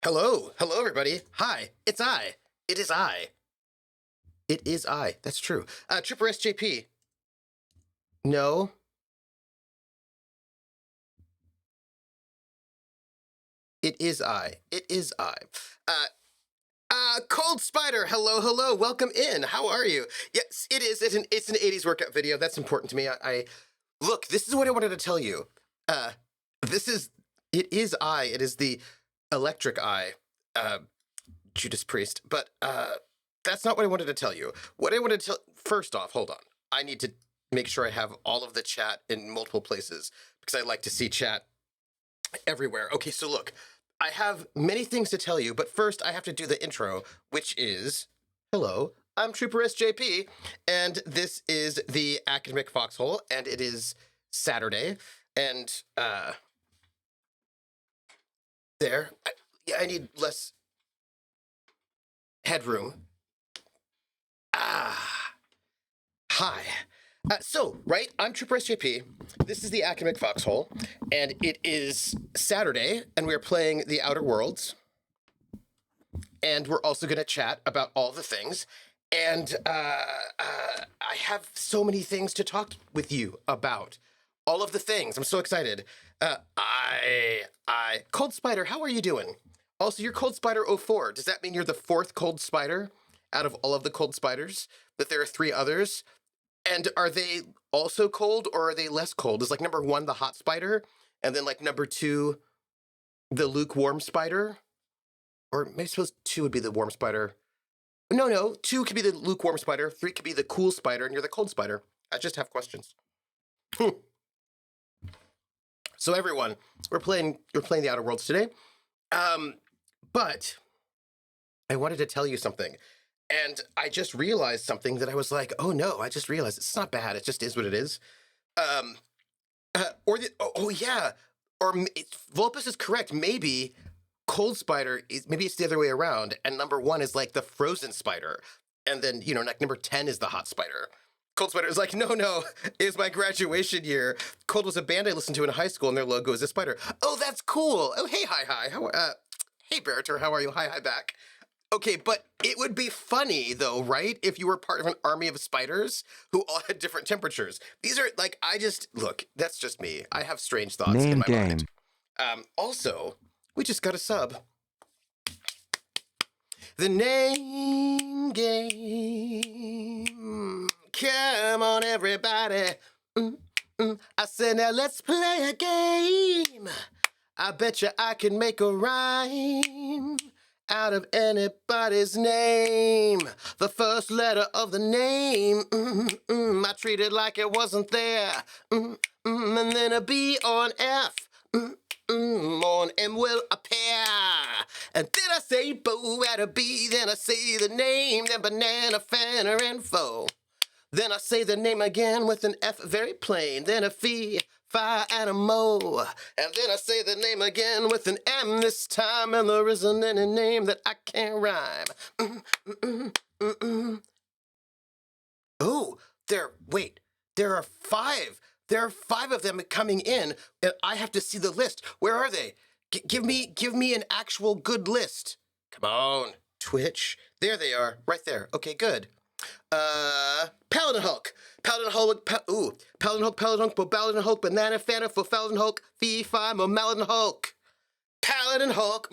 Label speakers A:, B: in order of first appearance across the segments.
A: Hello, hello, everybody. Hi, it's I. It is I. It is I. That's true. Trooper SJP. No. It is I. It is I. Cold Spider. Hello, hello. Welcome in. How are you? Yes, it is. It's an 80s workout video. That's important to me. I look. This is what I wanted to tell you. This is. It is I. It is the electric eye. Judas Priest. But that's not what I wanted to tell you. What I wanted to tell. First off, hold on. I need to make sure I have all of the chat in multiple places because I like to see chat everywhere. Okay, so look, I have many things to tell you, but first I have to do the intro, which is, hello, I'm Trooper SJP, and this is the Academic Foxhole, and it is Saturday, and I need less headroom. Hi. Right, I'm Trooper SJP. This is the Academic Foxhole, and it is Saturday, and we're playing The Outer Worlds. And we're also going to chat about all the things. And I have so many things to talk with you about. All of the things. I'm so excited. Cold Spider, how are you doing? Also, you're Cold Spider 04. Does that mean you're the fourth Cold Spider out of all of the Cold Spiders? That there are 3 others? And are they also cold or are they less cold? Is like number 1 the hot spider, and then like number 2 the lukewarm spider? Or maybe suppose 2 would be the warm spider. No, 2 could be the lukewarm spider, 3 could be the cool spider, and you're the cold spider. I just have questions. So everyone, we're playing The Outer Worlds today. But I wanted to tell you something. And I just realized something that I was like, oh no, I just realized it's not bad. It just is what it is. Vulpus is correct. Maybe Cold Spider maybe it's the other way around. And number 1 is like the frozen spider. And then, like number 10 is the hot spider. Cold Spider is like, no, it's my graduation year. Cold was a band I listened to in high school, and their logo is a spider. Oh, that's cool. Oh, hey, hi. Hey, Barator, how are you? Hi, back. Okay, but it would be funny, though, right? If you were part of an army of spiders who all had different temperatures. These are, like, look, that's just me. I have strange thoughts in my mind. Also, we just got a sub. The name game. Come on, everybody. I said, now let's play a game. I bet you I can make a rhyme out of anybody's name. The first letter of the name, I treat it like it wasn't there. And then a B or an F, on M will appear. And then I say bo at a B, then I say the name, then banana, fanner, and foe. Then I say the name again with an F very plain, then a fee, fi, and a mo. And then I say the name again with an M this time, and there isn't any name that I can't rhyme. Oh, there are 5. There are 5 of them coming in, and I have to see the list. Where are they? Give me an actual good list. Come on, Twitch. There they are, right there. Okay, good. Paladin Hulk, Paladin Hulk, Paladin Hulk, Banana Fanta for Paladin Hulk, Fee Fi Mo Maladin Hulk, Paladin Hulk,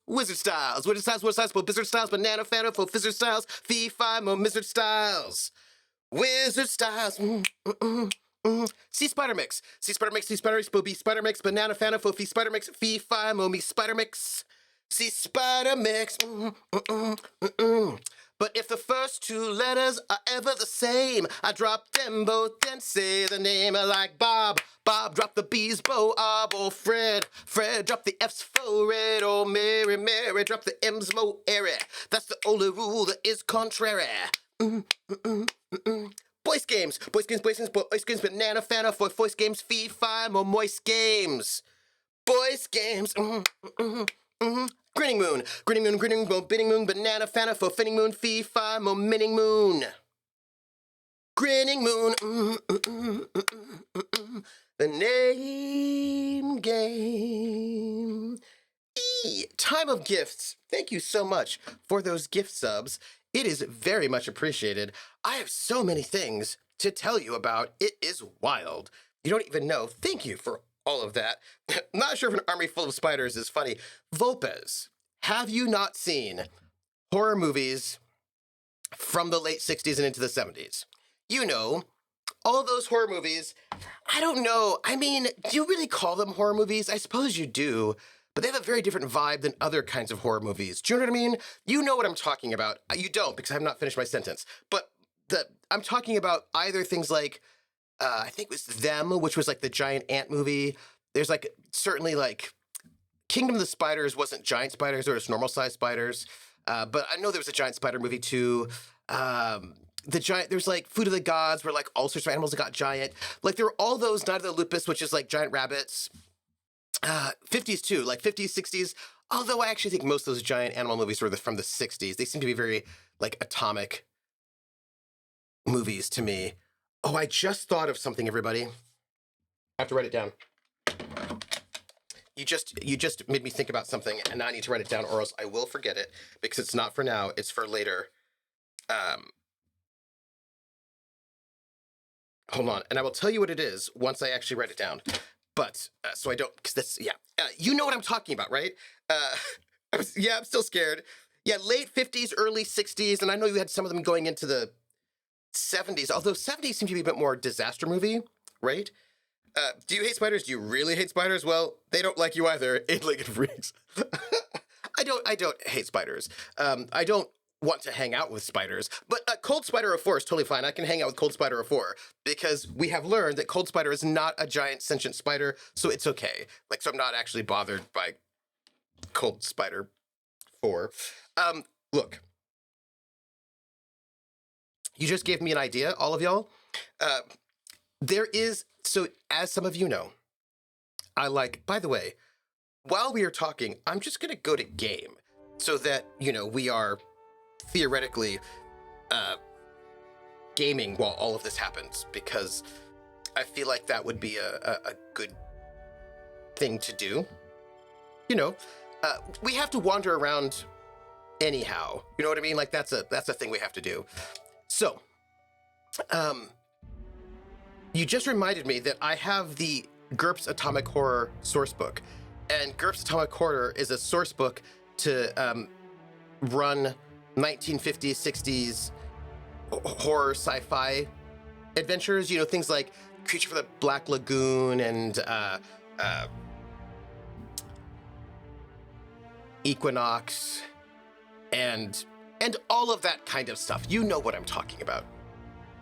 A: Wizard Styles, Blizzard Styles, Banana Fanta for Fizzard Styles, Fee Fi Mo Mizzard Styles, Wizard Styles, C Spider Mix, C Spider Mix, B Spider Mix, Banana Fanta for Fee Spider Mix, Fee Fi Mo Me Spider Mix, C Spider Mix, But if the first 2 letters are ever the same, I drop them both and say the name. Like Bob, drop the B's, Bo, or Fred, drop the F's for Red, or Mary, drop the M's, Mo, airy. That's the only rule that is contrary. Boys games, banana fanta for voice games, fee, fi, more moist games. Boys games, Grinning moon, binning moon, banana fanta for finning moon, fee, fi, mo, minning moon. Grinning moon, the name game. Time of gifts. Thank you so much for those gift subs. It is very much appreciated. I have so many things to tell you about. It is wild. You don't even know. Thank you for all of that. Not sure if an army full of spiders is funny. Volpez, have you not seen horror movies from the late 60s and into the 70s? You know, all those horror movies. I don't know. I mean, do you really call them horror movies? I suppose you do. But they have a very different vibe than other kinds of horror movies. Do you know what I mean? You know what I'm talking about. You don't, because I have not finished my sentence. But I'm talking about either things like, I think it was Them, which was like the giant ant movie. There's like, certainly like, Kingdom of the Spiders wasn't giant spiders, or it's normal-sized spiders. But I know there was a giant spider movie too. There's like Food of the Gods, where like all sorts of animals that got giant. Like there were all those, Night of the Lupus, which is like giant rabbits. 50s too, like 50s, 60s. Although I actually think most of those giant animal movies were from the 60s. They seem to be very like atomic movies to me. Oh, I just thought of something, everybody. I have to write it down. You just made me think about something, and now I need to write it down, or else I will forget it, because it's not for now, it's for later. Hold on, and I will tell you what it is once I actually write it down. But, so I don't, because that's, yeah. You know what I'm talking about, right? I'm still scared. Yeah, late 50s, early 60s, and I know you had some of them going into the 70s, although 70s seem to be a bit more disaster movie, right? Do you hate spiders? Do you really hate spiders? Well, they don't like you either, eight-legged freaks. I don't hate spiders. I don't want to hang out with spiders, but Cold Spider 04 is totally fine. I can hang out with Cold Spider 04 because we have learned that Cold Spider is not a giant sentient spider, so it's okay. Like, so I'm not actually bothered by Cold Spider 4. Look, you just gave me an idea, all of y'all. So as some of you know, by the way, while we are talking, I'm just gonna go to game so that, we are theoretically gaming while all of this happens, because I feel like that would be a good thing to do. We have to wander around anyhow. You know what I mean? Like that's a thing we have to do. So, you just reminded me that I have the GURPS Atomic Horror sourcebook, and GURPS Atomic Horror is a sourcebook to run 1950s, 60s horror sci-fi adventures. Things like Creature from the Black Lagoon and Equinox and all of that kind of stuff. You know what I'm talking about.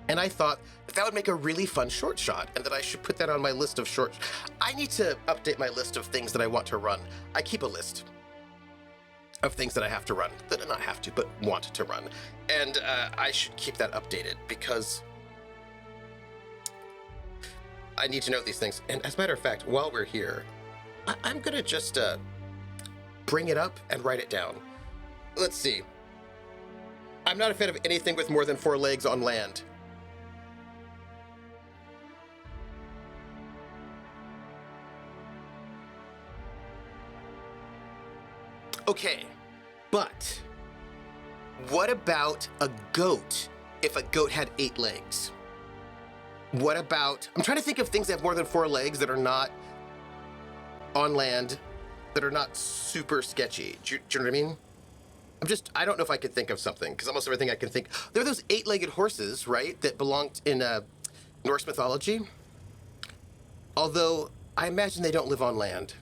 A: And I thought that would make a really fun short shot, and that I should put that on my list of short. I need to update my list of things that I want to run. I keep a list of things that I have to run, that not have to, but want to run. And I should keep that updated, because I need to know these things. And as a matter of fact, while we're here, I'm gonna just bring it up and write it down. Let's see. I'm not a fan of anything with more than 4 legs on land. Okay, but what about a goat if a goat had 8 legs? What about, I'm trying to think of things that have more than 4 legs that are not on land, that are not super sketchy. Do you know what I mean? I don't know if I could think of something, because almost everything I can think, there are those 8-legged horses, right, that belonged in Norse mythology. Although, I imagine they don't live on land.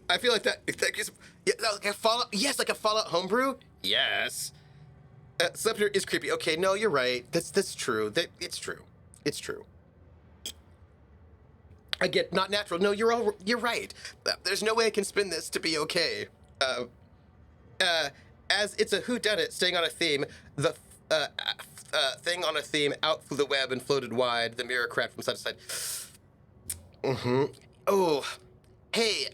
A: I feel like that gives, like a Fallout, yes, like a Fallout homebrew? Yes. Slepter is creepy. Okay, no, you're right. That's true. It's true. It's true. I get not natural. No, you're right. There's no way I can spin this to be okay. As it's a whodunit, staying on a theme, the thing on a theme out flew the web and floated wide, the mirror cracked from side to side. Mm-hmm. Oh, hey,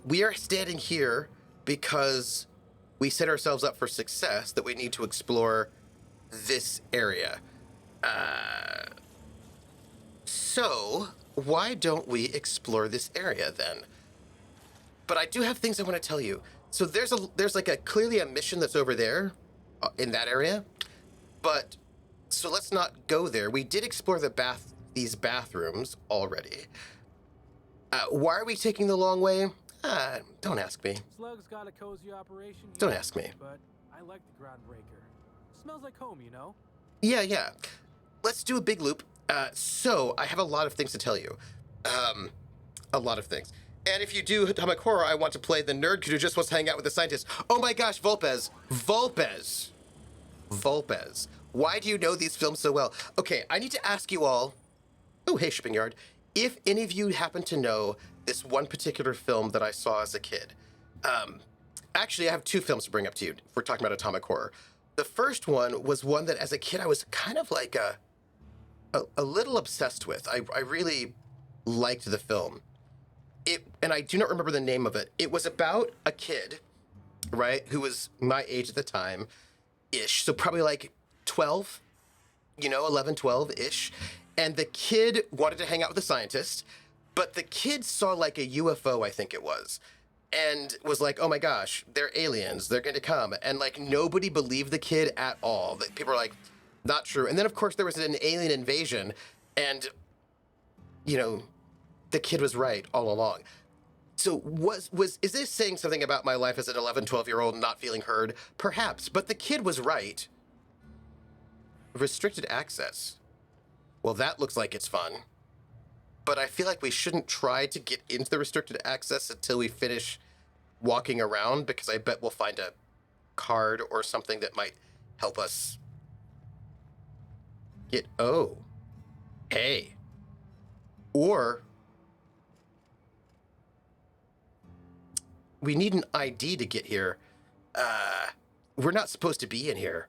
A: we are standing here because we set ourselves up for success, that we need to explore this area. So, why don't we explore this area then? But I do have things I want to tell you. So there's like a clearly a mission that's over there in that area. But so let's not go there. We did explore these bathrooms already. Why are we taking the long way? Don't ask me.
B: Slug's got a cozy operation here,
A: Don't ask me.
B: But I like the groundbreaker. Smells like home, you know?
A: Yeah. Let's do a big loop. So I have a lot of things to tell you. A lot of things. And if you do Atomic Horror, I want to play the nerd kid who just wants to hang out with the scientist. Oh my gosh, Vulpez. Why do you know these films so well? Okay, I need to ask you all. Oh, hey, Shipping Yard. If any of you happen to know this one particular film that I saw as a kid. Actually, I have two films to bring up to you if we're talking about Atomic Horror. The first one was one that as a kid I was kind of like a little obsessed with. I really liked the film. And I do not remember the name of it. It was about a kid, right, who was my age at the time-ish, so probably like 12, 11, 12-ish. And the kid wanted to hang out with the scientist, but the kid saw like a UFO, I think it was, and was like, oh my gosh, they're aliens, they're going to come. And like nobody believed the kid at all. People were like, not true. And then of course there was an alien invasion, and, the kid was right all along. So is this saying something about my life as an 11, 12-year-old not feeling heard? Perhaps, but the kid was right. Restricted access. Well, that looks like it's fun. But I feel like we shouldn't try to get into the restricted access until we finish walking around, because I bet we'll find a card or something that might help us get... Oh. Hey. Or... we need an ID to get here. We're not supposed to be in here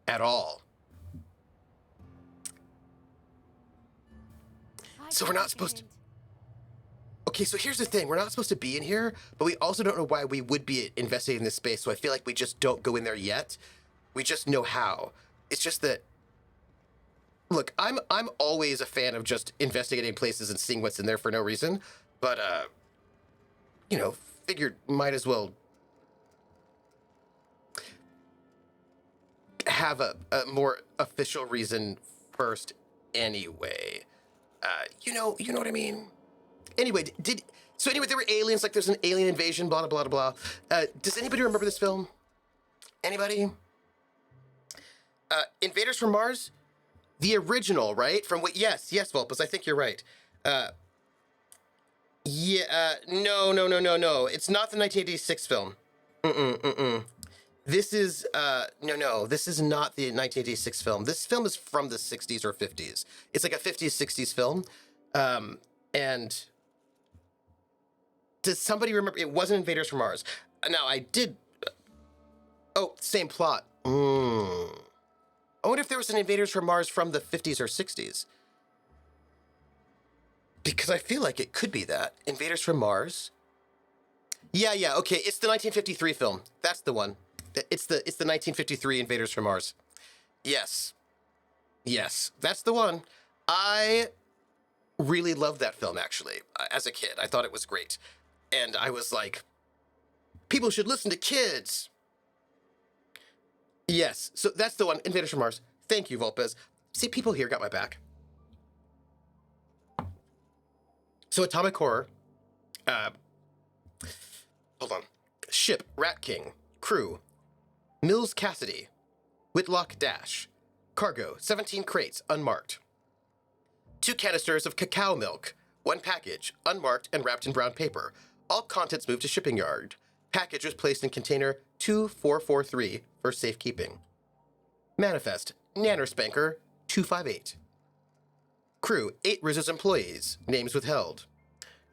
A: at all. So we're not supposed to... Okay, so here's the thing. We're not supposed to be in here, but we also don't know why we would be investigating this space, so I feel like we just don't go in there yet. We just know how. It's just that... Look, I'm always a fan of just investigating places and seeing what's in there for no reason, but, figured might as well have a more official reason first anyway. You know what I mean? Anyway, there were aliens, like there's an alien invasion, blah, blah, blah, blah. Does anybody remember this film? Anybody? Invaders from Mars? The original, right? Yes, Vulpus, I think you're right. No. It's not the 1986 film. This is, this is not the 1986 film. This film is from the 60s or 50s. It's like a 50s, 60s film. And does somebody remember? It wasn't Invaders from Mars. Now, I did... same plot. I wonder if there was an Invaders from Mars from the 50s or 60s. Because I feel like it could be that. Invaders from Mars. Yeah, okay. It's the 1953 film. That's the one. It's the 1953 Invaders from Mars. Yes, that's the one. I really loved that film, actually, as a kid. I thought it was great. And I was like, people should listen to kids. Yes, so that's the one, Invaders from Mars. Thank you, Vulpez. See, people here got my back. So Atomic Horror, hold on. Ship, Rat King, crew, Mills Cassidy, Whitlock Dash, cargo, 17 crates, unmarked. 2 canisters of cacao milk, 1 package, unmarked and wrapped in brown paper. All contents moved to shipping yard. Package was placed in container 2443 for safekeeping. Manifest, Nanner Spanker, 258. Crew, 8 Rizzo's employees, names withheld.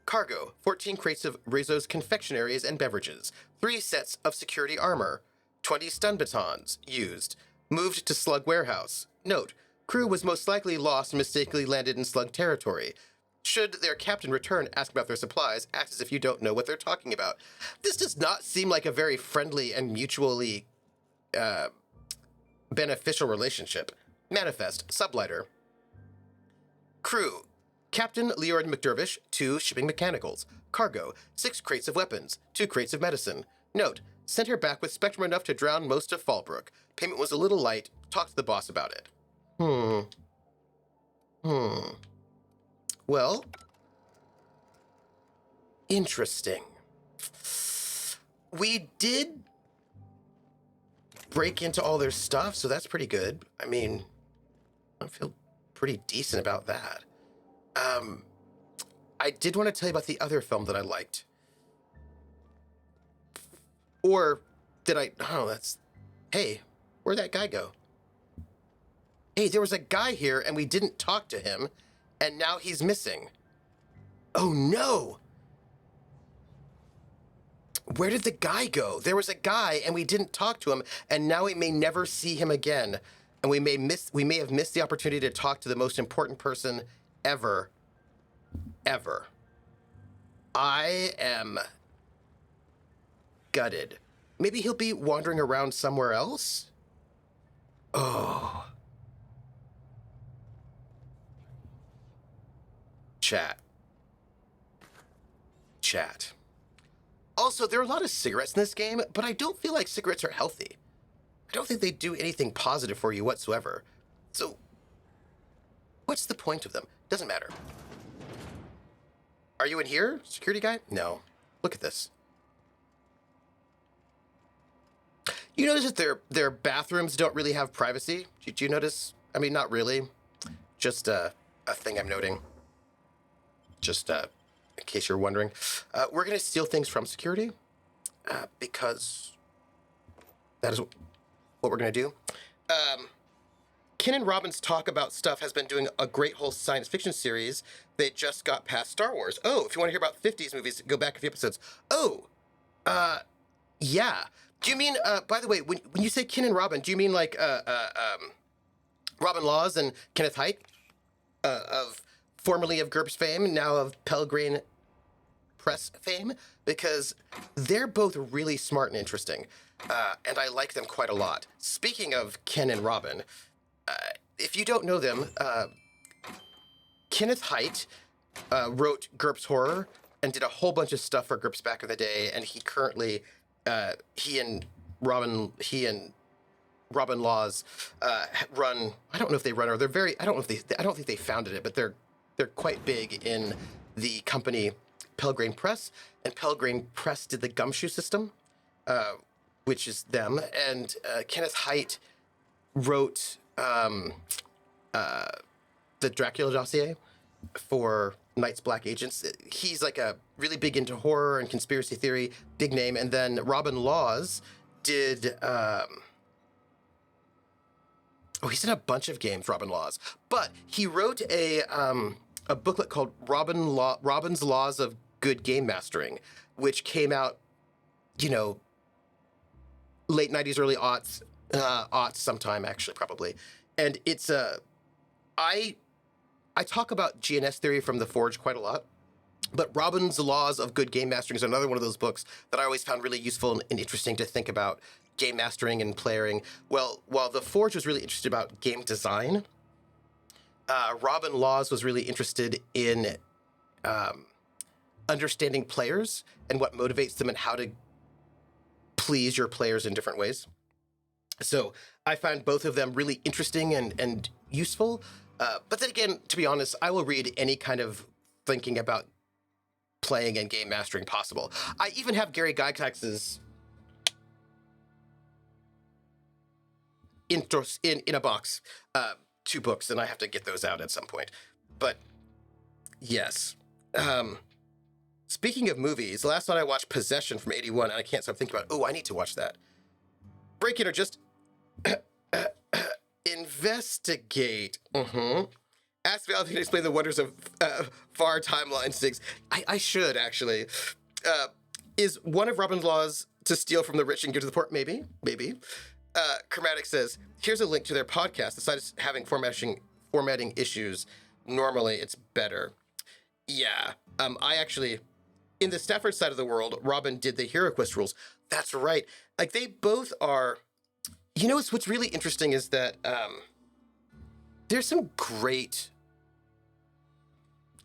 A: Cargo, 14 crates of Rizzo's confectionaries and beverages, 3 sets of security armor, 20 stun batons, used, moved to Slug Warehouse. Note, crew was most likely lost and mistakenly landed in Slug territory. Should their captain return, ask about their supplies, act as if you don't know what they're talking about. This does not seem like a very friendly and mutually beneficial relationship. Manifest, Sublighter. Crew, Captain Leord McDervish, 2 shipping mechanicals. Cargo, 6 crates of weapons, 2 crates of medicine. Note, sent her back with spectrum enough to drown most of Fallbrook. Payment was a little light. Talk to the boss about it. Well, interesting. We did break into all their stuff, so that's pretty good. I mean, I feel pretty decent about that. I did want to tell you about the other film that I liked. Or did I? Oh, that's... Hey, where'd that guy go? Hey, there was a guy here and we didn't talk to him, and now he's missing. Oh no! Where did the guy go? There was a guy and we didn't talk to him, and now we may never see him again. And we may have missed the opportunity to talk to the most important person ever. Ever. I am gutted. Maybe he'll be wandering around somewhere else? Oh. Chat. Also, there are a lot of cigarettes in this game, but I don't feel like cigarettes are healthy. I don't think they do anything positive for you whatsoever. So, what's the point of them? Doesn't matter. Are you in here, security guy? No. Look at this. You notice that their bathrooms don't really have privacy? Did you notice? I mean, not really. Just a thing I'm noting. Just in case you're wondering. We're going to steal things from security because that is what we're going to do. Ken and Robin's Talk About Stuff has been doing a great whole science fiction series. They just got past Star Wars. Oh, if you want to hear about 50s movies, go back a few episodes. Oh, yeah. Do you mean, by the way, when you say Ken and Robin, do you mean like Robin Laws and Kenneth Haidt, of formerly of GURPS fame, now of Pelgrane Press fame? Because they're both really smart and interesting, and I like them quite a lot. Speaking of Ken and Robin, if you don't know them, Kenneth Haidt wrote GURPS Horror and did a whole bunch of stuff for GURPS back in the day, and he currently, he and Robin Laws run, I don't know if they run, or they're very, I don't think they founded it, but they're quite big in the company Pelgrane Press, and Pelgrane Press did the Gumshoe system, which is them, and Kenneth Haidt wrote the Dracula dossier for Night's Black Agents. He's like a really big into horror and conspiracy theory, big name. And then Robin Laws did, he's in a bunch of games, Robin Laws, but he wrote a booklet called Robin's Laws of Good Game Mastering, which came out, late 90s, early aughts sometime, actually, probably. And it's I talk about GNS theory from The Forge quite a lot, but Robin's Laws of Good Game Mastering is another one of those books that I always found really useful and interesting to think about game mastering and playering. Well, while The Forge was really interested about game design, Robin Laws was really interested in understanding players and what motivates them and how to please your players in different ways. So I find both of them really interesting and useful. But then again, to be honest, I will read any kind of thinking about playing and game mastering possible. I even have Gary Gygax's intros in a box, 2 books, and I have to get those out at some point. But yes. Speaking of movies, last night I watched Possession from '81, and I can't stop thinking about, I need to watch that. Break it or just investigate. Ask Valentine to explain the wonders of far timeline sticks. I should, actually. Is one of Robin's laws to steal from the rich and give to the poor? Maybe. Chromatic says, here's a link to their podcast. The site is having formatting issues. Normally, it's better. Yeah. I actually, in the Stafford side of the world, Robin did the HeroQuest rules. That's right. Like, they both are... what's really interesting is that there's some great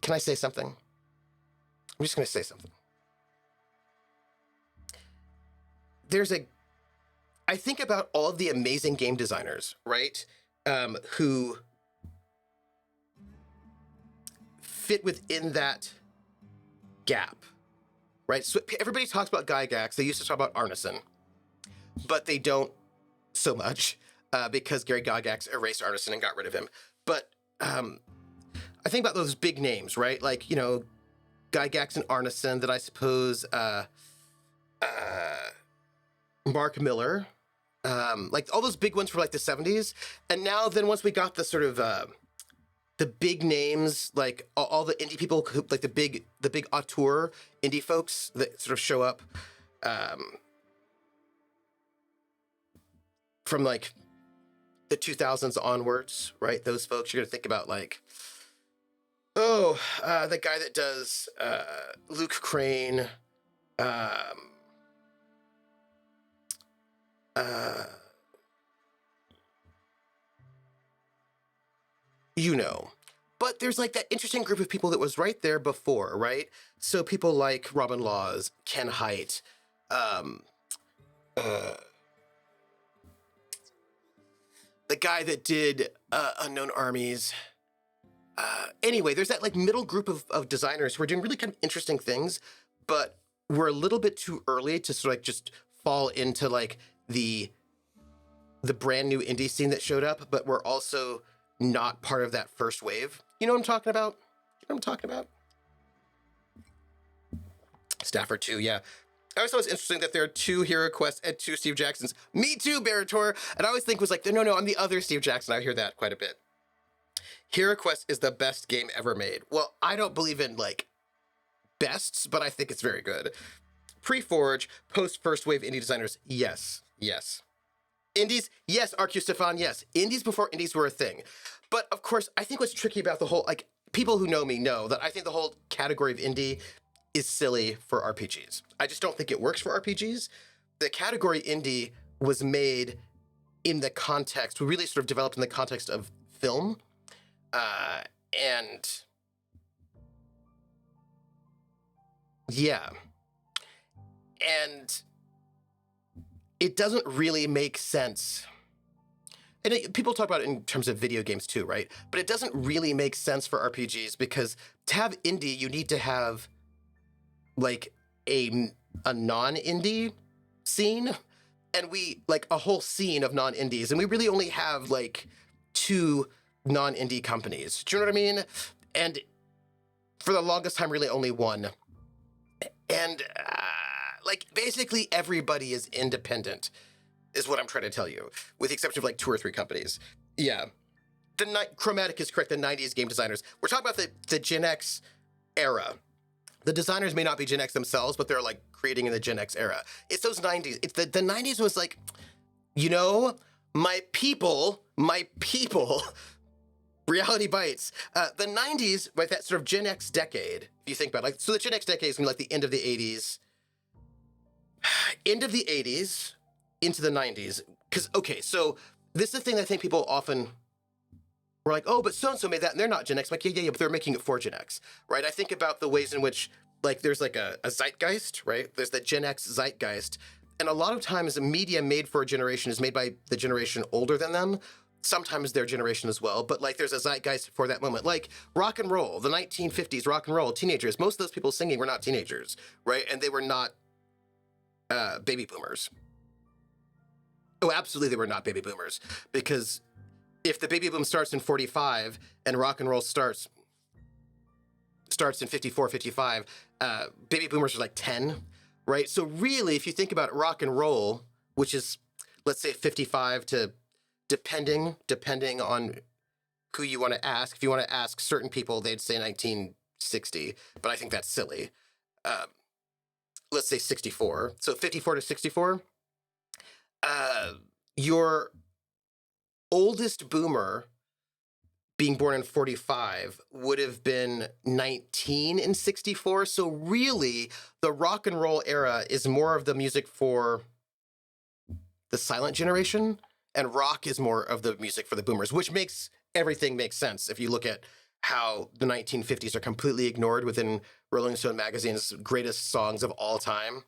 A: can I say something? I'm just going to say something. I think about all of the amazing game designers, right? Who fit within that gap, right? So everybody talks about Gygax. They used to talk about Arneson, but they don't so much because Gary Gygax erased Arneson and got rid of him. But I think about those big names, right? Like, you know, Gygax and Arneson, that I suppose Mark Miller, like all those big ones for like the 70s. And now then once we got the sort of the big names, like all the indie people, who, like the big auteur indie folks that sort of show up from like the 2000s onwards, right? Those folks, you're gonna think about like, the guy that does Luke Crane, you know. But there's like that interesting group of people that was right there before, right? So people like Robin Laws, Ken Hite, the guy that did Unknown Armies. Anyway, there's that like middle group of designers who are doing really kind of interesting things, but we're a little bit too early to sort of like just fall into like the brand new indie scene that showed up, but we're also not part of that first wave. You know what I'm talking about? You know what I'm talking about? Stafford too, yeah. I always thought it was interesting that there are 2 Hero Quests and 2 Steve Jacksons. Me too, Barator. And I always think was like, no, I'm the other Steve Jackson. I hear that quite a bit. Hero Quest is the best game ever made. Well, I don't believe in like bests, but I think it's very good. Pre-Forge, post-first wave indie designers, yes. Indies, yes. RQ Stefan, yes. Indies before indies were a thing. But of course, I think what's tricky about the whole, like, people who know me know that I think the whole category of indie is silly for RPGs. I just don't think it works for RPGs. The category indie was made in the context, really sort of developed in the context of film. And yeah. And it doesn't really make sense. And people talk about it in terms of video games too, right? But it doesn't really make sense for RPGs because to have indie, you need to have like a non-indie scene, and we like a whole scene of non-indies, and we really only have like 2 non-indie companies. Do you know what I mean? And for the longest time, really only 1. And like basically everybody is independent, is what I'm trying to tell you, with the exception of like 2 or 3 companies. Yeah. Chromatic is correct, the 90s game designers. We're talking about the Gen X era. The designers may not be Gen X themselves, but they're like creating in the Gen X era. It's those 90s. It's the 90s was like, you know, my people, Reality Bites. The 90s, right, that sort of Gen X decade, if you think about it, like, so the Gen X decade is gonna be like the end of the 80s. End of the 80s into the 90s. Because, okay, so this is the thing I think people often were like, oh, but so-and-so made that, and they're not Gen X. I'm like, yeah, but they're making it for Gen X, right? I think about the ways in which, like, there's like a zeitgeist, right? There's the Gen X zeitgeist. And a lot of times, the media made for a generation is made by the generation older than them. Sometimes their generation as well, but like there's a zeitgeist for that moment. Like rock and roll, the 1950s rock and roll, teenagers. Most of those people singing were not teenagers, right? And they were not baby boomers. Oh, absolutely they were not baby boomers. Because if the baby boom starts in 45 and rock and roll starts in 54, 55, baby boomers are like 10, right? So really, if you think about rock and roll, which is, let's say 55 to, depending on who you want to ask. If you want to ask certain people, they'd say 1960, but I think that's silly. Let's say 64. So 54 to 64. Your oldest boomer being born in 45 would have been 19 in 64. So really, the rock and roll era is more of the music for the silent generation, and rock is more of the music for the boomers, which makes everything make sense if you look at how the 1950s are completely ignored within Rolling Stone magazine's greatest songs of all time.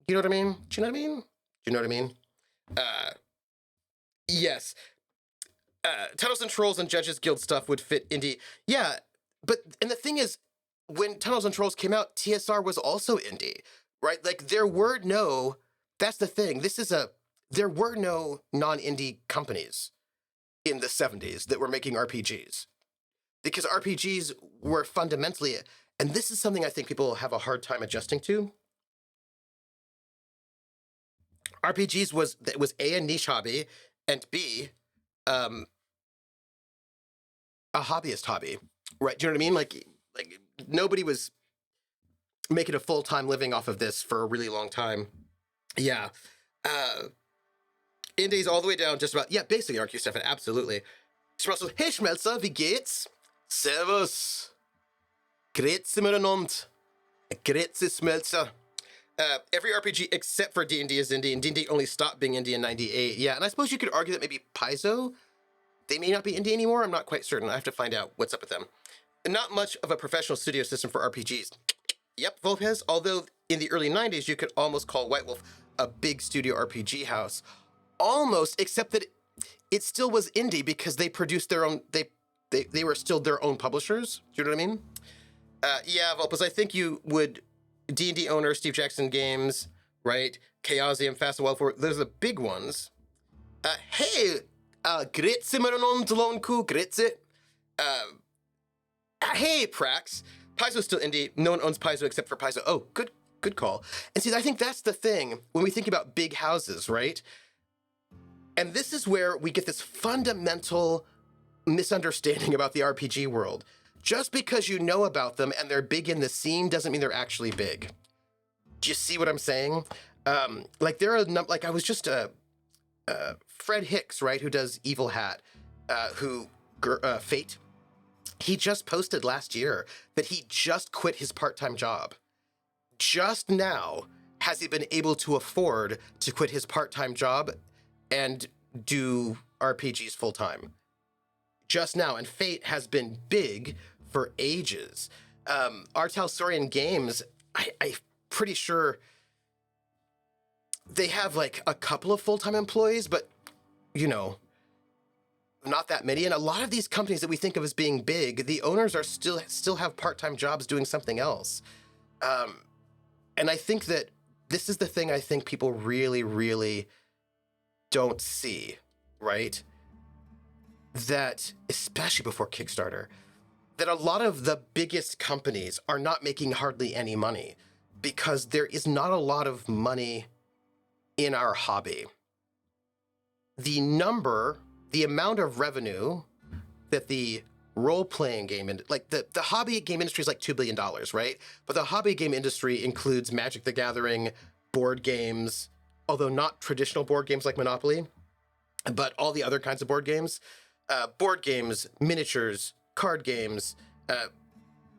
A: You know what I mean? Do you know what I mean? Do you know what I mean? Yes. Tunnels and Trolls and Judges Guild stuff would fit indie. Yeah, but and the thing is, when Tunnels and Trolls came out, TSR was also indie, right? Like there were no. That's the thing. There were no non-indie companies in the 70s that were making RPGs because RPGs were fundamentally, and this is something I think people have a hard time adjusting to. RPGs was A, a niche hobby, and B, um, a hobbyist hobby, right? Do you know what I mean? Like nobody was making a full-time living off of this for a really long time. Yeah. Indies all the way down, just about, yeah, basically RQ stuff, absolutely. Schmelzer, hey Schmelzer, wie geht's? Servus. Grüezi miteinander. Grüezi Schmelzer. Every RPG except for D&D is indie, and D&D only stopped being indie in 98. Yeah, and I suppose you could argue that maybe Paizo, they may not be indie anymore. I'm not quite certain. I have to find out what's up with them. Not much of a professional studio system for RPGs. Yep, Volpez, although in the early 90s, you could almost call White Wolf a big studio RPG house. Almost, except that it still was indie because they produced their own, they were still their own publishers. Do you know what I mean? Yeah, Volpez, I think you would, D&D owner, Steve Jackson Games, right? Chaosium, Fast and Wild 4, those are the big ones. Hey, Grüezi miteinander, Lonku, Grüezi. Hey, Prax. Paizo's still indie. No one owns Paizo except for Paizo. Oh, good call. And see, I think that's the thing when we think about big houses, right? And this is where we get this fundamental misunderstanding about the RPG world. Just because you know about them and they're big in the scene doesn't mean they're actually big. Do you see what I'm saying? Like there are like I was just Fred Hicks, right, who does Evil Hat, Fate. He just posted last year that he just quit his part-time job. Just now has he been able to afford to quit his part-time job and do RPGs full-time. Just now, and Fate has been big for ages. Artel Saurian Games, I'm pretty sure they have like a couple of full-time employees, but you know, not that many. And a lot of these companies that we think of as being big, the owners are still have part-time jobs doing something else. And I think that this is the thing I think people really, really don't see, right? That, especially before Kickstarter, that a lot of the biggest companies are not making hardly any money because there is not a lot of money in our hobby. The amount of revenue that the role-playing game, like the hobby game industry is like $2 billion, right? But the hobby game industry includes Magic the Gathering, board games, although not traditional board games like Monopoly, but all the other kinds of board games, miniatures, card games,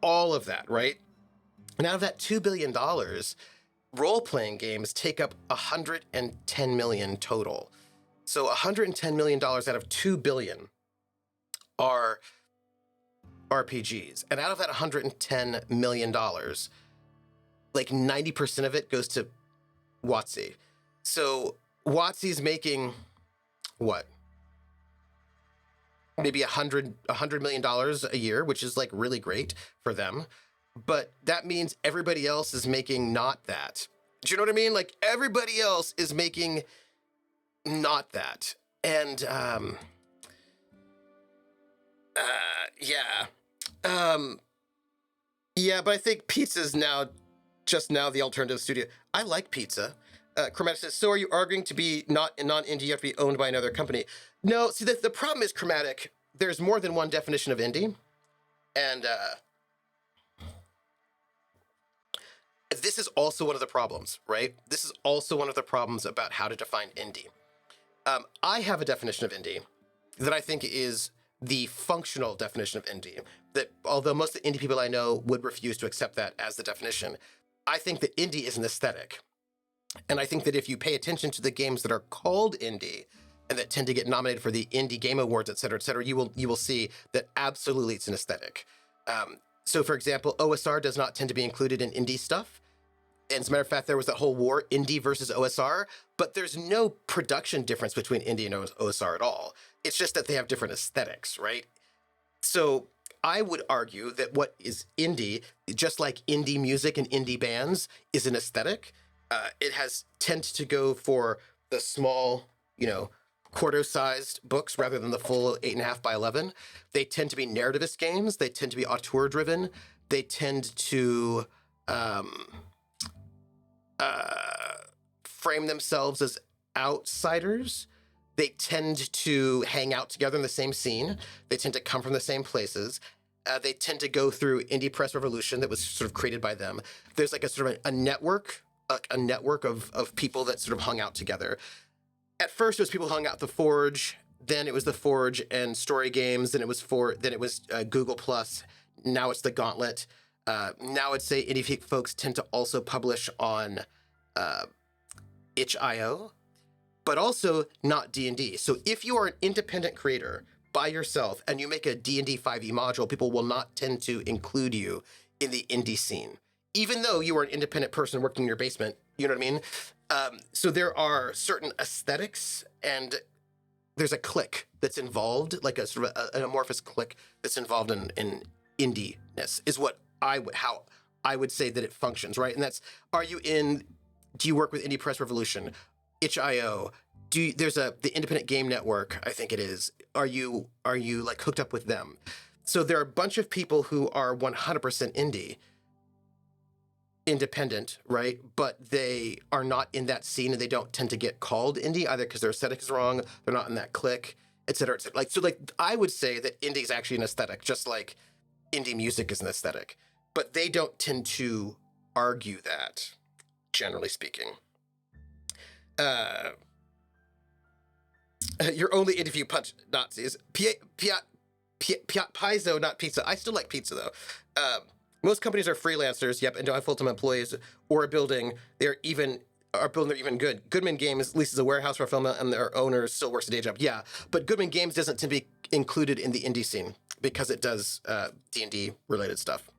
A: all of that, right? And out of that $2 billion, role-playing games take up $110 million total. So $110 million out of $2 billion are RPGs. And out of that $110 million, like 90% of it goes to WotC. So WotC's making, what? Maybe $100 million a year, which is like really great for them. But that means everybody else is making not that. Do you know what I mean? Like everybody else is making not that. And yeah, but I think pizza's just now the alternative studio. I like pizza. Chromatic says, so are you arguing to be not non-indie, you have to be owned by another company? No, see, the problem is, Chromatic, there's more than one definition of indie. And this is also one of the problems, right? This is also one of the problems about how to define indie. I have a definition of indie that I think is the functional definition of indie, that although most of the indie people I know would refuse to accept that as the definition, I think that indie is an aesthetic. And I think that if you pay attention to the games that are called indie, and that tend to get nominated for the Indie Game Awards, et cetera, you will see that absolutely it's an aesthetic. So, for example, OSR does not tend to be included in indie stuff. And as a matter of fact, there was that whole war, indie versus OSR, but there's no production difference between indie and OSR at all. It's just that they have different aesthetics, right? So I would argue that what is indie, just like indie music and indie bands, is an aesthetic. It tends to go for the small, quarter-sized books rather than the full 8.5 by 11. They tend to be narrativist games. They tend to be auteur-driven. They tend to frame themselves as outsiders. They tend to hang out together in the same scene. They tend to come from the same places. They tend to go through Indie Press Revolution that was sort of created by them. There's like a sort of a network of people that sort of hung out together. At first, it was people who hung out at the Forge. Then it was the Forge and Story Games. Then it was Google Plus. Now it's the Gauntlet. Now I'd say indie folks tend to also publish on itch.io, but also not D&D. So if you are an independent creator by yourself and you make a D&D 5e module, people will not tend to include you in the indie scene, even though you are an independent person working in your basement. You know what I mean? So there are certain aesthetics, and there's a clique that's involved, like a sort of an amorphous clique that's involved in indie-ness, is how I would say that it functions, right? And that's, do you work with Indie Press Revolution, itch.io? There's the Independent Game Network, I think it is. Are you like hooked up with them? So there are a bunch of people who are 100% independent, right? But they are not in that scene, and they don't tend to get called indie either because their aesthetic is wrong. They're not in that clique, et cetera, et cetera. Like I would say that indie is actually an aesthetic, just like indie music is an aesthetic. But they don't tend to argue that, generally speaking. Your only interview punch Nazis. Paizo, not pizza. I still like pizza, though. Most companies are freelancers, yep, and don't have full-time employees or a building. They're building their even good. Goodman Games leases a warehouse for fulfillment, and their owner still works a day job. Yeah, but Goodman Games doesn't tend to be included in the indie scene because it does D&D related stuff.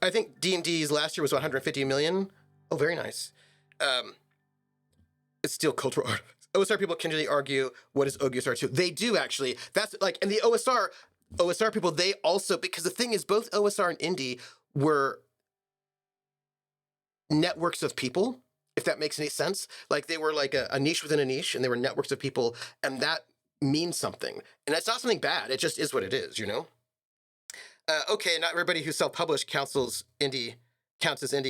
A: I think D&D's last year was 150 million. Oh, very nice. It's still cultural art. OSR people continually argue, what is OSR 2? They do, actually. That's like, and the OSR people, they also, because the thing is, both OSR and indie were networks of people, if that makes any sense. Like, they were like a niche within a niche, and they were networks of people, and that means something. And that's not something bad. It just is what it is, Okay, not everybody who self-published counts as indie.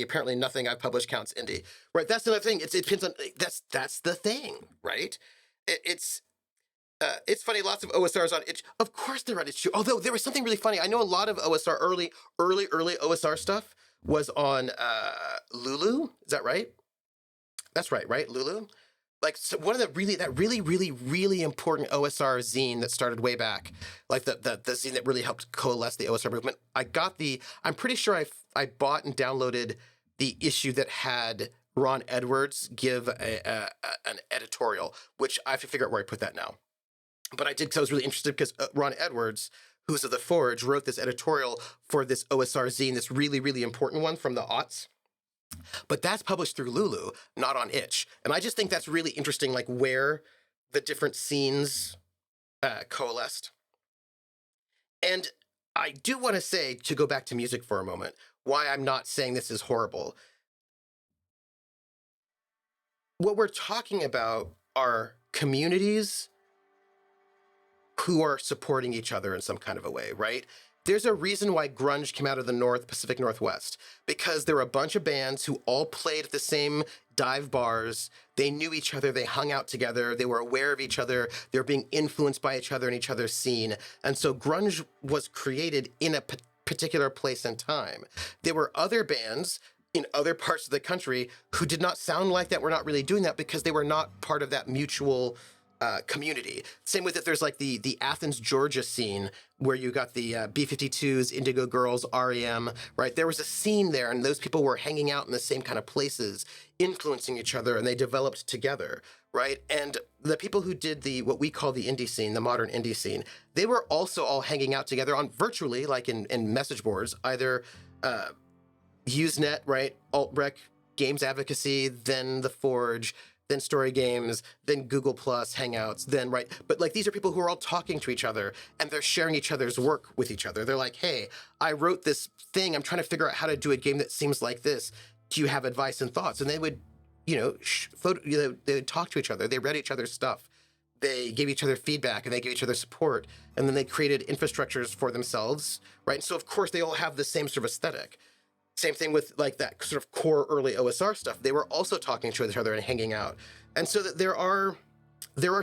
A: Apparently nothing I've published counts indie. Right, that's another thing. It depends on, that's the thing, right? It's funny, lots of OSRs on itch. Of course they're on itch too. Although there was something really funny. I know a lot of OSR, early OSR stuff was on Lulu. Is that right? That's right? Lulu? Like, so one of that really important OSR zine that started way back, like the zine that really helped coalesce the OSR movement. I'm pretty sure I bought and downloaded the issue that had Ron Edwards give an editorial, which I have to figure out where I put that now. But I did because I was really interested, because Ron Edwards, who's of the Forge, wrote this editorial for this OSR zine, this really important one from the aughts. But that's published through Lulu, not on itch. And I just think that's really interesting, like where the different scenes coalesced. And I do want to say, to go back to music for a moment, why I'm not saying this is horrible. What we're talking about are communities who are supporting each other in some kind of a way, right? There's a reason why grunge came out of the Pacific Northwest, because there were a bunch of bands who all played at the same dive bars. They knew each other. They hung out together. They were aware of each other. They were being influenced by each other and each other's scene. And so grunge was created in a particular place and time. There were other bands in other parts of the country who did not sound like that, were not really doing that, because they were not part of that mutual community. Same with it. There's like the Athens, Georgia scene where you got the B-52s, Indigo Girls, REM, right? There was a scene there, and those people were hanging out in the same kind of places, influencing each other, and they developed together, right? And the people who did what we call the indie scene, the modern indie scene, they were also all hanging out together on virtually, like in message boards, either Usenet, right? Alt-Rec, Games Advocacy, then The Forge, then Story Games, then Google Plus, Hangouts, then, right? But like these are people who are all talking to each other and they're sharing each other's work with each other. They're like, hey, I wrote this thing. I'm trying to figure out how to do a game that seems like this. Do you have advice and thoughts? And they would, they would talk to each other. They read each other's stuff. They gave each other feedback and they gave each other support. And then they created infrastructures for themselves, right? And so of course they all have the same sort of aesthetic. Same thing with like that sort of core early OSR stuff. They were also talking to each other and hanging out. And so that there are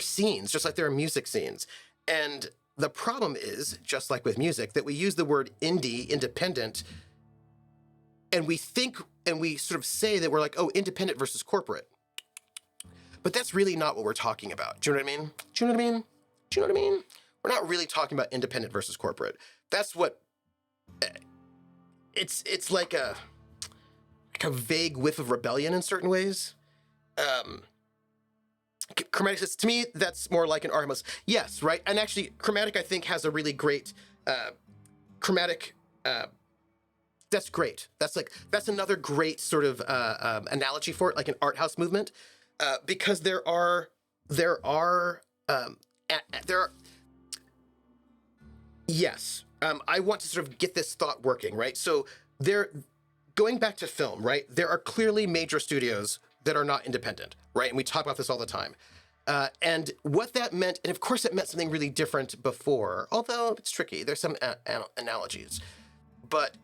A: scenes, just like there are music scenes. And the problem is, just like with music, that we use the word indie, independent, and we think, and we sort of say that we're like, oh, independent versus corporate. But that's really not what we're talking about. Do you know what I mean? Do you know what I mean? Do you know what I mean? We're not really talking about independent versus corporate. That's what... It's like a vague whiff of rebellion in certain ways. Chromatic says, to me, that's more like an art house. Yes, right? And actually, Chromatic, I think, has a really great... Chromatic... that's great. That's another great sort of analogy for it, like an art house movement. Because there are... Yes. I want to sort of get this thought working, right? So going back to film, right? There are clearly major studios that are not independent, right? And we talk about this all the time. And what that meant, and of course it meant something really different before, although it's tricky. There's some analogies. But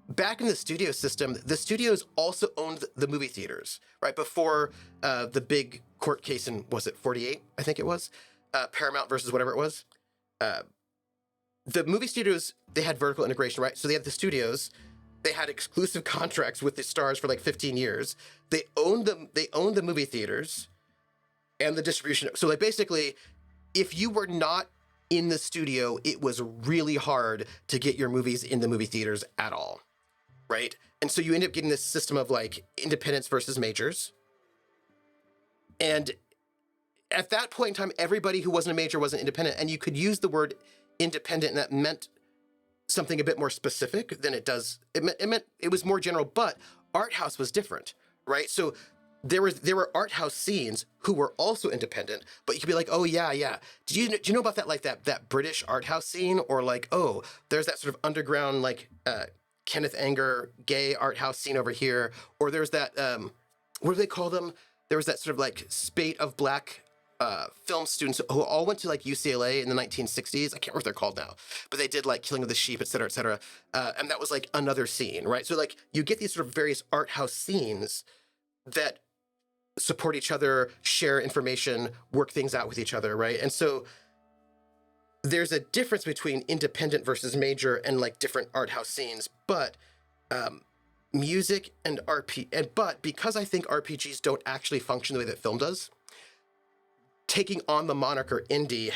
A: back in the studio system, the studios also owned the movie theaters, right? Before the big court case in, was it 48? I think it was? Paramount versus whatever it was. The movie studios, they had vertical integration, right? So they had the studios, they had exclusive contracts with the stars for like 15 years. They owned the movie theaters and the distribution. So like basically, if you were not in the studio, it was really hard to get your movies in the movie theaters at all, right? And so you end up getting this system of like independents versus majors. And at that point in time, everybody who wasn't a major wasn't independent, and you could use the word independent, and that meant something a bit more specific than it does. It meant it was more general, but art house was different, right? So there were art house scenes who were also independent, but you could be like, oh yeah. Do you know about that, like that British art house scene? Or like, oh, there's that sort of underground, like Kenneth Anger gay art house scene over here. Or there's that, what do they call them? There was that sort of like spate of black film students who all went to like UCLA in the 1960s. I can't remember what they're called now, but they did like Killing of the Sheep, et cetera, et cetera. And that was like another scene, right? So like you get these sort of various art house scenes that support each other, share information, work things out with each other, right? And so there's a difference between independent versus major and like different art house scenes, but music and but because I think RPGs don't actually function the way that film does, taking on the moniker indie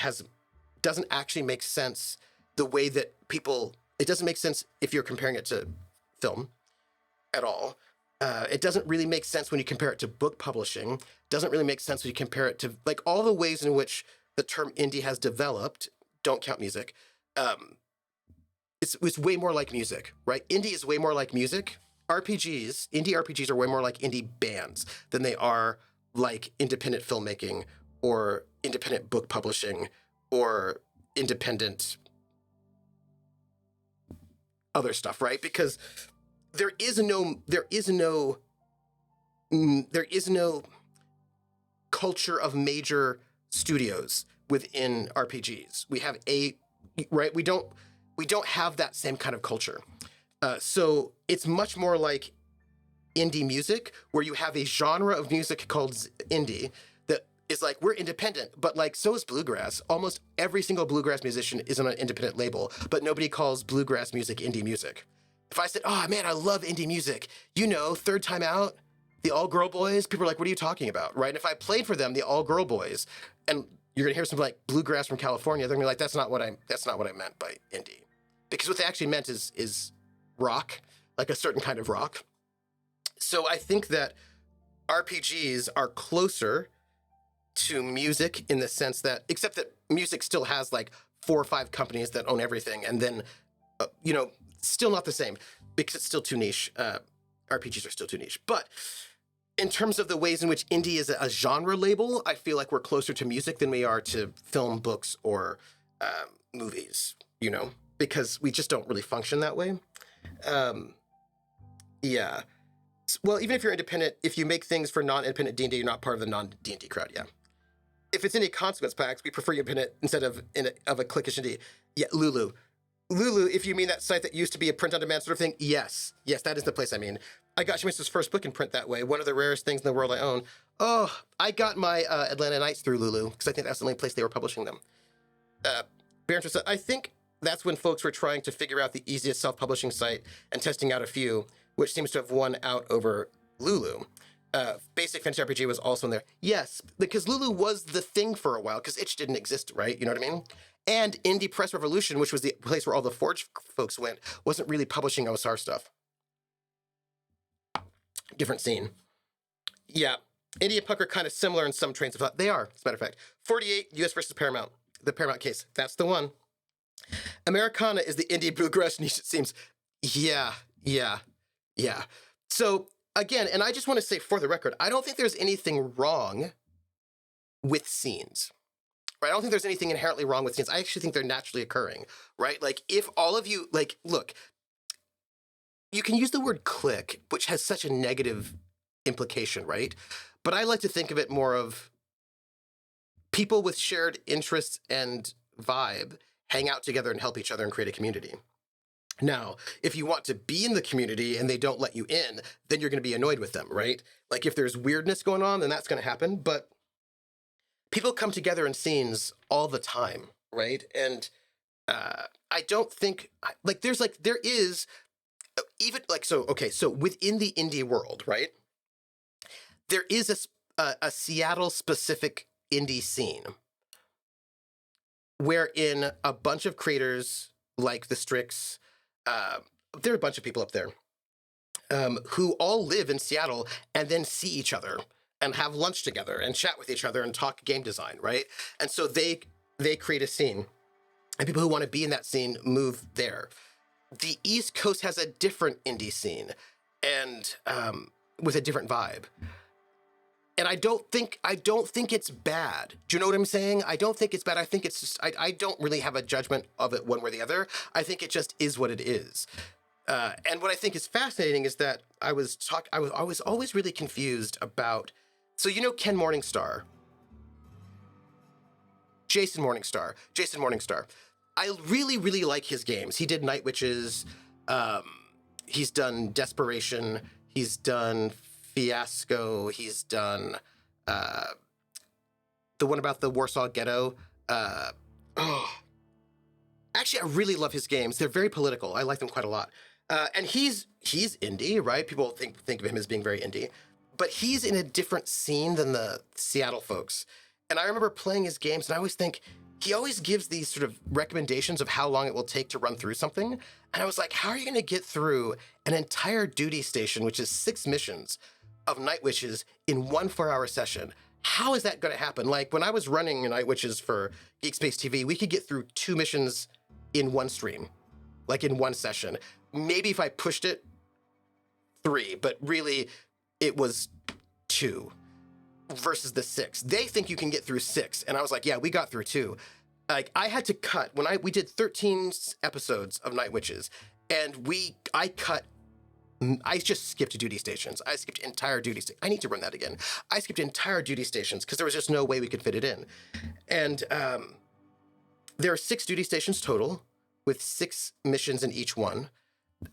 A: doesn't actually make sense the way that it doesn't make sense if you're comparing it to film at all. It doesn't really make sense when you compare it to book publishing. Doesn't really make sense when you compare it to like all the ways in which the term indie has developed. Don't count music. It's way more like music, right? Indie is way more like music. Indie RPGs are way more like indie bands than they are like independent filmmaking or independent book publishing or independent other stuff, right? Because there is no culture of major studios within RPGs. We have right? We don't have that same kind of culture. So it's much more like indie music, where you have a genre of music called indie that is like, we're independent, but like, so is bluegrass. Almost every single bluegrass musician is on an independent label, but nobody calls bluegrass music indie music. If I said, oh man, I love indie music, Third Time Out, The all-girl boys, people are like, what are you talking about, right? And if I played for them, the all-girl boys, and you're gonna hear something like bluegrass from California, they're gonna be like, that's not what I meant by indie. Because what they actually meant is rock, like a certain kind of rock. So I think that RPGs are closer to music in the sense that, except that music still has like 4 or 5 companies that own everything, and then, still not the same because it's still too niche. RPGs are still too niche. But in terms of the ways in which indie is a genre label, I feel like we're closer to music than we are to film, books, or movies, because we just don't really function that way. Yeah. Well, even if you're independent, if you make things for non-independent D&D, you're not part of the non-D&D crowd, yeah. If it's any consequence packs, we prefer you independent instead of a cliquish D&D. Yeah, Lulu. Lulu, if you mean that site that used to be a print-on-demand sort of thing, yes. Yes, that is the place I mean. I got Shimizu's first book in print that way, one of the rarest things in the world I own. Oh, I got my Atlanta Nights through Lulu, because I think that's the only place they were publishing them. Barrington said, I think that's when folks were trying to figure out the easiest self-publishing site and testing out a few, which seems to have won out over Lulu. Basic Fantasy RPG was also in there. Yes, because Lulu was the thing for a while, because itch didn't exist, right? You know what I mean? And Indie Press Revolution, which was the place where all the Forge folks went, wasn't really publishing OSR stuff. Different scene. Yeah, Indie and Puck are kind of similar in some trains of thought. They are, as a matter of fact. 48, US versus Paramount. The Paramount case. That's the one. Americana is the indie bluegrass niche, it seems. Yeah. So, again, and I just want to say for the record, I don't think there's anything wrong with scenes. Right? I don't think there's anything inherently wrong with scenes. I actually think they're naturally occurring, right? Like, if all of you, like, look, you can use the word click, which has such a negative implication, right? But I like to think of it more of people with shared interests and vibe hang out together and help each other and create a community. Now, if you want to be in the community and they don't let you in, then you're going to be annoyed with them, right? Like, if there's weirdness going on, then that's going to happen. But people come together in scenes all the time, right? And I don't think, like, there is, even, like, so within the indie world, right? There is a Seattle-specific indie scene wherein a bunch of creators, like the Strix, there are a bunch of people up there who all live in Seattle and then see each other and have lunch together and chat with each other and talk game design, right? And so they create a scene, and people who want to be in that scene move there. The East Coast has a different indie scene, and with a different vibe. And I don't think it's bad. Do you know what I'm saying? I don't think it's bad. I think it's just, I don't really have a judgment of it one way or the other. I think it just is what it is. And what I think is fascinating is that I was always really confused about, so you know Ken Morningstar? Jason Morningstar. I really, really like his games. He did Night Witches. He's done Desperation. He's done Fiasco. He's done the one about the Warsaw Ghetto. Actually, I really love his games. They're very political. I like them quite a lot. And he's indie, right? People think of him as being very indie. But he's in a different scene than the Seattle folks. And I remember playing his games, and I always think, he always gives these sort of recommendations of how long it will take to run through something. And I was like, how are you going to get through an entire duty station, which is 6 missions of Night Witches in 1 4-hour session? How is that going to happen? Like, when I was running Night Witches for Geek Space TV, we could get through 2 missions in 1 stream, like in 1 session. Maybe if I pushed it, 3, but really it was 2 versus the 6. They think you can get through 6. And I was like, yeah, we got through 2. Like, I had to cut, we did 13 episodes of Night Witches, and I just skipped duty stations. I skipped entire duty stations. I need to run that again. I skipped entire duty stations because there was just no way we could fit it in. And there are 6 duty stations total with 6 missions in each one.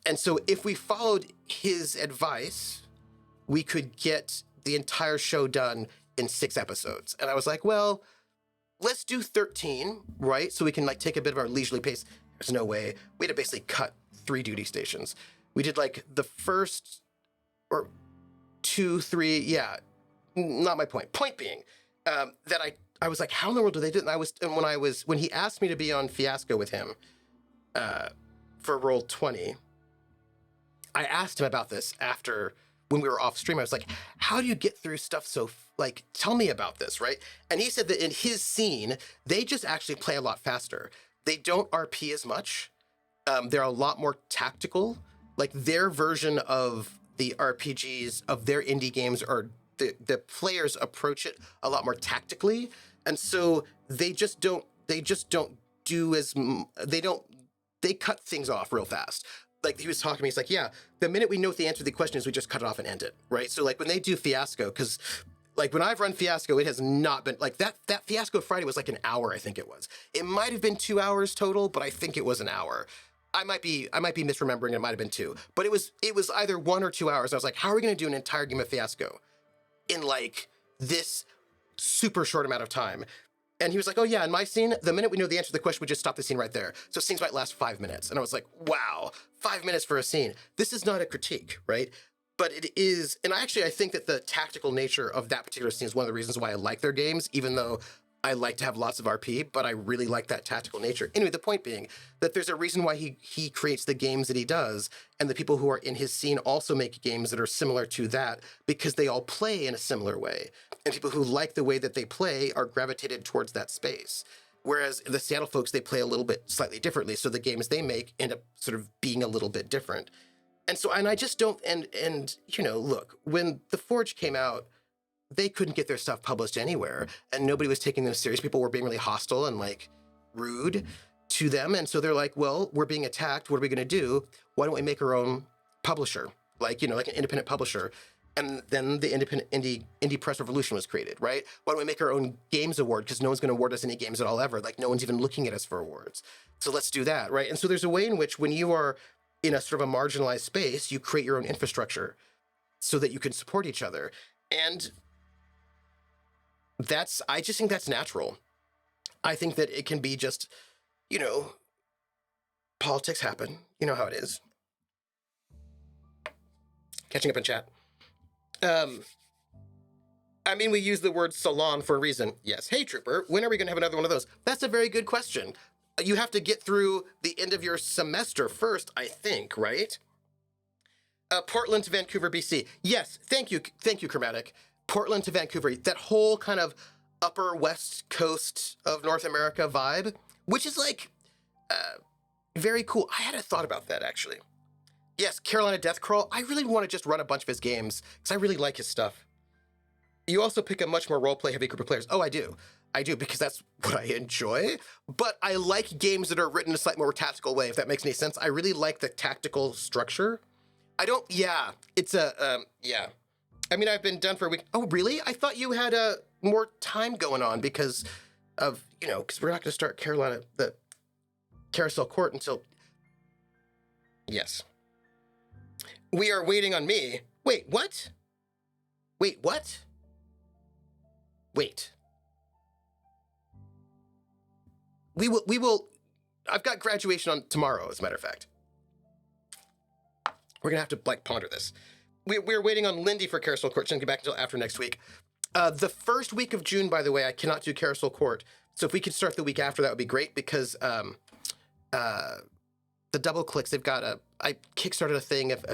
A: And so if we followed his advice, we could get the entire show done in 6 episodes. And I was like, well, let's do 13, right? So we can like take a bit of our leisurely pace. There's no way. We had to basically cut 3 duty stations. We did like the first, or 2, 3, yeah, not my point. Point being that I was like, how in the world do they do it? And when he asked me to be on Fiasco with him for Roll20, I asked him about this after when we were off stream. I was like, how do you get through stuff so, like, tell me about this, right? And he said that in his scene, they just actually play a lot faster. They don't RP as much. They're a lot more tactical. Like, their version of the RPGs of their indie games are the players approach it a lot more tactically. And so they cut things off real fast. Like, he was talking to me, he's like, yeah, the minute we know what the answer to the question is, we just cut it off and end it, right? So, like, when they do Fiasco, because, like, when I've run Fiasco, it has not been, like, that Fiasco Friday was like an hour, I think it was. It might have been 2 hours total, but I think it was an hour. I might be misremembering, it might have been 2. But it was either 1 or 2 hours. I was like, how are we going to do an entire game of Fiasco in, like, this super short amount of time? And he was like, oh, yeah, in my scene, the minute we know the answer to the question, we just stop the scene right there. So scenes might last 5 minutes. And I was like, wow, 5 minutes for a scene. This is not a critique, right? But it is, and I think that the tactical nature of that particular scene is one of the reasons why I like their games, even though I like to have lots of RP, but I really like that tactical nature. Anyway, the point being that there's a reason why he creates the games that he does, and the people who are in his scene also make games that are similar to that, because they all play in a similar way. And people who like the way that they play are gravitated towards that space. Whereas the Seattle folks, they play a little bit slightly differently, so the games they make end up sort of being a little bit different. And so, and I just don't, and you know, look, when The Forge came out, they couldn't get their stuff published anywhere, and nobody was taking them serious. People were being really hostile and, like, rude to them. And so they're like, well, we're being attacked. What are we going to do? Why don't we make our own publisher? Like, you know, like an independent publisher. And then the independent indie press revolution was created, right? Why don't we make our own games award? Because no one's going to award us any games at all ever. Like, no one's even looking at us for awards. So let's do that, right? And so there's a way in which when you are in a sort of a marginalized space, you create your own infrastructure so that you can support each other. And I just think that's natural. I think that it can be just, you know, politics happen. You know how it is. Catching up in chat. I mean, we use the word salon for a reason. Yes. Hey, Trooper, when are we going to have another one of those? That's a very good question. You have to get through the end of your semester first, I think, right? Portland to Vancouver, BC. Yes. Thank you, Chromatic. Portland to Vancouver, that whole kind of upper west coast of North America vibe, which is like very cool. I had a thought about that, actually. Yes, Carolina Deathcrawl. I really want to just run a bunch of his games because I really like his stuff. You also pick a much more roleplay heavy group of players. Oh, I do. Because that's what I enjoy. But I like games that are written in a slightly more tactical way, if that makes any sense. I really like the tactical structure. It's yeah. I mean, I've been done for a week. Oh, really? I thought you had more time going on because of, you know, because we're not going to start the Carousel Court until... Yes. We are waiting on me. Wait, what? Wait, what? Wait. We will, I've got graduation on tomorrow, as a matter of fact. We're going to have to, like, ponder this. We're waiting on Lindy for Carousel Court. She doesn't get back until after next week. The first week of June, by the way, I cannot do Carousel Court. So if we could start the week after, that would be great, because the Double Clicks, they've got I kickstarted a thing of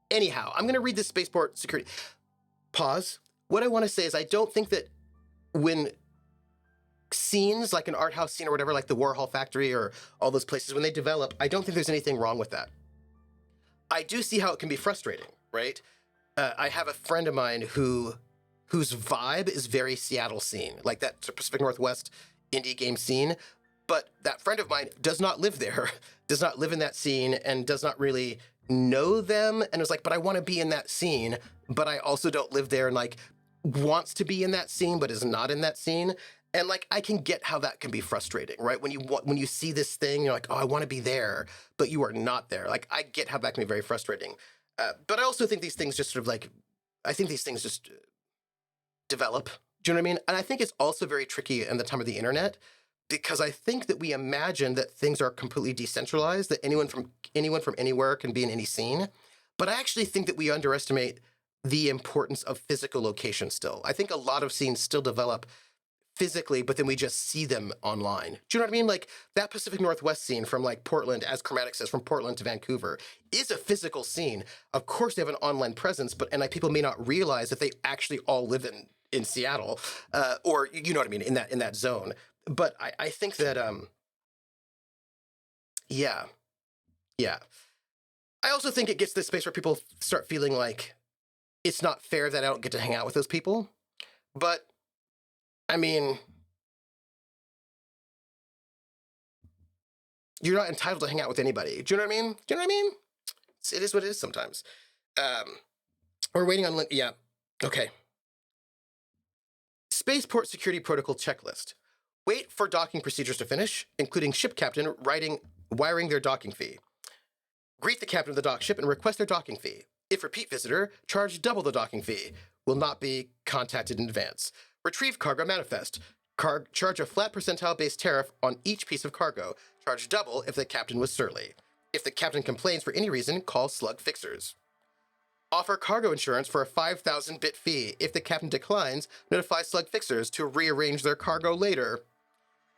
A: anyhow, I'm going to read this Spaceport security. Pause. What I want to say is I don't think that when scenes, like an art house scene or whatever, like the Warhol Factory or all those places, when they develop, I don't think there's anything wrong with that. I do see how it can be frustrating, right? I have a friend of mine whose vibe is very Seattle scene, like that Pacific Northwest indie game scene. But that friend of mine does not live there, does not live in that scene, and does not really know them. And it was like, but I want to be in that scene, but I also don't live there, and like wants to be in that scene, but is not in that scene. And like, I can get how that can be frustrating, right? When you see this thing, you're like, oh, I want to be there, but you are not there. Like, I get how that can be very frustrating. But I also think these things just sort of like, I think these things just develop. Do you know what I mean? And I think it's also very tricky in the time of the internet, because I think that we imagine that things are completely decentralized, that anyone from anywhere can be in any scene. But I actually think that we underestimate the importance of physical location still. I think a lot of scenes still develop physically, but then we just see them online. Do you know what I mean? Like that Pacific Northwest scene from like Portland, as Chromatic says, from Portland to Vancouver is a physical scene. Of course, they have an online presence, but and like people may not realize that they actually all live in Seattle, or you know what I mean, in that zone. But I think that yeah, yeah. I also think it gets to this space where people start feeling like it's not fair that I don't get to hang out with those people. But I mean, you're not entitled to hang out with anybody. Do you know what I mean? Do you know what I mean? It is what it is sometimes. We're waiting on, yeah, okay. Spaceport Security Protocol Checklist. Wait for docking procedures to finish, including ship captain wiring their docking fee. Greet the captain of the dock ship and request their docking fee. If repeat visitor, charge double the docking fee. Will not be contacted in advance. Retrieve cargo manifest. Charge a flat percentile-based tariff on each piece of cargo. Charge double if the captain was surly. If the captain complains for any reason, call slug fixers. Offer cargo insurance for a 5,000 bit fee. If the captain declines, notify slug fixers to rearrange their cargo later.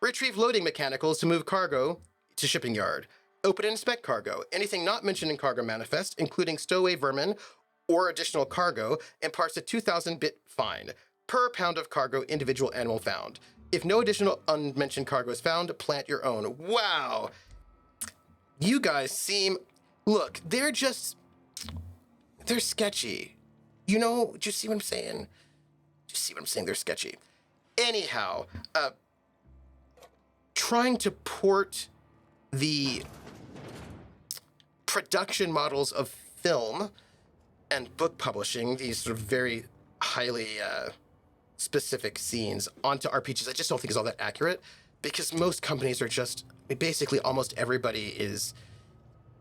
A: Retrieve loading mechanicals to move cargo to shipping yard. Open and inspect cargo. Anything not mentioned in cargo manifest, including stowaway vermin or additional cargo, imparts a 2,000 bit fine per pound of cargo individual animal found. If no additional unmentioned cargo is found, plant your own. Wow. You guys seem... Look, they're sketchy. You know, do you see what I'm saying? Do you see what I'm saying? They're sketchy. Anyhow, trying to port the production models of film and book publishing, these sort of very highly specific scenes, onto RPGs, I just don't think is all that accurate, because most companies are just, basically almost everybody is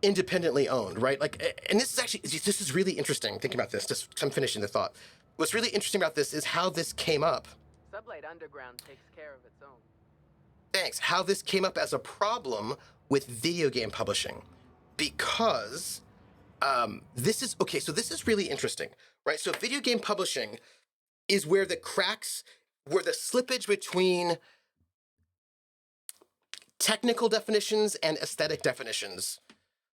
A: independently owned, right? Like, and this is really interesting, thinking about this, just I'm finishing the thought. What's really interesting about this is how this came up.
C: Sublight Underground takes care of its own.
A: Thanks. How this came up as a problem with video game publishing. Because this is really interesting, right? So video game publishing is where the slippage between technical definitions and aesthetic definitions,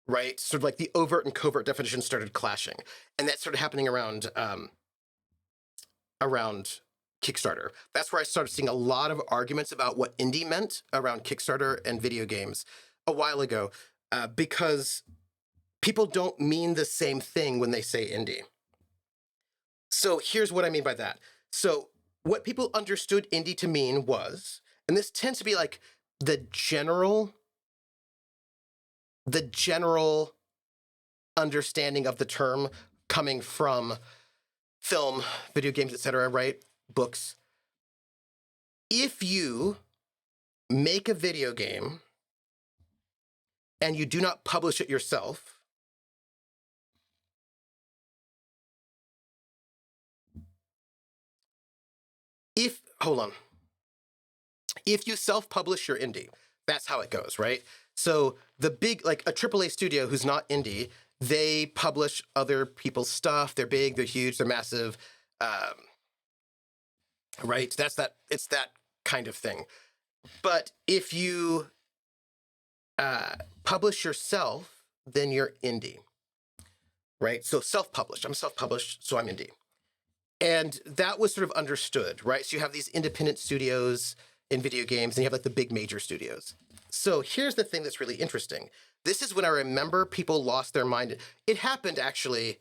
A: right? Sort of like the overt and covert definitions started clashing. And that started happening around Kickstarter. That's where I started seeing a lot of arguments about what indie meant around Kickstarter and video games a while ago, because people don't mean the same thing when they say indie. So here's what I mean by that. So what people understood indie to mean was, and this tends to be like the general understanding of the term coming from film, video games, etc., right? Books. If you make a video game and you do not publish it yourself, if you self-publish your indie, that's how it goes, right? So the big, like a AAA studio who's not indie, they publish other people's stuff. They're big, they're huge, they're massive, right? It's that kind of thing. But if you publish yourself, then you're indie, right? So self-published. I'm self-published, so I'm indie. And that was sort of understood, right? So you have these independent studios in video games, and you have like the big major studios. So here's the thing that's really interesting. This is when I remember people lost their mind. It happened actually.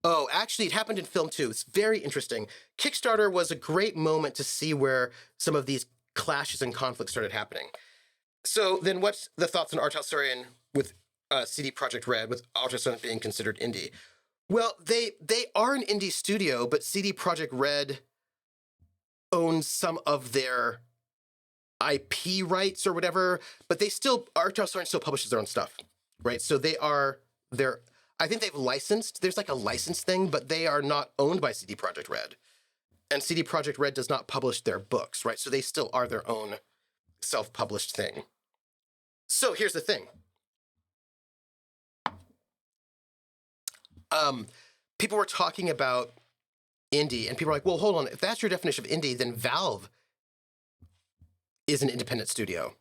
A: Oh, actually, it happened in film too. It's very interesting. Kickstarter was a great moment to see where some of these clashes and conflicts started happening. So then what's the thoughts on Art Historian with CD Projekt Red, with Art Historian being considered indie? Well, they are an indie studio, but CD Projekt Red owns some of their IP rights or whatever, but Art Historian still publishes their own stuff, right? So I think they've licensed, there's like a license thing, but they are not owned by CD Projekt Red. And CD Projekt Red does not publish their books, right? So they still are their own self-published thing. So here's the thing. People were talking about indie. And people are like, well, hold on. If that's your definition of indie, then Valve is an independent studio.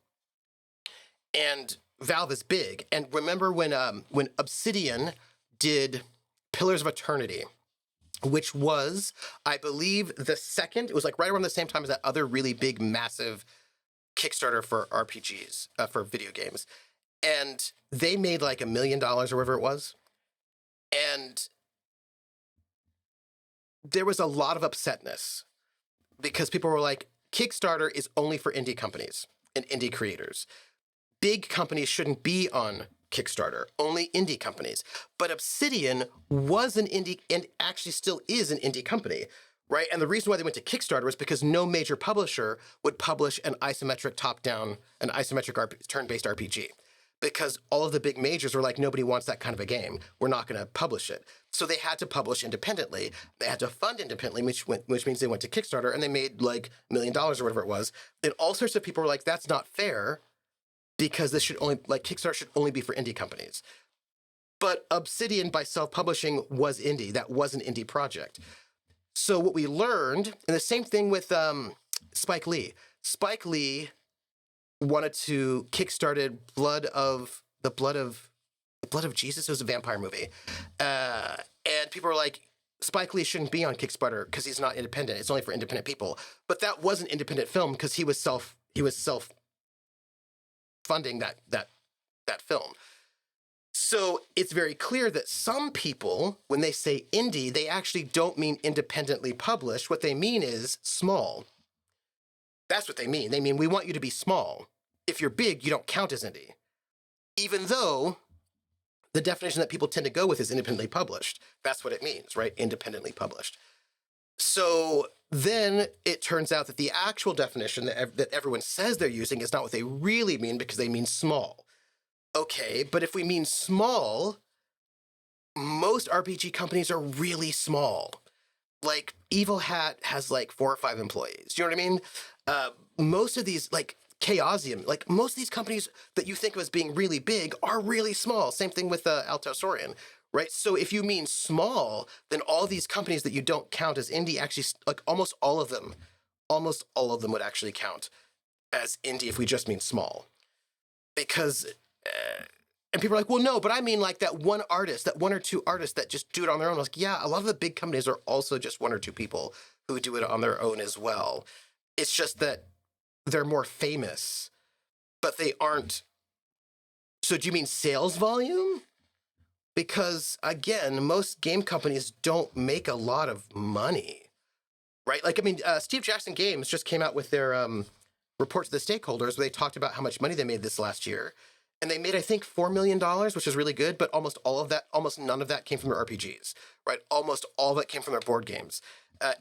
A: And Valve is big. And remember when Obsidian did Pillars of Eternity, which was, I believe, the second, it was like right around the same time as that other really big, massive Kickstarter for RPGs, for video games. And they made like $1 million or whatever it was. And there was a lot of upsetness because people were like, Kickstarter is only for indie companies and indie creators. Big companies shouldn't be on Kickstarter, only indie companies. But Obsidian was an indie and actually still is an indie company, right? And the reason why they went to Kickstarter was because no major publisher would publish an isometric top-down, an isometric turn-based RPG. Because all of the big majors were like, nobody wants that kind of a game. We're not going to publish it. So they had to publish independently. They had to fund independently, which means they went to Kickstarter and they made like $1 million or whatever it was. And all sorts of people were like, that's not fair because this should only, like Kickstarter should only be for indie companies. But Obsidian by self-publishing was indie. That was an indie project. So what we learned, and the same thing with Spike Lee. Spike Lee wanted to kickstarted Blood of Jesus. It was a vampire movie. And people were like, Spike Lee shouldn't be on Kickstarter because he's not independent. It's only for independent people. But that was an independent film because he was self funding that film. So it's very clear that some people, when they say indie, they actually don't mean independently published. What they mean is small. That's what they mean. They mean, we want you to be small. If you're big, you don't count as indie. Even though the definition that people tend to go with is independently published. That's what it means, right? Independently published. So then it turns out that the actual definition that everyone says they're using is not what they really mean because they mean small. Okay, but if we mean small, most RPG companies are really small. Like, Evil Hat has like 4 or 5 employees. Do you know what I mean? Most of these, like Chaosium, like most of these companies that you think of as being really big are really small. Same thing with Altasaurian, right? So if you mean small, then all these companies that you don't count as indie actually, like almost all of them would actually count as indie if we just mean small. Because, and people are like, well, no, but I mean like that one artist, that 1 or 2 artists that just do it on their own. I was like, yeah, a lot of the big companies are also just 1 or 2 people who do it on their own as well. It's just that they're more famous, but they aren't. So do you mean sales volume? Because again, most game companies don't make a lot of money, right? Like, I mean, Steve Jackson Games just came out with their report to the stakeholders where they talked about how much money they made this last year. And they made, I think, $4 million, which is really good, but almost none of that came from their RPGs, right? Almost all of it came from their board games.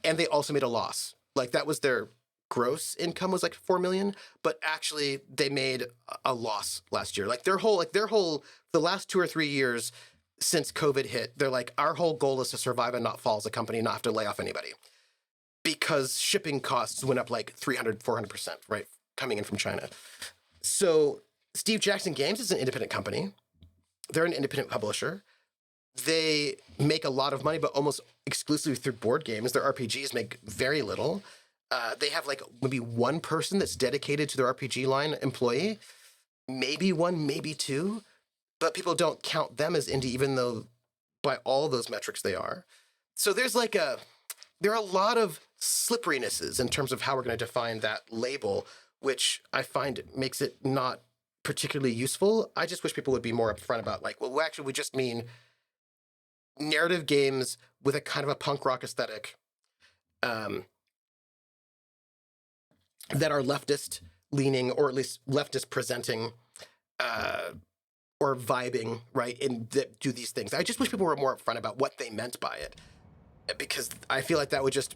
A: And they also made a loss. Like, that was their gross income was like 4 million, but actually they made a loss last year. Like their whole, the last 2 or 3 years since COVID hit, they're like, our whole goal is to survive and not fall as a company, not have to lay off anybody. Because shipping costs went up like 300, 400%, right? Coming in from China. So Steve Jackson Games is an independent company. They're an independent publisher. They make a lot of money, but almost exclusively through board games. Their RPGs make very little. They have like maybe 1 person that's dedicated to their RPG line employee, maybe 1, maybe 2, but people don't count them as indie, even though by all those metrics they are. So there are a lot of slipperinesses in terms of how we're going to define that label, which I find makes it not particularly useful. I just wish people would be more upfront about like, well, actually, we just mean narrative games with a kind of a punk rock aesthetic, that are leftist leaning, or at least leftist presenting, or vibing, right? And that do these things. I just wish people were more upfront about what they meant by it, because I feel like that would just,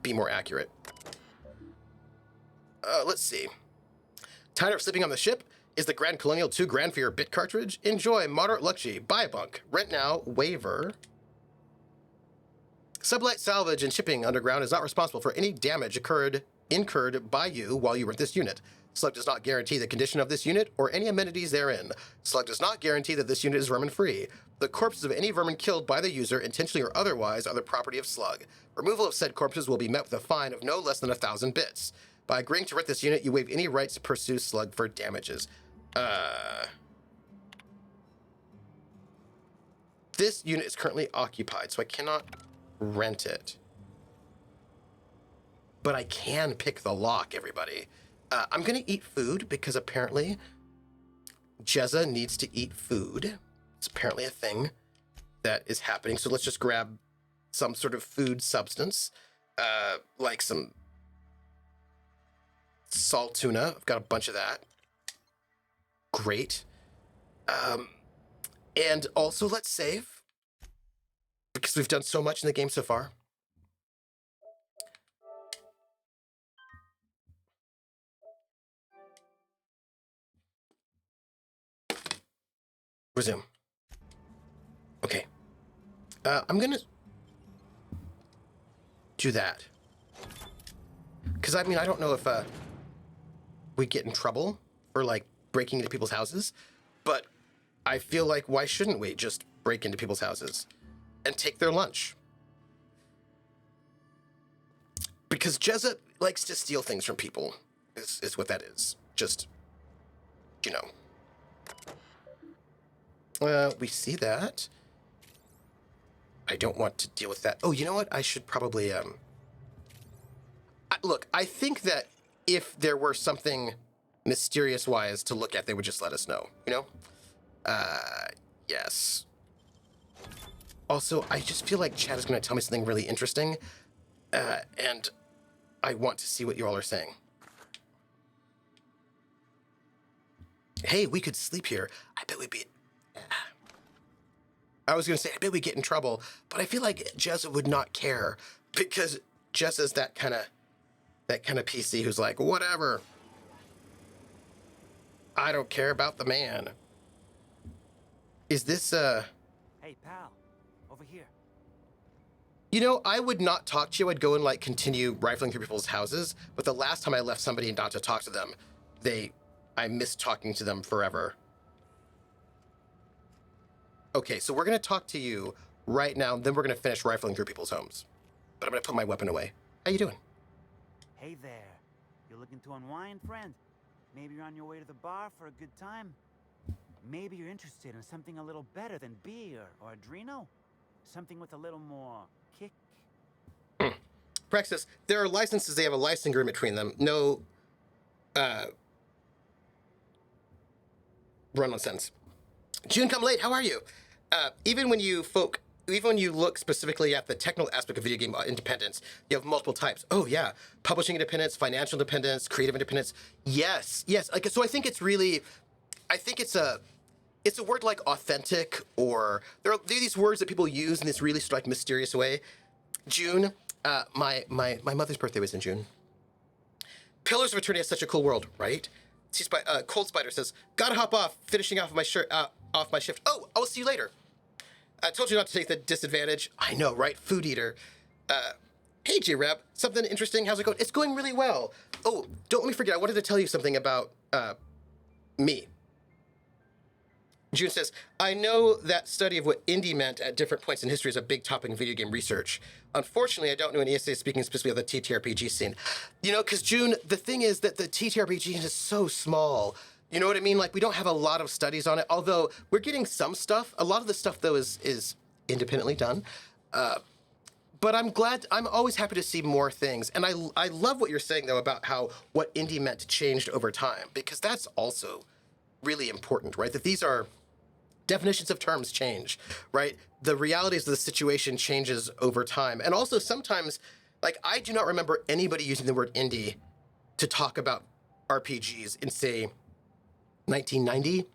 A: be more accurate. Let's see. Tired of sleeping on the ship? Is the Grand Colonial too grand for your bit cartridge? Enjoy moderate luxury. Buy a bunk. Rent now. Waiver. Sublight Salvage and Shipping Underground is not responsible for any damage incurred by you while you rent this unit. Slug does not guarantee the condition of this unit or any amenities therein. Slug does not guarantee that this unit is vermin-free. The corpses of any vermin killed by the user, intentionally or otherwise, are the property of Slug. Removal of said corpses will be met with a fine of no less than 1,000 bits. By agreeing to rent this unit, you waive any rights to pursue Slug for damages. This unit is currently occupied, so I cannot rent it. But I can pick the lock, everybody. I'm going to eat food because apparently Jezza needs to eat food. It's apparently a thing that is happening. So let's just grab some sort of food substance, like some salt tuna. I've got a bunch of that. Great. And also let's save because we've done so much in the game so far. Resume. Okay. I'm gonna do that. Because, I mean, I don't know if we get in trouble for, like, breaking into people's houses, but I feel like why shouldn't we just break into people's houses and take their lunch? Because Jezza likes to steal things from people, is what that is. Just, you know. We see that. I don't want to deal with that. Oh, you know what? I should probably, look, I think that if there were something mysterious-wise to look at, they would just let us know, you know? Yes. Also, I just feel like Chad is going to tell me something really interesting, and I want to see what you all are saying. Hey, we could sleep here. I bet we'd be... I was going to say, I bet we get in trouble, but I feel like Jezza would not care because Jezza's that kind of PC who's like, whatever. I don't care about the man. Is this,
B: Hey, pal. Over here.
A: You know, I would not talk to you. I'd go and, like, continue rifling through people's houses, but the last time I left somebody and not to talk to them, I missed talking to them forever. Okay, so we're going to talk to you right now, then we're going to finish rifling through people's homes. But I'm going to put my weapon away. How you doing?
D: Hey there. You looking to unwind, friend? Maybe you're on your way to the bar for a good time? Maybe you're interested in something a little better than beer or Adreno? Something with a little more kick?
A: Praxis, there are licenses. They have a license agreement between them. No, run-on sentence. June, come late. How are you? Even when you look specifically at the technical aspect of video game independence, you have multiple types. Oh yeah, publishing independence, financial independence, creative independence. Yes. Like, so I think it's a word like authentic, or there are these words that people use in this really sort of like mysterious way. June, my mother's birthday was in June. Pillars of Eternity is such a cool world, right? Cold Spider says, gotta hop off, finishing off my shift. Oh, I'll see you later. I told you not to take the disadvantage. I know, right? Food eater. Hey, J-Rep, something interesting. How's it going? It's going really well. Oh, don't let me forget. I wanted to tell you something about me. June says, I know that study of what indie meant at different points in history is a big topic in video game research. Unfortunately, I don't know any essays speaking specifically of the TTRPG scene. You know, because June, the thing is that the TTRPG scene is so small. You know what I mean? Like, we don't have a lot of studies on it, although we're getting some stuff. A lot of the stuff, though, is independently done. But I'm always happy to see more things. And I love what you're saying, though, about how what indie meant changed over time, because that's also really important, right? That these are definitions of terms change, right? The realities of the situation changes over time. And also sometimes, like, I do not remember anybody using the word indie to talk about RPGs in, say, 1990,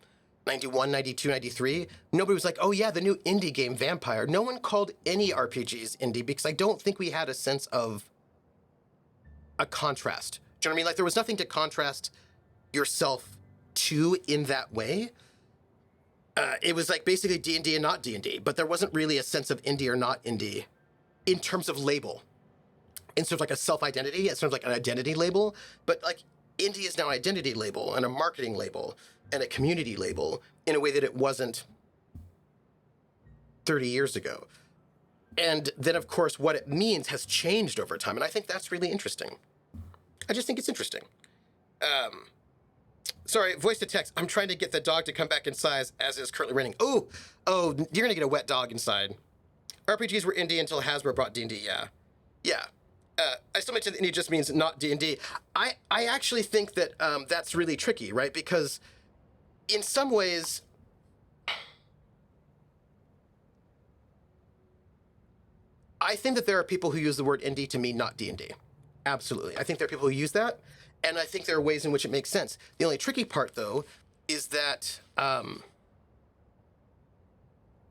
A: 91, 92, 93. Nobody was like, oh yeah, the new indie game Vampire. No one called any RPGs indie because I don't think we had a sense of a contrast. Do you know what I mean? Like, there was nothing to contrast yourself to in that way. It was like basically D&D and not D&D, but there wasn't really a sense of indie or not indie in terms of label. In sort of like a self-identity, it's sort of like an identity label. But like, indie is now an identity label and a marketing label and a community label in a way that it wasn't 30 years ago. And then, of course, what it means has changed over time. And I think that's really interesting. I just think it's interesting. Sorry, voice to text. I'm trying to get the dog to come back in size as is currently raining. Oh, you're going to get a wet dog inside. RPGs were indie until Hasbro brought D&D, yeah. I still mentioned that indie just means not D&D. I actually think that that's really tricky, right? Because in some ways, I think that there are people who use the word indie to mean not D&D. Absolutely. I think there are people who use that, and I think there are ways in which it makes sense. The only tricky part, though, is that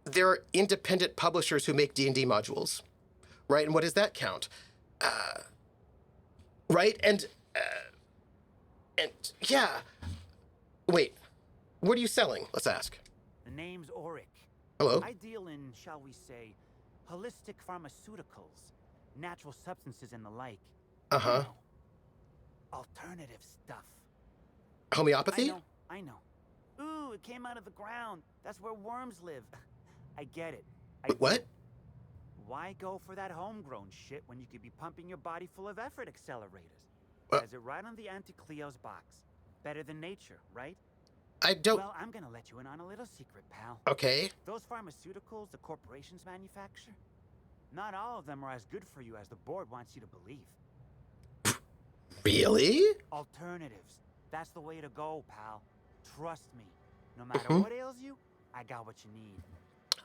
A: there are independent publishers who make D&D modules, right? And what does that count? Right? And yeah. Wait, what are you selling? Let's ask.
D: The name's Auric.
A: Hello?
D: I deal in, shall we say, holistic pharmaceuticals, natural substances and the like.
A: Uh-huh.
D: You know, alternative stuff.
A: Homeopathy?
D: I know. Ooh, it came out of the ground. That's where worms live. I get it.
A: Wait, what?
D: Why go for that homegrown shit when you could be pumping your body full of effort accelerators?
A: What?
D: Says it right on the Auntie Cleo's box. Better than nature, right?
A: I don't...
D: Well, I'm gonna let you in on a little secret, pal.
A: Okay.
D: Those pharmaceuticals the corporations manufacture, not all of them are as good for you as the board wants you to believe.
A: Really?
D: Alternatives. That's the way to go, pal. Trust me. No matter what ails you, I got what you need.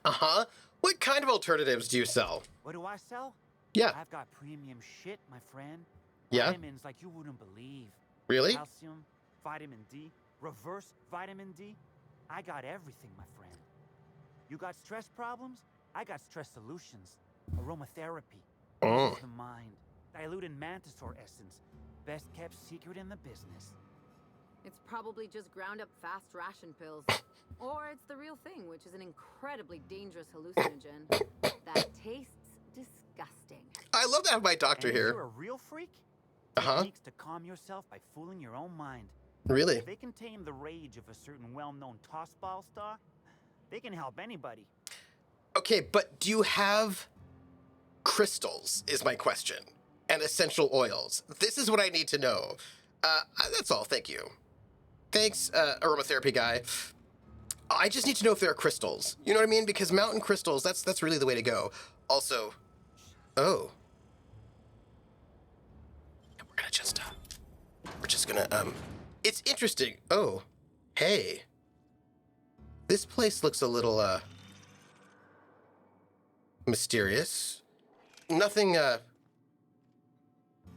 A: Uh-huh. What kind of alternatives do you sell?
D: What do I sell?
A: Yeah.
D: I've got premium shit, my friend.
A: Yeah?
D: Vitamins like you wouldn't believe.
A: Really?
D: Calcium, vitamin D, reverse vitamin D. I got everything, my friend. You got stress problems? I got stress solutions. Aromatherapy.
A: Oh.
D: Eases the mind. Diluted mantisaur essence. Best kept secret in the business.
E: It's probably just ground up fast ration pills. Or it's the real thing, which is an incredibly dangerous hallucinogen that tastes disgusting.
A: I love to have my doctor
D: And if
A: here.
D: you're a real freak,
A: Uh-huh.
D: techniques to calm yourself by fooling your own mind.
A: Really?
D: If they can tame the rage of a certain well-known tossball star, they can help anybody.
A: Okay, but do you have crystals, is my question, and essential oils? This is what I need to know. That's all, thank you. Thanks, aromatherapy guy. I just need to know if there are crystals. You know what I mean? Because mountain crystals, that's really the way to go. Also, we're just gonna, it's interesting. Oh, hey. This place looks a little, mysterious. Nothing,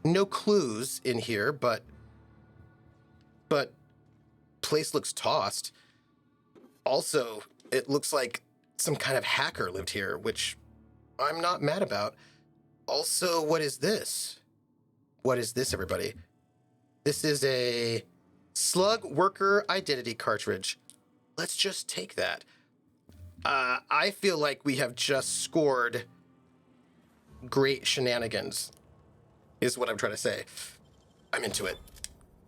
A: no clues in here, but place looks tossed. Also, it looks like some kind of hacker lived here, which I'm not mad about. Also, what is this? What is this, everybody? This is a Slug Worker Identity cartridge. Let's just take that. I feel like we have just scored great shenanigans, is what I'm trying to say. I'm into it.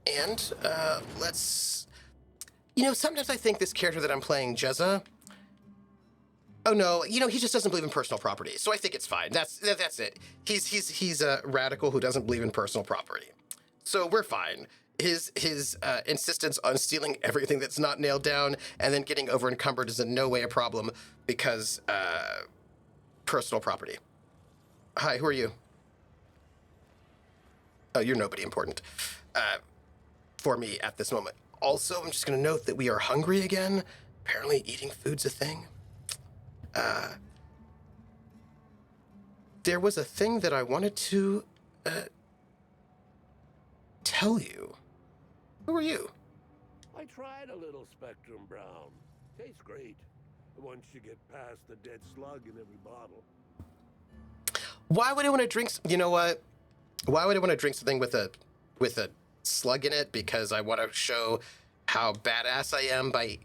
A: And let's... You know, sometimes I think this character that I'm playing, Jezza... Oh no, you know, he just doesn't believe in personal property, so I think it's fine. That's it. He's a radical who doesn't believe in personal property. So we're fine. His insistence on stealing everything that's not nailed down and then getting over encumbered is in no way a problem because personal property. Hi, who are you? Oh, you're nobody important for me at this moment. Also, I'm just going to note that we are hungry again. Apparently eating food's a thing. There was a thing that I wanted to tell you. Who are you?
F: I tried a little Spectrum Brown. Tastes great. Once you get past the dead slug in every bottle.
A: Why would I want to drink? You know what? Why would I want to drink something with a slug in it? Because I want to show how badass I am by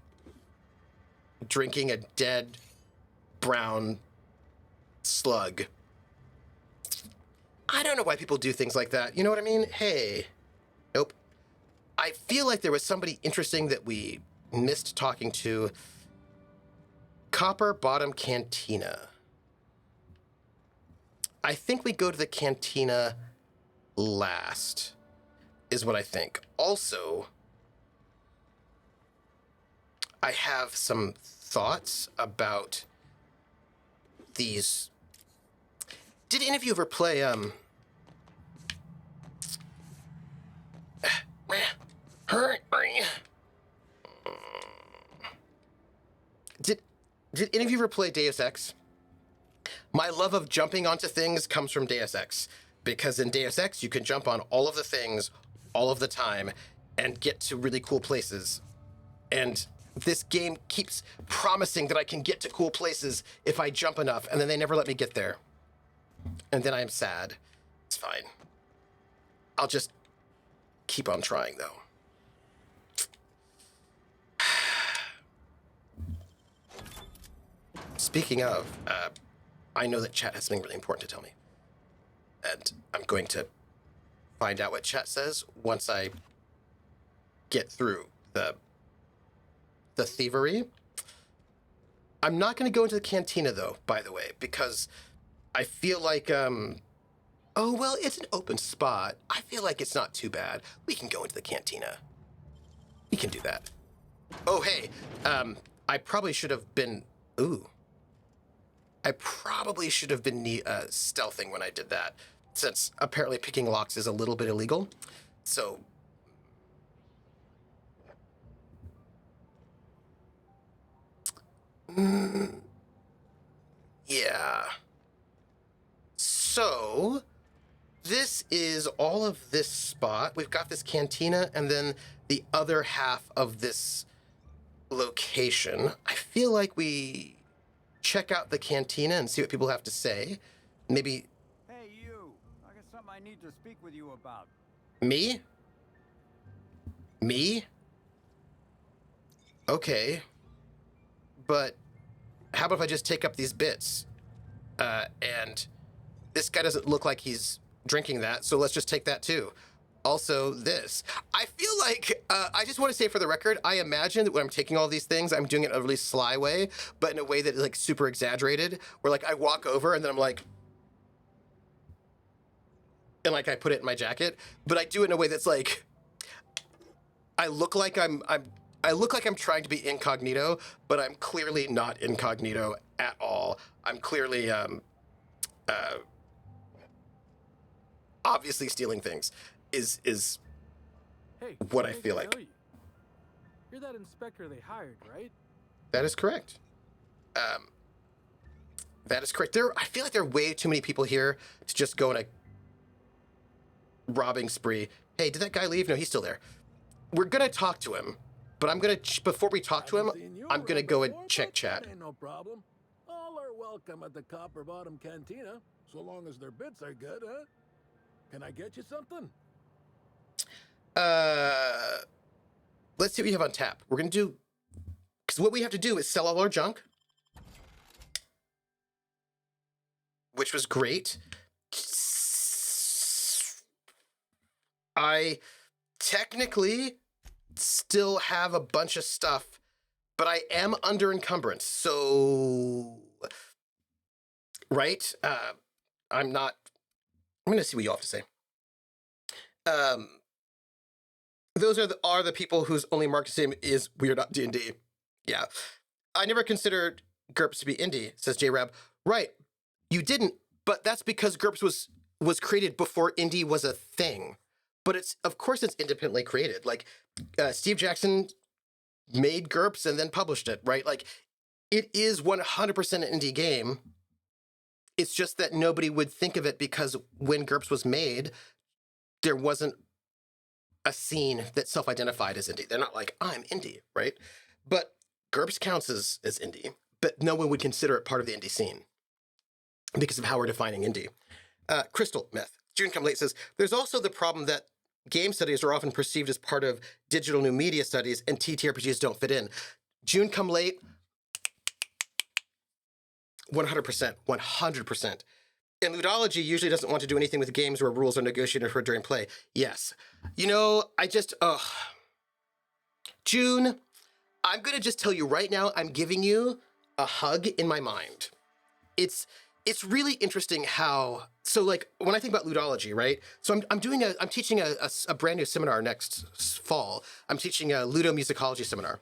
A: drinking a dead brown slug. I don't know why people do things like that. You know what I mean? Hey. Nope. I feel like there was somebody interesting that we missed talking to. Copper Bottom Cantina. I think we go to the cantina last, is what I think. Also, I have some thoughts about these. Did any of you ever play, Did any of you ever play Deus Ex? My love of jumping onto things comes from Deus Ex, because in Deus Ex you can jump on all of the things all of the time and get to really cool places. And this game keeps promising that I can get to cool places if I jump enough, and then they never let me get there. And then I am sad. It's fine. I'll just keep on trying, though. Speaking of, I know that chat has something really important to tell me. And I'm going to find out what chat says once I get through the thievery. I'm not going to go into the cantina, though, by the way, because I feel like, oh, well, it's an open spot. I feel like it's not too bad. We can go into the cantina. We can do that. Oh, hey, I probably should have been, I probably should have been stealthing when I did that, since apparently picking locks is a little bit illegal. So, yeah. So, this is all of this spot. We've got this cantina, and then the other half of this location. I feel like we check out the cantina and see what people have to say. Maybe...
G: Hey, you. I got something I need to speak with you about.
A: Me? Me? Okay. But how about if I just take up these bits? And this guy doesn't look like he's drinking that, so let's just take that too. Also, this. I feel like, I just want to say for the record, I imagine that when I'm taking all these things, I'm doing it in a really sly way, but in a way that is like super exaggerated, where like I walk over and then I'm like, and like I put it in my jacket, but I do it in a way that's like, I look like I'm trying to be incognito, but I'm clearly not incognito at all. I'm clearly, obviously stealing things. Is
B: Hey,
A: what I
B: think
A: feel like.
B: know you. You're that inspector they hired, right?
A: That is correct. That is correct. I feel like there are way too many people here to just go on a robbing spree. Hey, did that guy leave? No, he's still there. We're gonna talk to him, but I'm gonna before we talk to him, I'm gonna go and check chat.
F: Ain't no problem. All are welcome at the Copper Bottom Cantina, so long as their bits are good, huh? Can I get you something?
A: Let's see what we have on tap. We're gonna do, because what we have to do is sell all our junk, which was great. I technically still have a bunch of stuff, but I am under encumbrance, so right. I'm gonna see what you all have to say. Those are the people whose only market name is We're Not D&D. Yeah. I never considered GURPS to be indie, says J-Rab. Right. You didn't, but that's because GURPS was created before indie was a thing. But of course it's independently created. Like, Steve Jackson made GURPS and then published it, right? Like, it is 100% an indie game. It's just that nobody would think of it because when GURPS was made, there wasn't a scene that self-identified as indie. They're not like, I'm indie, right? But GURPS counts as indie, but no one would consider it part of the indie scene because of how we're defining indie. Crystal Meth, June Come Late says, there's also the problem that game studies are often perceived as part of digital new media studies and TTRPGs don't fit in. June Come Late, 100%, 100%. And ludology usually doesn't want to do anything with games where rules are negotiated for during play. Yes. You know, June, I'm going to just tell you right now, I'm giving you a hug in my mind. It's really interesting how, so like when I think about ludology, right? So I'm teaching a brand new seminar next fall. I'm teaching a ludomusicology seminar.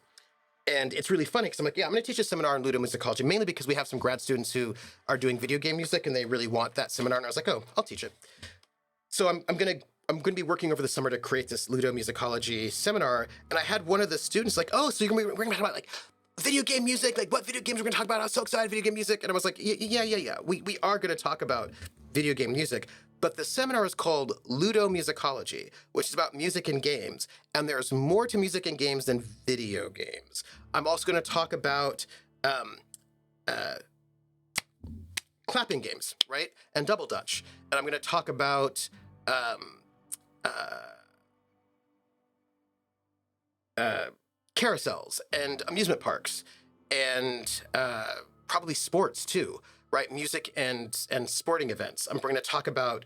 A: And it's really funny because I'm like, yeah, I'm going to teach a seminar on ludomusicology, mainly because we have some grad students who are doing video game music and they really want that seminar. And I was like, oh, I'll teach it. So I'm going to be working over the summer to create this ludomusicology seminar. And I had one of the students like, oh, so we're going to talk about like video game music, like what video games we're going to talk about. I was so excited, video game music. And I was like, yeah. We are going to talk about video game music. But the seminar is called Ludomusicology, which is about music and games. And there's more to music and games than video games. I'm also going to talk about clapping games, right? And double dutch. And I'm going to talk about carousels and amusement parks and probably sports too, right? Music and sporting events. I'm going to talk about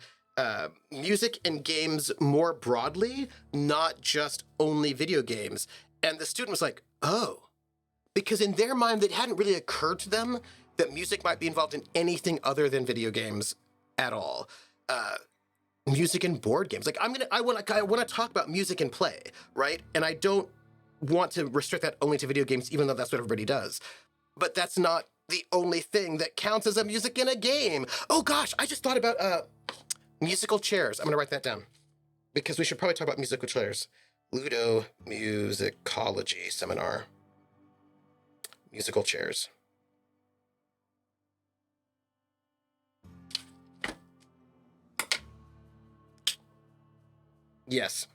A: music and games more broadly, not just only video games. And the student was like, oh, because in their mind, it hadn't really occurred to them that music might be involved in anything other than video games at all. Music and board games. Like I want to talk about music and play, right? And I don't want to restrict that only to video games, even though that's what everybody does. But that's not the only thing that counts as a music in a game. Oh gosh, I just thought about musical chairs. I'm gonna write that down because we should probably talk about musical chairs. Ludomusicology seminar. Musical chairs. Yes.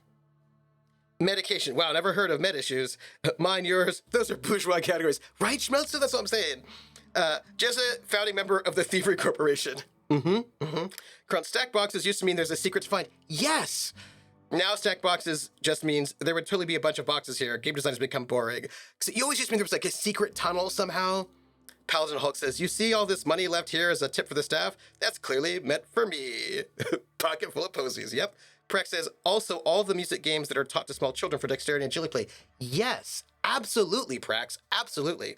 A: Medication. Wow, never heard of med issues. Mine, yours. Those are bourgeois categories. Right, Schmelzer? That's what I'm saying. Just a founding member of the Thievery Corporation. Crunch stack boxes used to mean there's a secret to find. Yes! Now stack boxes just means there would totally be a bunch of boxes here. Game design has become boring. So you always used to mean there was like a secret tunnel somehow. Paladin Hulk says, you see all this money left here as a tip for the staff? That's clearly meant for me. Pocket full of posies. Yep. Prex says, also all the music games that are taught to small children for dexterity and agility play. Yes, absolutely, Prax. Absolutely.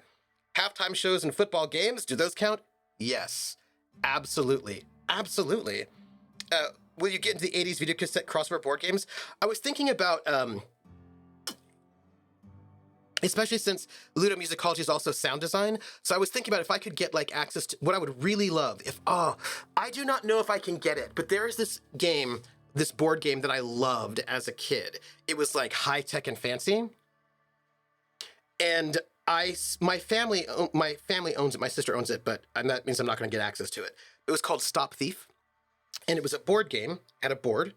A: Halftime shows and football games, do those count? Yes, absolutely. Absolutely. Will you get into the 80s video cassette crossover board games? I was thinking about, especially since ludomusicology is also sound design. So I was thinking about if I could get like access to what I would really love. I do not know if I can get it, but there is this game, this board game that I loved as a kid. It was like high tech and fancy. And my family owns it. My sister owns it, but that means I'm not going to get access to it. It was called Stop Thief. And it was a board game, had a board,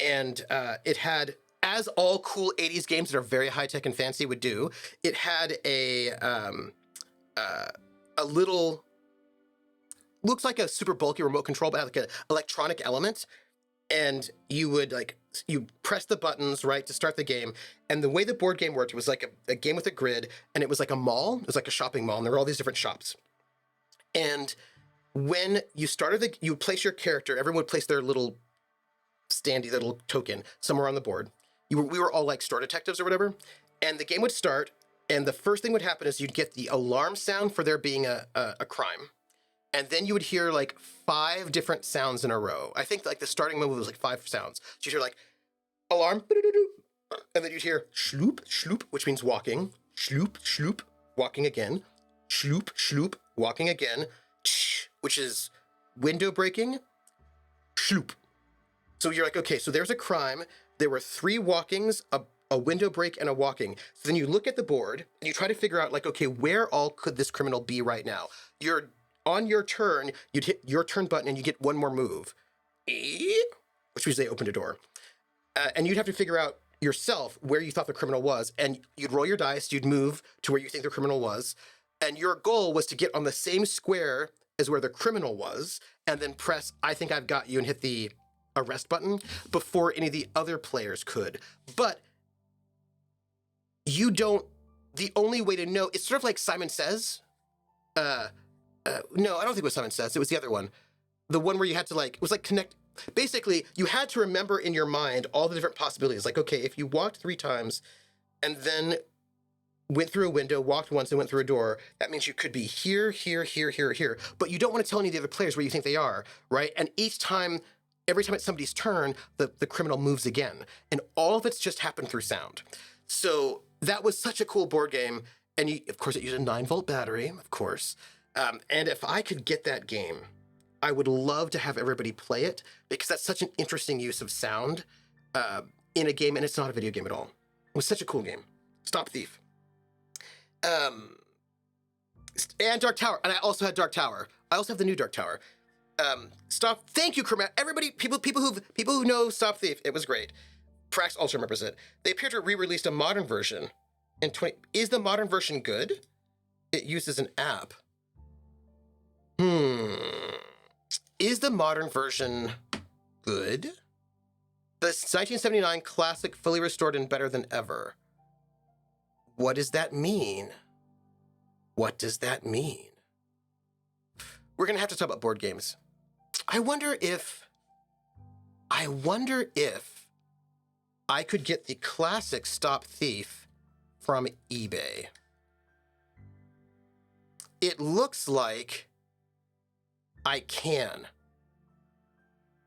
A: and it had, as all cool 80s games that are very high-tech and fancy would do, it had a little, looks like a super bulky remote control, but had like an electronic element, and you press the buttons, right, to start the game, and the way the board game worked, it was like a game with a grid, and it was like a mall, it was like a shopping mall, and there were all these different shops. And when you started you would place your character, everyone would place their little standy little token somewhere on the board. We were all like store detectives or whatever, and the game would start, and the first thing would happen is you'd get the alarm sound for there being a crime, and then you would hear like 5 different sounds in a row. I think like the starting move was like 5 sounds. So you'd hear like alarm, and then you'd hear shloop, shloop, which means walking, shloop, shloop, walking again, shloop, shloop, walking again, which is window breaking, shloop. So you're like, okay, so there's a crime. There were 3 walkings, a window break, and a walking. So then you look at the board and you try to figure out like, okay, where all could this criminal be right now? You're on your turn, you'd hit your turn button and you get one more move, which means they opened a door. And you'd have to figure out yourself where you thought the criminal was, and you'd roll your dice, you'd move to where you think the criminal was, and your goal was to get on the same square as where the criminal was, and then press I think I've got you and hit the arrest button before any of the other players could. But the only way to know, it's sort of like Simon Says. No, I don't think it was Simon Says, it was the other one. the one where you had to like, it was like connect. Basically, you had to remember in your mind all the different possibilities. Like, okay, if you walked 3 times and then went through a window, walked once, and went through a door, that means you could be here, here, here, here, here. But you don't want to tell any of the other players where you think they are, right? And every time it's somebody's turn, the criminal moves again. And all of it's just happened through sound. So that was such a cool board game. And of course, it used a 9-volt battery, of course. And if I could get that game, I would love to have everybody play it, because that's such an interesting use of sound in a game, and it's not a video game at all. It was such a cool game. Stop Thief. And Dark Tower. And I also had Dark Tower. I also have the new Dark Tower. Thank you, Kermit. Everybody, people who know Stop Thief. It was great. Prax also remembers it. They appear to have re-released a modern version in 20. Is the modern version good? It uses an app. Is the modern version good? The 1979 classic, fully restored and better than ever. What does that mean? What does that mean? We're going to have to talk about board games. I wonder if I could get the classic Stop Thief from eBay. It looks like I can.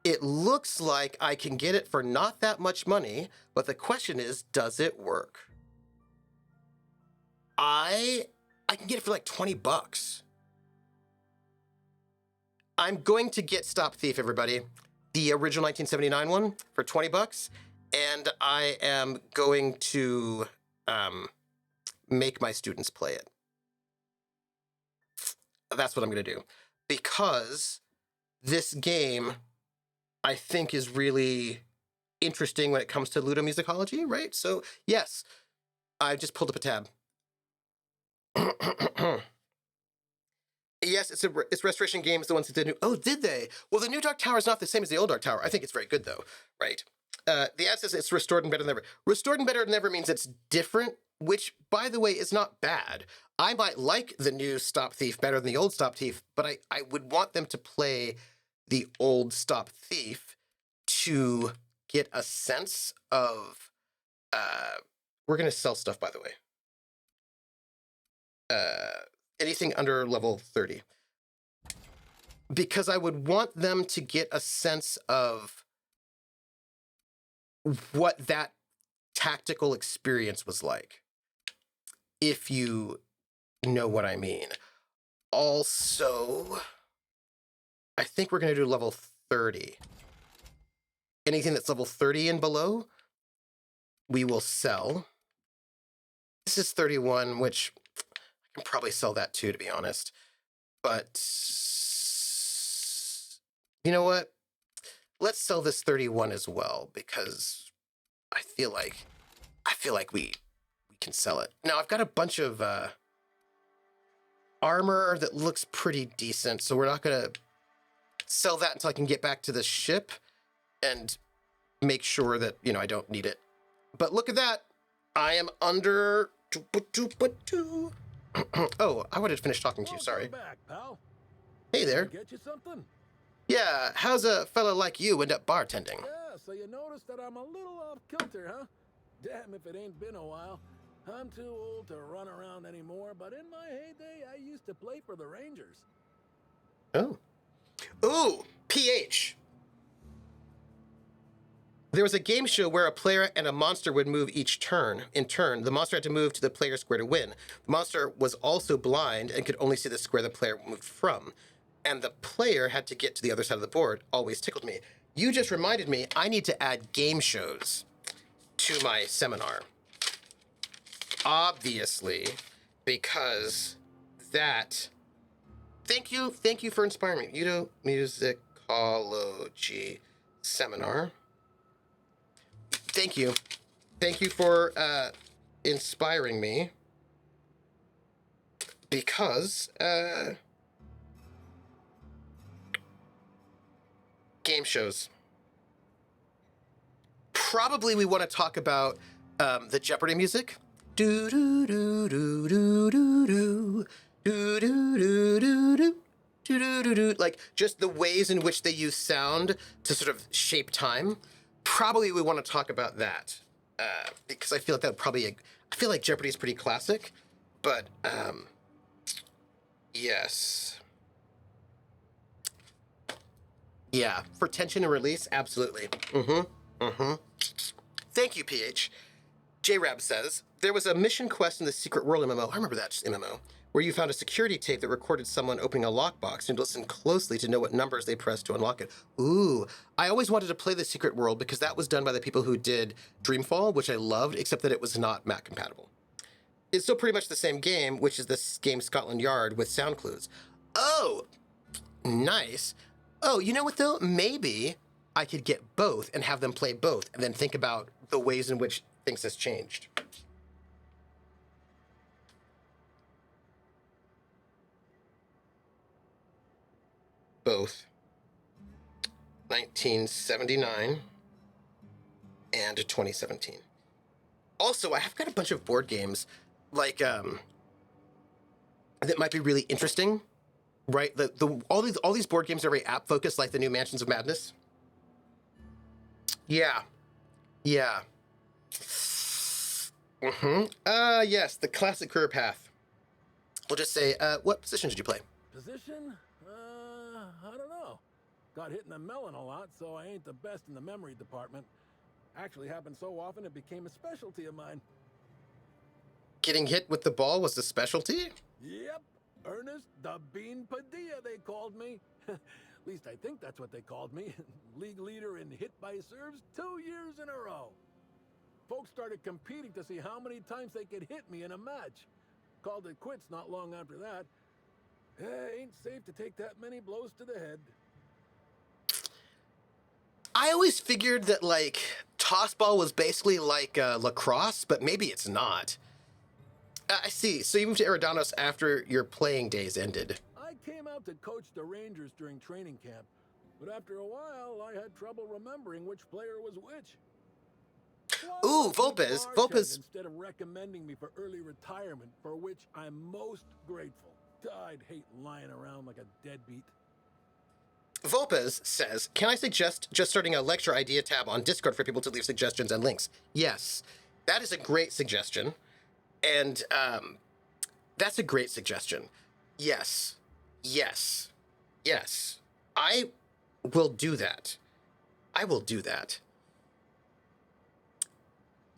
A: It looks like I can get it for not that much money, but the question is, does it work? I can get it for like $20. I'm going to get Stop Thief, everybody. The original 1979 one for $20. And I am going to make my students play it. That's what I'm going to do. Because this game, I think, is really interesting when it comes to ludomusicology, right? So, yes, I just pulled up a tab. Yes, it's Restoration Games, the ones that did new. Oh, did they? Well, the new Dark Tower is not the same as the old Dark Tower. I think it's very good, though, right? The ad says it's restored and better than ever. Restored and better than ever means it's different, which, by the way, is not bad. I might like the new Stop Thief better than the old Stop Thief, but I would want them to play the old Stop Thief to get a sense of... we're going to sell stuff, by the way. Anything under level 30. Because I would want them to get a sense of what that tactical experience was like, if you know what I mean. Also, I think we're going to do level 30. Anything that's level 30 and below, we will sell. This is 31, which I can probably sell that too, to be honest. But you know what? Let's sell this 31 as well, because I feel like we can sell it. Now, I've got a bunch of armor that looks pretty decent, so we're not going to sell that until I can get back to the ship and make sure that, you know, I don't need it. But look at that. I am under... Oh, I wanted to finish talking to you, sorry.
F: Back, pal.
A: Hey there.
F: Get you something?
A: Yeah, how's a fella like you end up bartending?
F: Yeah, so you noticed that I'm a little off kilter, huh? Damn if it ain't been a while. I'm too old to run around anymore, but in my heyday, I used to play for the Rangers.
A: Oh. Ooh, PH. There was a game show where a player and a monster would move each turn. In turn, the monster had to move to the player's square to win. The monster was also blind and could only see the square the player moved from. And the player had to get to the other side of the board. Always tickled me. You just reminded me I need to add game shows to my seminar. Obviously, because that... Thank you for inspiring me. Musicology seminar. Thank you. Thank you for inspiring me. Because game shows. Probably we want to talk about the Jeopardy music. Do do do do do do do do do do do do, like just the ways in which they use sound to sort of shape time. Probably we want to talk about that because I feel like that probably. I feel like Jeopardy is pretty classic, but yes, yeah, for tension and release, absolutely. Thank you, PH. J-Rab says, there was a mission quest in the Secret World MMO, I remember that MMO, where you found a security tape that recorded someone opening a lockbox and listened closely to know what numbers they pressed to unlock it. Ooh, I always wanted to play the Secret World because that was done by the people who did Dreamfall, which I loved, except that it was not Mac compatible. It's still pretty much the same game, which is this game Scotland Yard with sound clues. Oh, nice. Oh, you know what though? Maybe I could get both and have them play both and then think about the ways in which things has changed. Both 1979 and 2017. Also, I have got a bunch of board games like that might be really interesting, right? All these board games are very app focused, like the new Mansions of Madness. Yeah. Yes, the classic career path. We'll just say, what position did you play?
F: Position? I don't know. Got hit in the melon a lot, so I ain't the best in the memory department. Actually happened so often it became a specialty of mine.
A: Getting hit with the ball was a specialty?
F: Yep. Ernest the Bean Padilla, they called me. At least I think that's what they called me. League leader in hit by serves 2 years in a row. Folks started competing to see how many times they could hit me in a match. Called it quits not long after that. Ain't safe to take that many blows to the head.
A: I always figured that, like, tossball was basically like lacrosse, but maybe it's not. I see. So you moved to Eridanos after your playing days ended.
F: I came out to coach the Rangers during training camp, but after a while, I had trouble remembering which player was which.
A: Ooh, Volpez.
F: Instead of recommending me for early retirement, for which I'm most grateful. I'd hate lying around like a deadbeat.
A: Volpez says, can I suggest just starting a lecture idea tab on Discord for people to leave suggestions and links? Yes, that is a great suggestion. And that's a great suggestion. Yes. I will do that.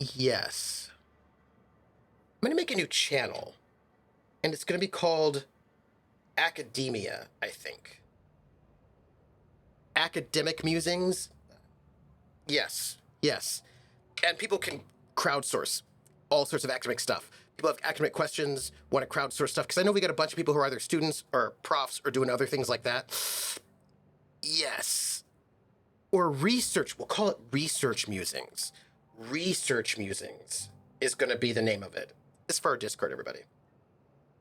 A: Yes. I'm going to make a new channel. And it's going to be called Academia, I think. Academic musings? Yes. And people can crowdsource all sorts of academic stuff. People have academic questions, want to crowdsource stuff, because I know we got a bunch of people who are either students or profs or doing other things like that. Yes. Or research. We'll call it research musings. Research musings is going to be the name of it. It's for our Discord, everybody.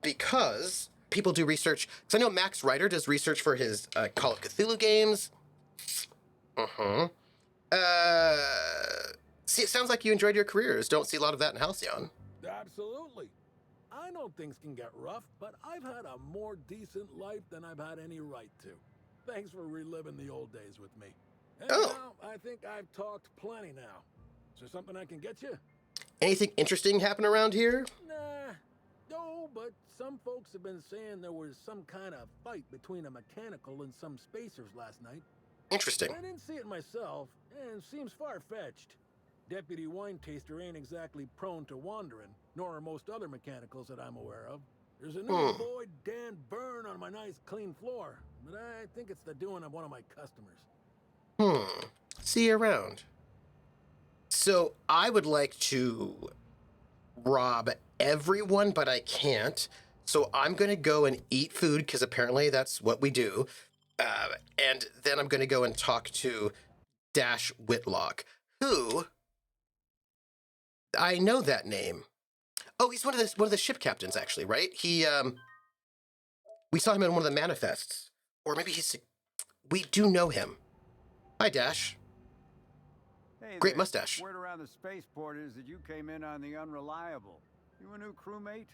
A: Because people do research. So I know Max Ryder does research for his Call of Cthulhu games. See, it sounds like you enjoyed your careers. Don't see a lot of that in Halcyon.
F: Absolutely. I know things can get rough, but I've had a more decent life than I've had any right to. Thanks for reliving the old days with me. And now, I think I've talked plenty now. Is there something I can get you?
A: Anything interesting happen around here?
F: Nah. No, but some folks have been saying there was some kind of fight between a mechanical and some spacers last night.
A: Interesting.
F: I didn't see it myself, and seems far-fetched. Deputy Wine Taster ain't exactly prone to wandering, nor are most other mechanicals that I'm aware of. There's a new boy, Dan Byrne, on my nice clean floor, but I think it's the doing of one of my customers.
A: See you around. So I would like to rob everyone, but I can't. So I'm going to go and eat food, because apparently that's what we do. And then I'm going to go and talk to Dash Whitlock, who... I know that name. Oh, he's one of the ship captains, actually, right? He, we saw him in one of the manifests. Or maybe we do know him. Hi, Dash.
G: Hey
A: Great
G: there.
A: mustache.
G: Word around the spaceport is that you came in on the Unreliable. You a new crewmate?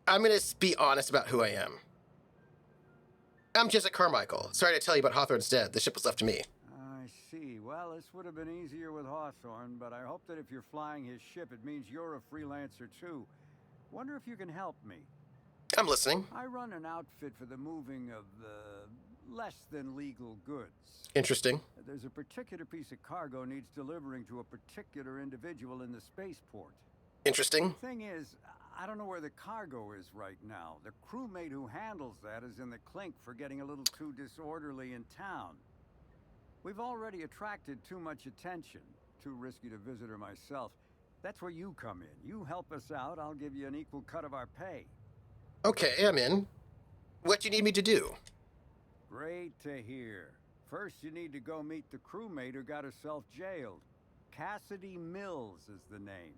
A: I'm gonna be honest about who I am. I'm Jessica Carmichael. Sorry to tell you about Hawthorne's dead. The ship was left to me.
G: I see. Well, this would have been easier with Hawthorne, but I hope that if you're flying his ship, it means you're a freelancer too. Wonder if you can help me.
A: I'm listening.
G: I run an outfit for the moving of less than legal goods.
A: Interesting.
G: There's a particular piece of cargo needs delivering to a particular individual in the spaceport.
A: Interesting.
G: Thing is, I don't know where the cargo is right now. The crewmate who handles that is in the clink for getting a little too disorderly in town. We've already attracted too much attention. Too risky to visit her myself. That's where you come in. You help us out, I'll give you an equal cut of our pay.
A: Okay, I'm in. What do you need me to do?
G: Great to hear. First, you need to go meet the crewmate who got herself jailed. Cassidy Mills is the name.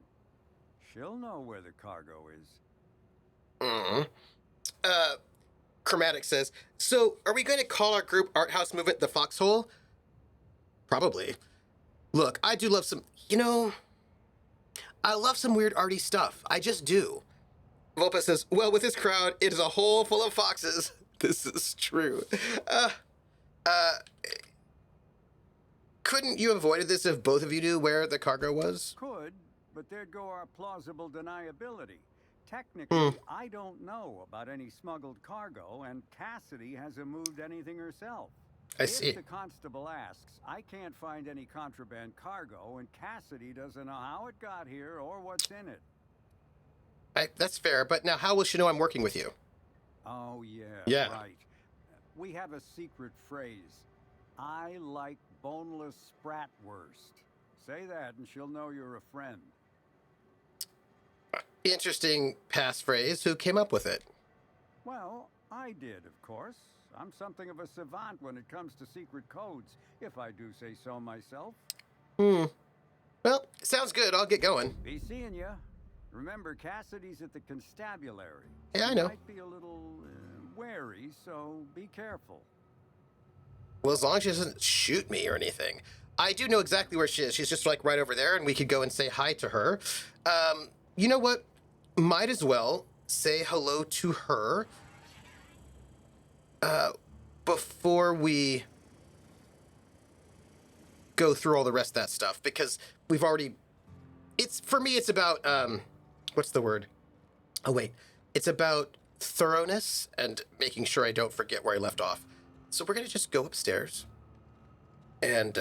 G: She'll know where the cargo is.
A: Chromatic says, so are we going to call our group art house movement the Foxhole? Probably. Look, I do love some, I love some weird arty stuff. I just do. Volpa says, well, with this crowd, it is a hole full of foxes. This is true. Couldn't you have avoided this if both of you knew where the cargo was?
G: Could, but there'd go our plausible deniability. Technically, I don't know about any smuggled cargo, and Cassidy hasn't moved anything herself.
A: I see.
G: If the constable asks, I can't find any contraband cargo, and Cassidy doesn't know how it got here or what's in it.
A: That's fair, but now how will she know I'm working with you?
G: Oh, yeah,
A: Yeah.
G: right. We have a secret phrase. I like boneless spratwurst. Say that and she'll know you're a friend.
A: Interesting passphrase. Who came up with it?
G: Well, I did, of course. I'm something of a savant when it comes to secret codes, if I do say so myself.
A: Well, sounds good. I'll get going.
G: Be seeing ya. Remember, Cassidy's at the constabulary.
A: Yeah, I know.
G: Might be a little wary, so be careful.
A: Well, as long as she doesn't shoot me or anything. I do know exactly where she is. She's just like right over there, and we could go and say hi to her. You know what? Might as well say hello to her before we go through all the rest of that stuff, because we've already... For me, it's about, what's the word? Oh, wait. It's about thoroughness and making sure I don't forget where I left off. So we're going to just go upstairs and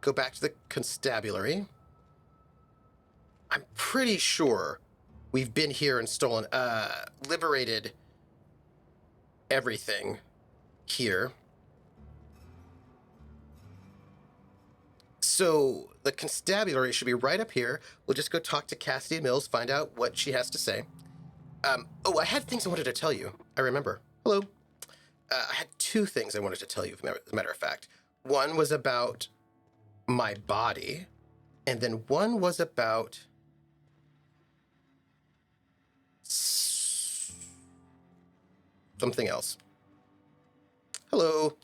A: go back to the constabulary. I'm pretty sure we've been here and stolen, liberated everything here. So the constabulary should be right up here. We'll just go talk to Cassidy Mills, find out what she has to say. I had things I wanted to tell you. I remember. Hello. I had two things I wanted to tell you, as a matter of fact. One was about my body, and then one was about something else. Hello.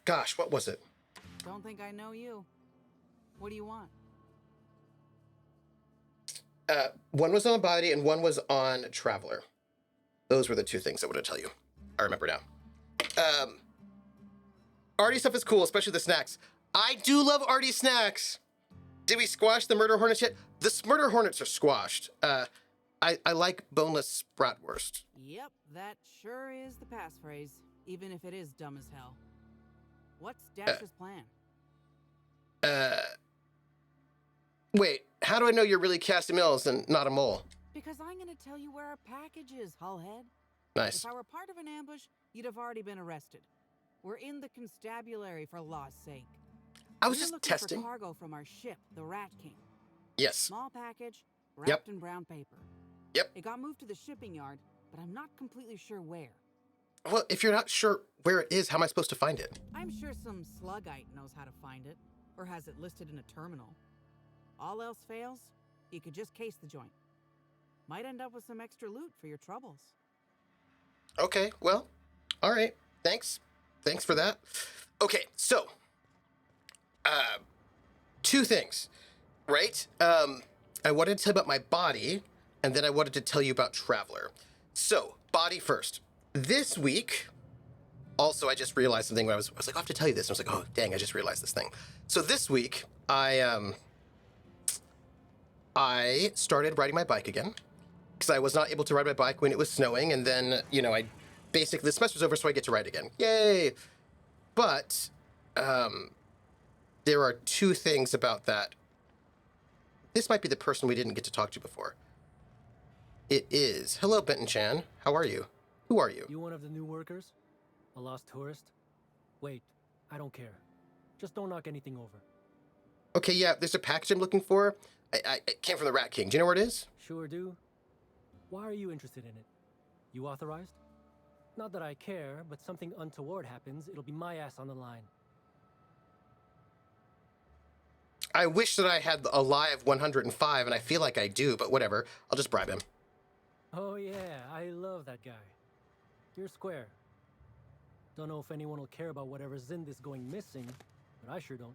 A: Gosh, what was it?
H: Don't think I know you. What do you want?
A: One was on body and one was on Traveler. Those were the two things I wanted to tell you. I remember now. Arty stuff is cool, especially the snacks. I do love Arty snacks. Did we squash the murder hornets yet? The murder hornets are squashed. I like boneless bratwurst.
H: Yep, that sure is the passphrase, even if it is dumb as hell. What's Dash's plan?
A: Wait, how do I know you're really Cassie Mills and not a mole?
H: Because I'm gonna tell you where our package is, hullhead.
A: Nice.
H: If I were part of an ambush, you'd have already been arrested. We're in the constabulary, for law's sake.
A: I was
H: We're
A: just
H: looking
A: testing.
H: for cargo from our ship, the Rat King.
A: Yes.
H: Small package, wrapped in brown paper.
A: Yep.
H: It got moved to the shipping yard, but I'm not completely sure where.
A: Well, if you're not sure where it is, how am I supposed to find it?
H: I'm sure some sluggite knows how to find it, or has it listed in a terminal. All else fails, you could just case the joint. Might end up with some extra loot for your troubles.
A: Okay, well, all right. Thanks. Thanks for that. Okay, so, two things, right? I wanted to tell you about my body, and then I wanted to tell you about Traveler. So, body first. This week, also, I just realized something when I was like, I have to tell you this. And I was like, oh, dang, I just realized this thing. So this week, I started riding my bike again because I was not able to ride my bike when it was snowing. And then, you know, basically, the semester's over, so I get to ride again. Yay! But there are two things about that. This might be the person we didn't get to talk to before. It is. Hello, Benton Chan. How are you? Who are you?
B: You one of the new workers? A lost tourist? Wait, I don't care. Just don't knock anything over.
A: Okay, yeah, there's a package I'm looking for. It came from the Rat King. Do you know where it is?
B: Sure do. Why are you interested in it? You authorized? Not that I care, but something untoward happens, it'll be my ass on the line.
A: I wish that I had a lie of 105, and I feel like I do, but whatever. I'll just bribe him.
B: Oh yeah, I love that guy. You're square. Don't know if anyone will care about whatever's in this going missing, but I sure don't.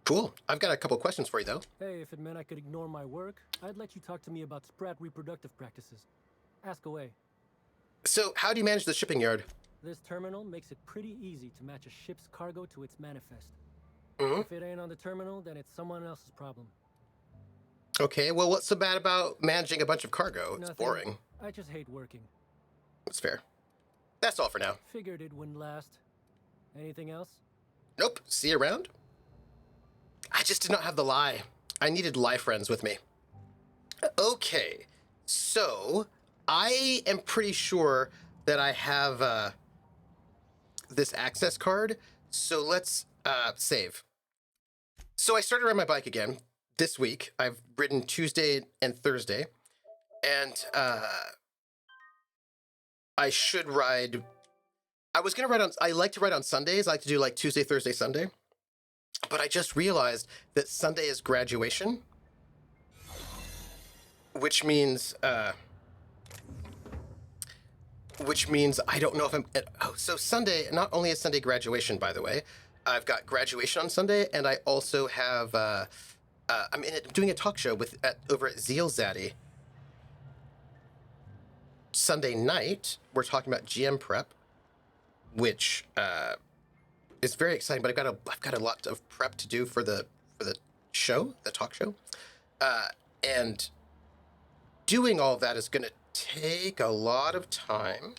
A: Cool. I've got a couple questions for you, though.
B: Hey, if it meant I could ignore my work, I'd let you talk to me about sprat reproductive practices. Ask away.
A: So, how do you manage the shipping yard?
B: This terminal makes it pretty easy to match a ship's cargo to its manifest.
A: Mm-hmm.
B: If it ain't on the terminal, then it's someone else's problem.
A: Okay, well, what's so bad about managing a bunch of cargo? It's
B: Nothing.
A: boring.
B: I just hate working.
A: That's fair. That's all for now.
B: Figured it wouldn't last. Anything else?
A: Nope. See you around? I just did not have the lie. I needed lie friends with me. Okay, so I am pretty sure that I have this access card. So let's save. So I started riding my bike again this week. I've ridden Tuesday and Thursday, and I should ride. I was gonna ride on. I like to ride on Sundays. I like to do like Tuesday, Thursday, Sunday. But I just realized that Sunday is graduation, which means I don't know if I'm. Oh, so Sunday. Not only is Sunday graduation, by the way, I've got graduation on Sunday, and I also have. I'm doing a talk show over at Zeal Zaddy. Sunday night, we're talking about GM prep, which is very exciting. But I've got a lot of prep to do for the show, the talk show, and doing all that is going to take a lot of time,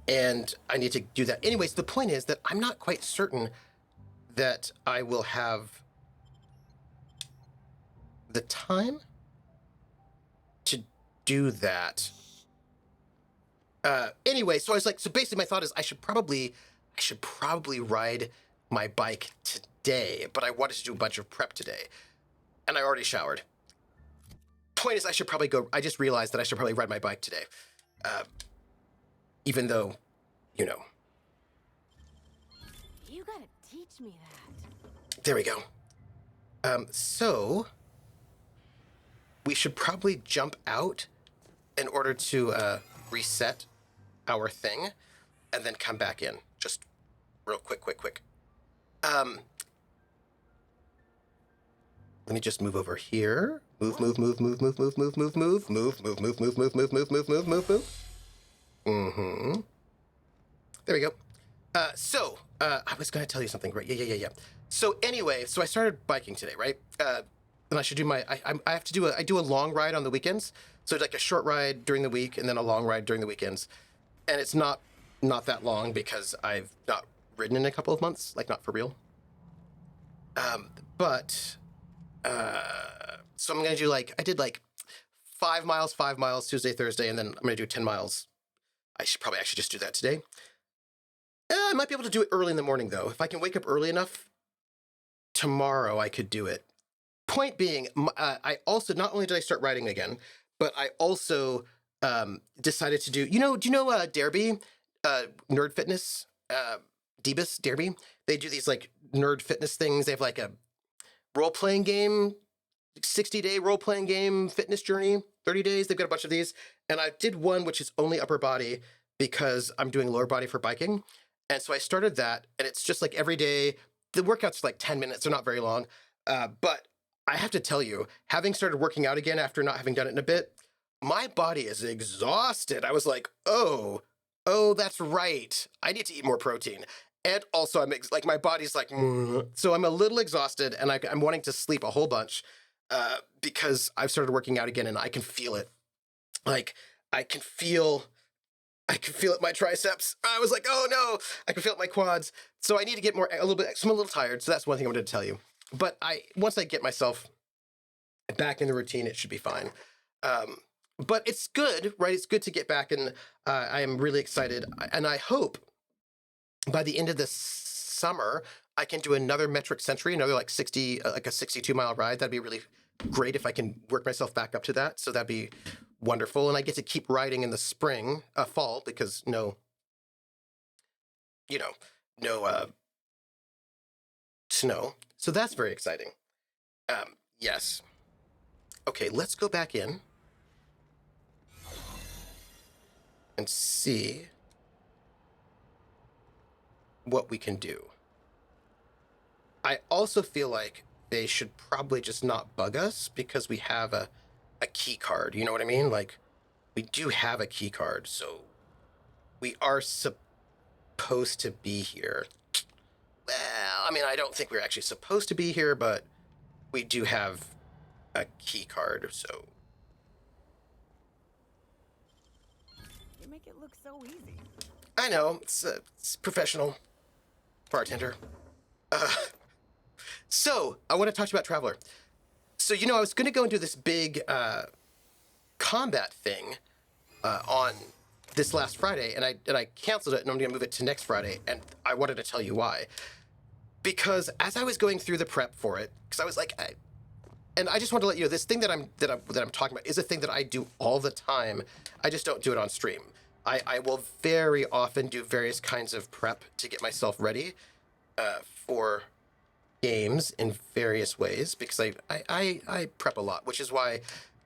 A: and I need to do that. Anyways, the point is that I'm not quite certain that I will have the time to do that. Anyway, so I was like, so basically my thought is I should probably ride my bike today, but I wanted to do a bunch of prep today, and I already showered. Point is, I should probably go. I just realized that I should probably ride my bike today, even though, you know.
E: You gotta teach me that.
A: There we go. So we should probably jump out in order to reset our thing, and then come back in. Just real quick. Let me just move over here. Move. Mm-hmm. There we go. So I was gonna tell you something, right? Yeah. So anyway, so I started biking today, right? And I should do I do a long ride on the weekends. So like a short ride during the week and then a long ride during the weekends. And it's not that long because I've not ridden in a couple of months, like not for real. So I'm gonna do I did 5 miles Tuesday, Thursday, and then I'm gonna do 10 miles. I should probably actually just do that today. I might be able to do it early in the morning though. If I can wake up early enough, tomorrow I could do it. Point being, I also, not only did I start riding again, but I also decided to do, do you know Derby, Nerd Fitness, Debus, Derby? They do these nerd fitness things. They have a role-playing game, 60-day role-playing game, fitness journey, 30 days. They've got a bunch of these. And I did one which is only upper body because I'm doing lower body for biking. And so I started that, and it's just every day. The workouts are 10 minutes. They're not very long. But I have to tell you, having started working out again after not having done it in a bit, my body is exhausted. I was like, oh, that's right. I need to eat more protein. And also, like, my body's like, so I'm a little exhausted, and I'm wanting to sleep a whole bunch because I've started working out again, and I can feel it. Like, I can feel it in my triceps. I was like, oh no, I can feel it in my quads. So I need to get a little bit, so I'm a little tired. So that's one thing I'm going to tell you. But once I get myself back in the routine, it should be fine. But it's good, right? It's good to get back, and I am really excited. And I hope by the end of this summer, I can do another metric century, another like 60, like a 62-mile ride. That'd be really great if I can work myself back up to that. So that'd be wonderful. And I get to keep riding in the spring, fall, because no snow. So that's very exciting. Yes. Okay, let's go back in and see what we can do. I also feel like they should probably just not bug us because we have a key card. You know what I mean? Like, we do have a key card, so we are supposed to be here. Well, I mean, I don't think we're actually supposed to be here, but we do have a key card, so.
H: You make it look so easy.
A: I know, it's professional bartender. So, I want to talk to you about Traveler. So, I was going to go and do this big combat thing on this last Friday, and I canceled it, and I'm going to move it to next Friday, and I wanted to tell you why. Because as I was going through the prep for it, because I was like, and I just want to let you know, this thing that I'm talking about is a thing that I do all the time. I just don't do it on stream. I will very often do various kinds of prep to get myself ready for games in various ways, because I prep a lot, which is why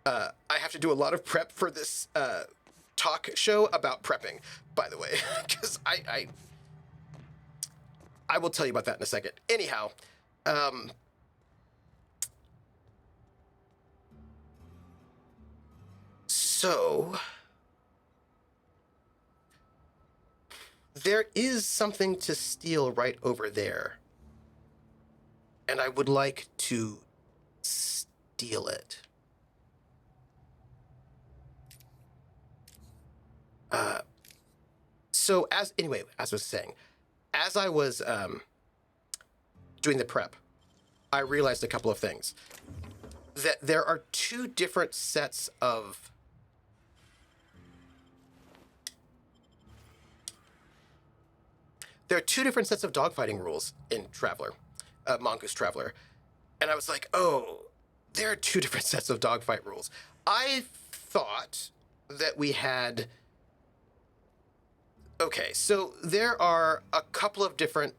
A: I have to do a lot of prep for this talk show about prepping, by the way, because I will tell you about that in a second. Anyhow, so there is something to steal right over there, and I would like to steal it. So as I was saying, as I was doing the prep, I realized a couple of things. That there are two different sets of dogfighting rules in Traveler, Mongoose Traveler. And I was like, oh, there are two different sets of dogfight rules. I thought that we had... Okay, so there are a couple of different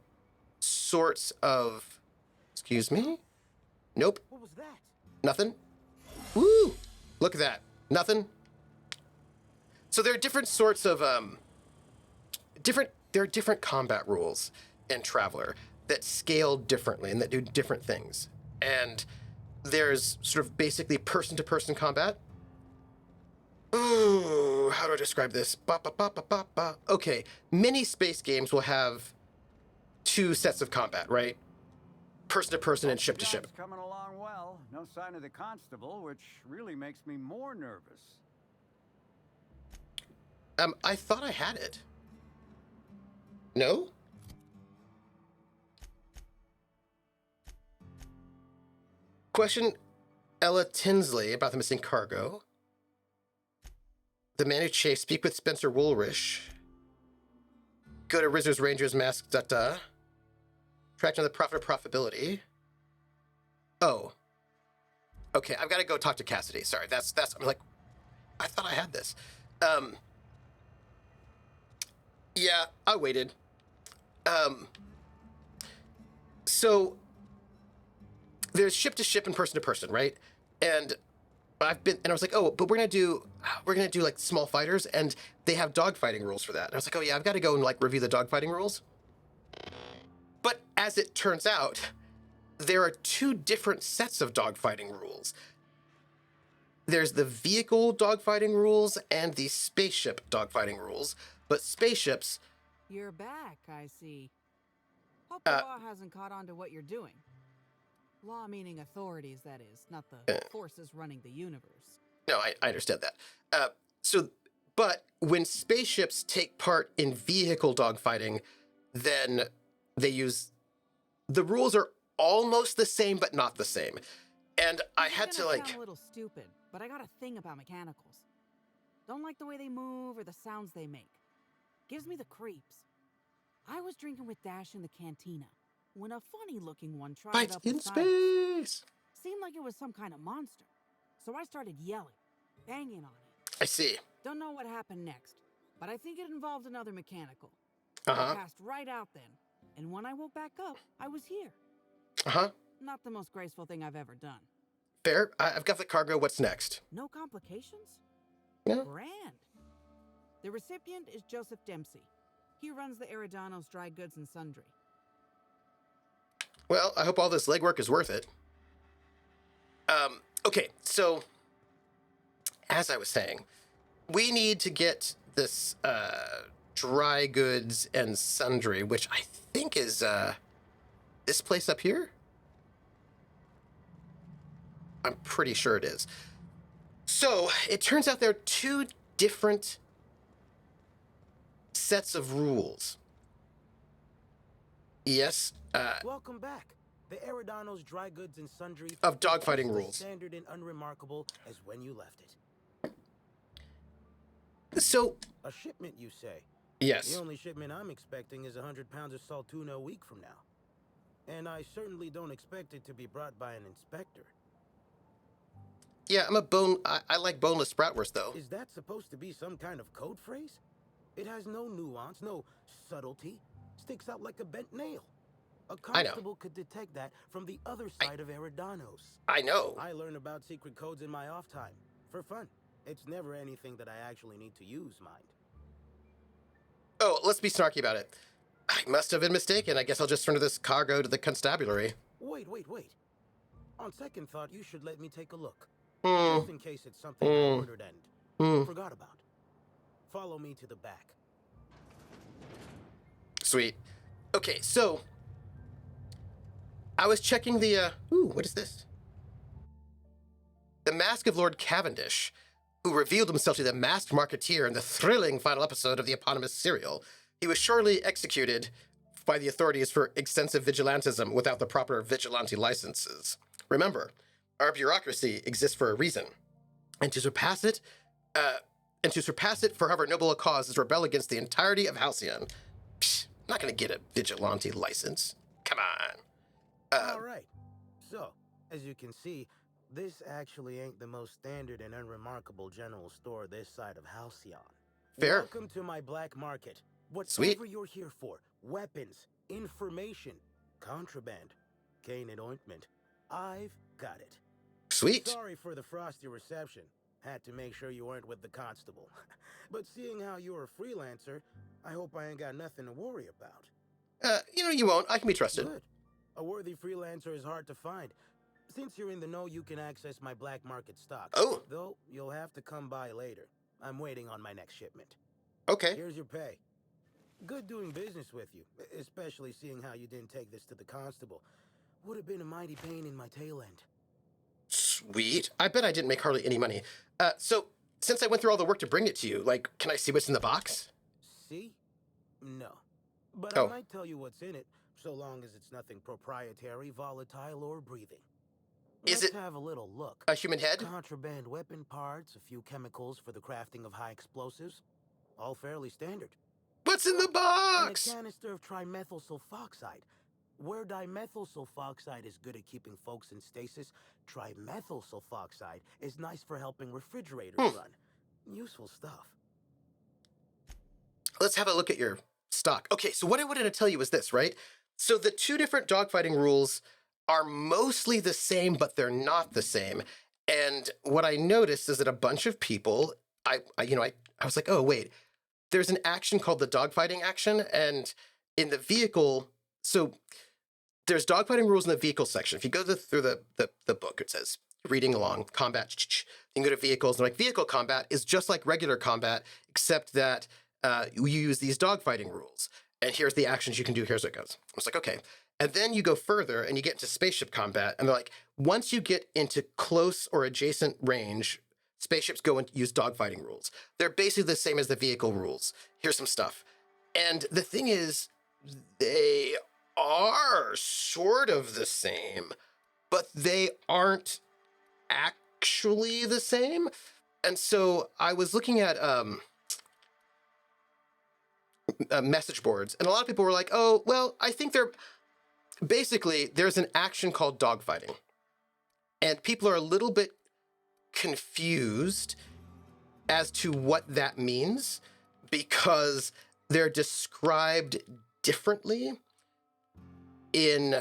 A: sorts of... Excuse me? Nope.
D: What was that?
A: Nothing? Woo! Look at that. Nothing? So there are different sorts of, there are different combat rules in Traveler that scale differently and that do different things. And there's sort of basically person-to-person combat. Ooh, how do I describe this? Okay, many space games will have two sets of combat, right? Person-to-person and ship-to-ship.
G: Job's coming along well. No sign of the constable, which really makes me more nervous.
A: I thought I had it. No? Question Ella Tinsley about the missing cargo. The man who chased, speak with Spencer Woolrich. Go to Rizzer's Rangers Mask, Track down the profit or profitability. Oh. Okay, I've got to go talk to Cassidy. Sorry, I'm like, I thought I had this. Yeah, I waited. So there's ship to ship and person to person, right? And I was like, oh, but we're gonna do like small fighters, and they have dogfighting rules for that. And I was like, oh yeah, I've got to go and like review the dogfighting rules. But as it turns out, there are two different sets of dogfighting rules. There's the vehicle dogfighting rules and the spaceship dogfighting rules, but spaceships...
H: You're back, I see. Hope the law hasn't caught on to what you're doing. Law meaning authorities, that is, not the forces running the universe.
A: No, I understand that. But when spaceships take part in vehicle dogfighting, then they use... The rules are almost the same, but not the same. And I had to, like...
H: Sound a little stupid, but I got a thing about mechanicals. Don't like the way they move or the sounds they make. Gives me the creeps. I was drinking with Dash in the cantina when a funny-looking one tried
A: Fight
H: it up
A: in
H: beside us.
A: space!
H: Seemed like it was some kind of monster. So I started yelling, banging on it.
A: I see.
H: Don't know what happened next, but I think it involved another mechanical.
A: Uh-huh.
H: I passed right out then, and when I woke back up, I was here.
A: Uh-huh.
H: Not the most graceful thing I've ever done.
A: Fair. I've got the cargo. What's next?
H: No complications?
A: No.
H: Grand. The recipient is Joseph Dempsey. He runs the Eridanos Dry Goods and Sundry.
A: Well, I hope all this legwork is worth it. Okay, so as I was saying, we need to get this Dry Goods and Sundry, which I think is this place up here? I'm pretty sure it is. So it turns out there are two different sets of rules. Yes.
I: Welcome back. The Eridanos Dry Goods and Sundry
A: Of dogfighting
I: is
A: rules.
I: standard and unremarkable as when you left it.
A: So,
I: A shipment, you say?
A: yes.
I: The only shipment I'm expecting is 100 pounds of salt tuna a week from now. And I certainly don't expect it to be brought by an inspector.
A: Yeah, I like boneless bratwurst, though.
I: Is that supposed to be some kind of code phrase? It has no nuance, no subtlety. Sticks out like a bent nail. A
A: I know.
I: constable could detect that from the other side of Eridanos.
A: I know.
I: I learn about secret codes in my off time. For fun. It's never anything that I actually need to use, mind.
A: Oh, let's be snarky about it. I must have been mistaken. I guess I'll just turn this cargo to the constabulary.
I: Wait. On second thought, you should let me take a look.
A: Hmm.
I: Just in case it's something I ordered and forgot about. Follow me to the back.
A: Sweet. Okay, so I was checking the, ooh, what is this? The Mask of Lord Cavendish, who revealed himself to the masked marketeer in the thrilling final episode of the eponymous serial. He was surely executed by the authorities for extensive vigilantism without the proper vigilante licenses. Remember, our bureaucracy exists for a reason, and to surpass it for however noble a cause is to rebel against the entirety of Halcyon. Psh, not gonna get a vigilante license. Come on.
I: All right. So, as you can see, this actually ain't the most standard and unremarkable general store this side of Halcyon.
A: Fair.
I: Welcome to my black market. Whatever
A: Sweet.
I: you're here for, weapons, information, contraband, cane and ointment, I've got it.
A: Sweet.
I: Sorry for the frosty reception. Had to make sure you weren't with the constable. But seeing how you're a freelancer, I hope I ain't got nothing to worry about.
A: You won't. I can be trusted.
I: Good. A worthy freelancer is hard to find. Since you're in the know, you can access my black market stock.
A: Oh.
I: Though, you'll have to come by later. I'm waiting on my next shipment.
A: Okay.
I: Here's your pay. Good doing business with you, especially seeing how you didn't take this to the constable. Would have been a mighty pain in my tail end.
A: Sweet. I bet I didn't make hardly any money. So, since I went through all the work to bring it to you, like, can I see what's in the box?
I: See? No. But
A: Oh.
I: I might tell you what's in it, so long as it's nothing proprietary, volatile, or breathing.
A: Is
I: Let's
A: it
I: have a little look.
A: a human head?
I: Contraband weapon parts, a few chemicals for the crafting of high explosives. All fairly standard.
A: What's in the
I: And a
A: box?
I: canister of trimethyl sulfoxide. Where dimethyl sulfoxide is good at keeping folks in stasis, trimethyl sulfoxide is nice for helping refrigerators run. Useful stuff.
A: Let's have a look at your stock. Okay, so what I wanted to tell you was this, right? So the two different dogfighting rules are mostly the same, but they're not the same. And what I noticed is that a bunch of people, I was like, oh, wait, there's an action called the dogfighting action. And in the vehicle, so there's dogfighting rules in the vehicle section. If you go through the book, it says, reading along, combat, you can go to vehicles, and like vehicle combat is just like regular combat, except that you use these dogfighting rules. And here's the actions you can do, here's what it goes. I was like, okay. And then you go further and you get into spaceship combat, and they're like, once you get into close or adjacent range, spaceships go and use dogfighting rules. They're basically the same as the vehicle rules. Here's some stuff. And the thing is, they are sort of the same, but they aren't actually the same. And so I was looking at message boards, and a lot of people were like, oh, well, I think there's an action called dogfighting. And people are a little bit confused as to what that means because they're described differently in,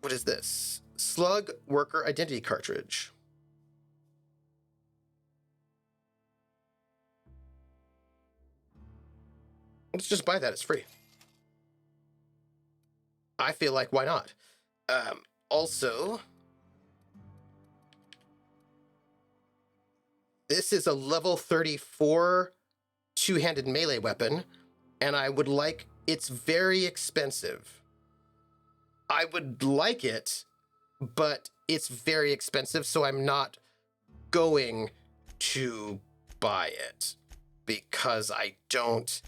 A: what is this? Slug Worker Identity Cartridge. Let's just buy that, it's free. I feel like, why not? Also, this is a level 34 two-handed melee weapon, and I would like, it's very expensive. I would like it, but it's very expensive, so I'm not going to buy it because I don't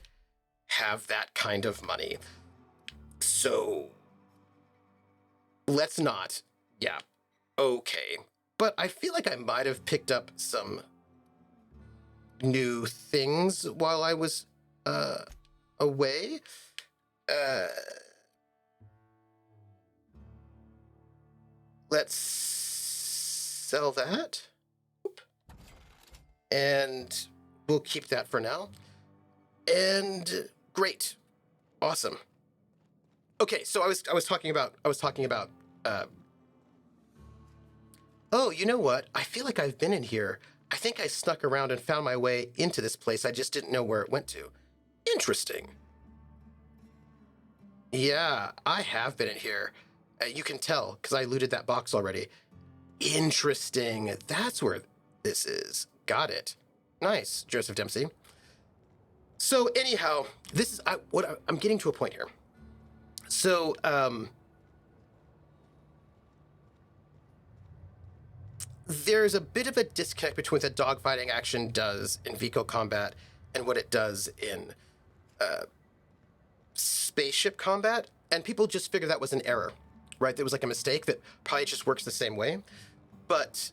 A: have that kind of money. So let's not. Yeah. Okay. But I feel like I might have picked up some new things while I was away. Let's sell that. And we'll keep that for now. And great. Awesome. Okay, so I was talking about oh, you know what? I feel like I've been in here. I think I snuck around and found my way into this place. I just didn't know where it went to. Interesting. Yeah, I have been in here. You can tell, because I looted that box already. Interesting. That's where this is. Got it. Nice, Joseph Dempsey. So anyhow, this is I'm getting to a point here. So, there's a bit of a disconnect between what the dogfighting action does in vehicle combat and what it does in spaceship combat, and people just figure that was an error, right? There was like a mistake that probably just works the same way. But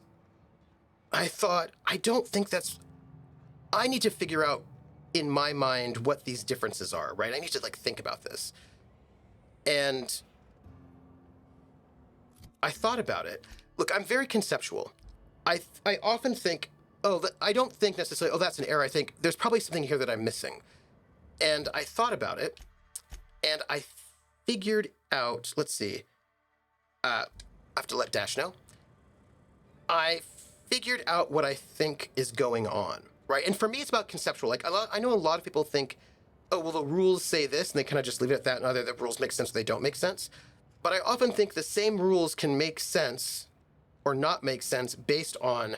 A: I thought, I don't think that's... I need to figure out in my mind what these differences are, right? I need to like think about this. And I thought about it. Look, I'm very conceptual. I often think, I don't think necessarily, that's an error. I think there's probably something here that I'm missing. And I thought about it, and I figured out, let's see. I have to let Dash know. I figured out what I think is going on, right? And for me, it's about conceptual. Like, I know a lot of people think, oh, well, the rules say this, and they kind of just leave it at that, and either the rules make sense or they don't make sense. But I often think the same rules can make sense or not make sense based on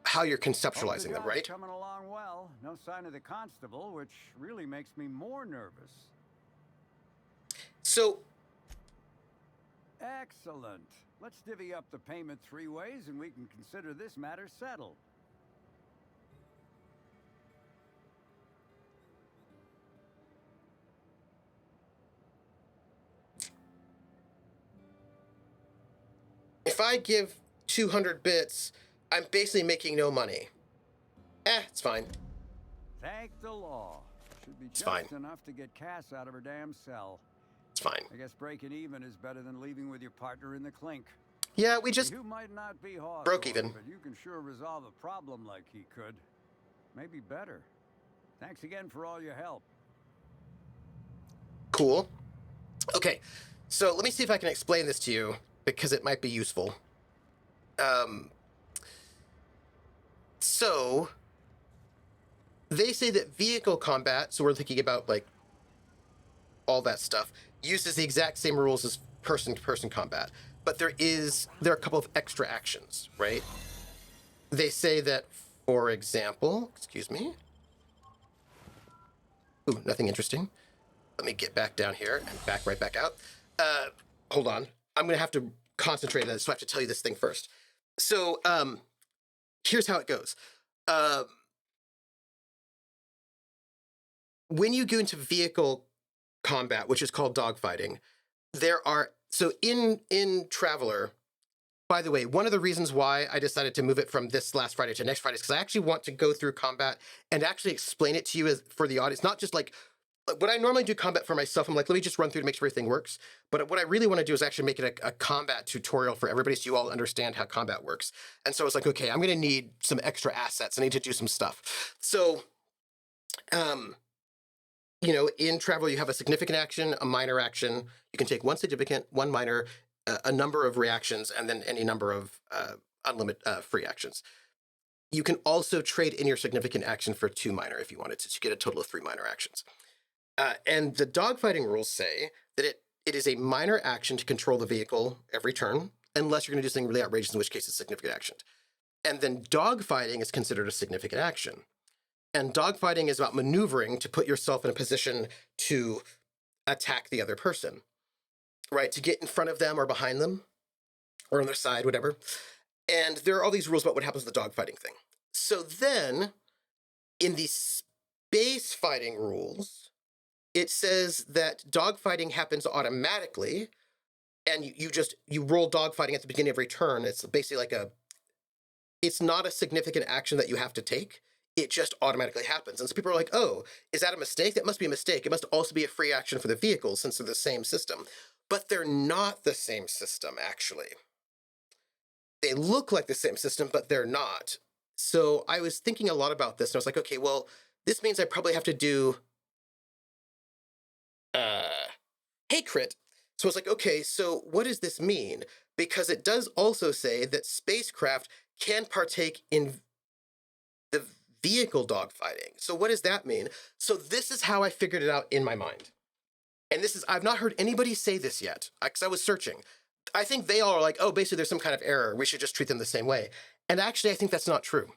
A: how you're conceptualizing them, right?
G: Coming along well. No sign of the constable, which really makes me more nervous.
A: So...
G: Excellent. Let's divvy up the payment 3 ways, and we can consider this matter settled.
A: If I give 200 bits, I'm basically making no money. It's fine.
G: Thank the law. Should be just
A: fine.
G: enough to get Cass out of her damn cell.
A: It's fine.
G: I guess breaking even is better than leaving with your partner in the clink.
A: Yeah, we just
G: You might not be hard,
A: broke even.
G: but you can sure resolve a problem like he could. Maybe better. Thanks again for all your help.
A: Cool. Okay, so let me see if I can explain this to you, because it might be useful. So, they say that vehicle combat, so we're thinking about, like, all that stuff, uses the exact same rules as person-to-person combat. But there are a couple of extra actions, right? They say that, for example, excuse me. Ooh, nothing interesting. Let me get back down here and back right back out. Hold on. I'm going to have to concentrate on this, so I have to tell you this thing first. So here's how it goes. When you go into vehicle combat, which is called dogfighting, there are, so in Traveler, by the way, one of the reasons why I decided to move it from this last Friday to next Friday is because I actually want to go through combat and actually explain it to you as for the audience, not just like when I normally do combat for myself, I'm like, let me just run through to make sure everything works. But what I really want to do is actually make it a combat tutorial for everybody so you all understand how combat works. And so I was like, okay, I'm going to need some extra assets. I need to do some stuff. So, you know, in Travel, you have a significant action, a minor action. You can take one significant, one minor, a number of reactions, and then any number of unlimited free actions. You can also trade in your significant action for 2 minor if you wanted to get a total of 3 minor actions. And the dogfighting rules say that it is a minor action to control the vehicle every turn, unless you're going to do something really outrageous, in which case it's a significant action. And then dogfighting is considered a significant action. And dogfighting is about maneuvering to put yourself in a position to attack the other person, right? To get in front of them or behind them or on their side, whatever. And there are all these rules about what happens with the dogfighting thing. So then in the space fighting rules, it says that dogfighting happens automatically, and you roll dogfighting at the beginning of every turn. It's basically like it's not a significant action that you have to take. It just automatically happens. And so people are like, oh, is that a mistake? That must be a mistake. It must also be a free action for the vehicles since they're the same system. But they're not the same system, actually. They look like the same system, but they're not. So I was thinking a lot about this, and I was like, okay, well, this means I probably have to do hey crit. So I was like, okay, so what does this mean? Because it does also say that spacecraft can partake in the vehicle dogfighting. So what does that mean? So this is how I figured it out in my mind. And this is, I've not heard anybody say this yet, because I was searching. I think they all are like, oh, basically there's some kind of error. We should just treat them the same way. And actually, I think that's not true.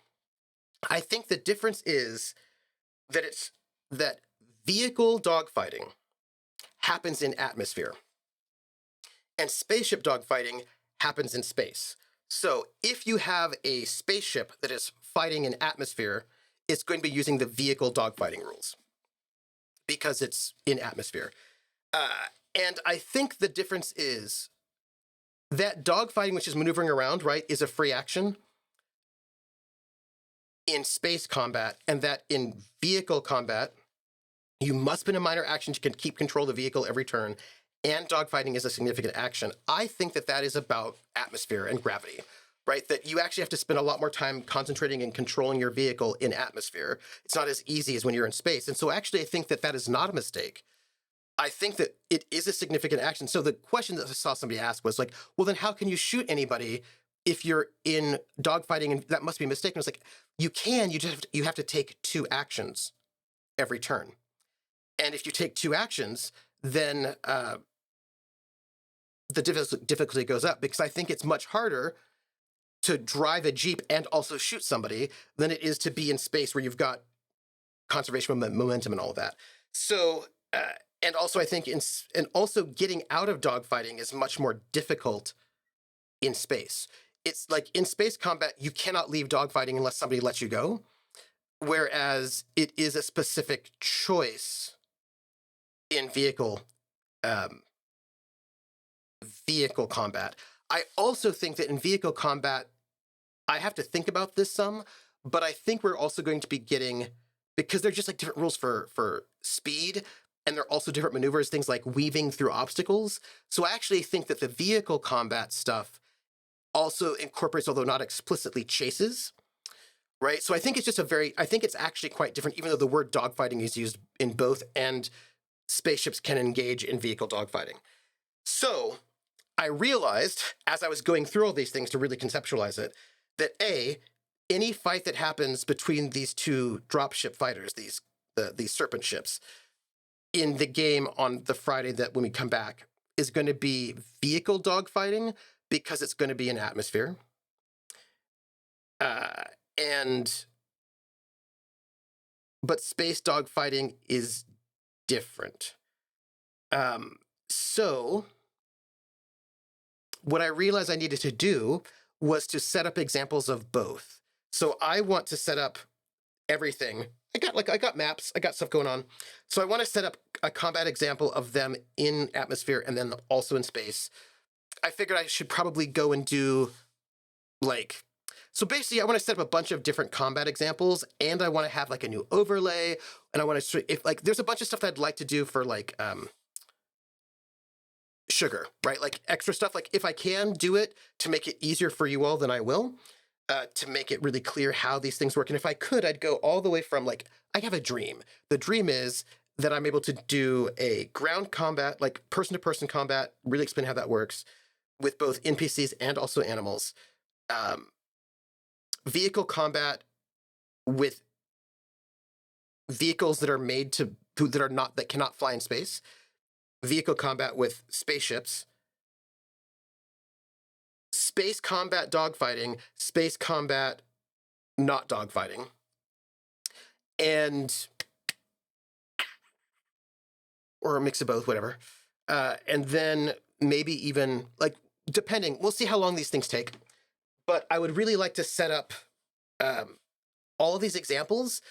A: I think the difference is that vehicle dogfighting happens in atmosphere, and spaceship dogfighting happens in space. So if you have a spaceship that is fighting in atmosphere, it's going to be using the vehicle dogfighting rules because it's in atmosphere. And I think the difference is that dogfighting, which is maneuvering around, right, is a free action in space combat, and that in vehicle combat, you must spend a minor action to keep control of the vehicle every turn, and dogfighting is a significant action. I think that is about atmosphere and gravity, right? That you actually have to spend a lot more time concentrating and controlling your vehicle in atmosphere. It's not as easy as when you're in space. And so actually, I think that is not a mistake. I think that it is a significant action. So the question that I saw somebody ask was like, well, then how can you shoot anybody if you're in dogfighting? And that must be a mistake. And it's like, you can, you have to take 2 actions every turn. And if you take 2 actions, then the difficulty goes up, because I think it's much harder to drive a Jeep and also shoot somebody than it is to be in space where you've got conservation momentum and all of that. So, and also I think and also getting out of dogfighting is much more difficult in space. It's like in space combat, you cannot leave dogfighting unless somebody lets you go, whereas it is a specific choice in vehicle combat. I also think that in vehicle combat, I have to think about this some, but I think we're also going to be getting, because they're just like different rules for speed, and they're also different maneuvers, things like weaving through obstacles. So I actually think that the vehicle combat stuff also incorporates, although not explicitly, chases, right? So I think it's just I think it's actually quite different, even though the word dogfighting is used in both, and spaceships can engage in vehicle dogfighting. So I realized, as I was going through all these things to really conceptualize it, that any fight that happens between these 2 dropship fighters, these serpent ships, in the game on the Friday that when we come back is going to be vehicle dogfighting because it's going to be an atmosphere. But space dogfighting is different. So what I realized I needed to do was to set up examples of both. So I want to set up everything. I got maps, I got stuff going on. So I want to set up a combat example of them in atmosphere and then also in space. I figured I should probably go and do like, so basically I want to set up a bunch of different combat examples, and I want to have like a new overlay, and I want to, if like, there's a bunch of stuff that I'd like to do for like, sugar, right? Like extra stuff. Like if I can do it to make it easier for you all, then I will, to make it really clear how these things work. And if I could, I'd go all the way from like, I have a dream. The dream is that I'm able to do a ground combat, like person-to-person combat, really explain how that works with both NPCs and also animals. Vehicle combat with vehicles that are made to, that cannot fly in space. Vehicle combat with spaceships, space combat dogfighting, space combat not dogfighting, and or a mix of both, whatever. And then maybe even like, depending, we'll see how long these things take. But I would really like to set up all of these examples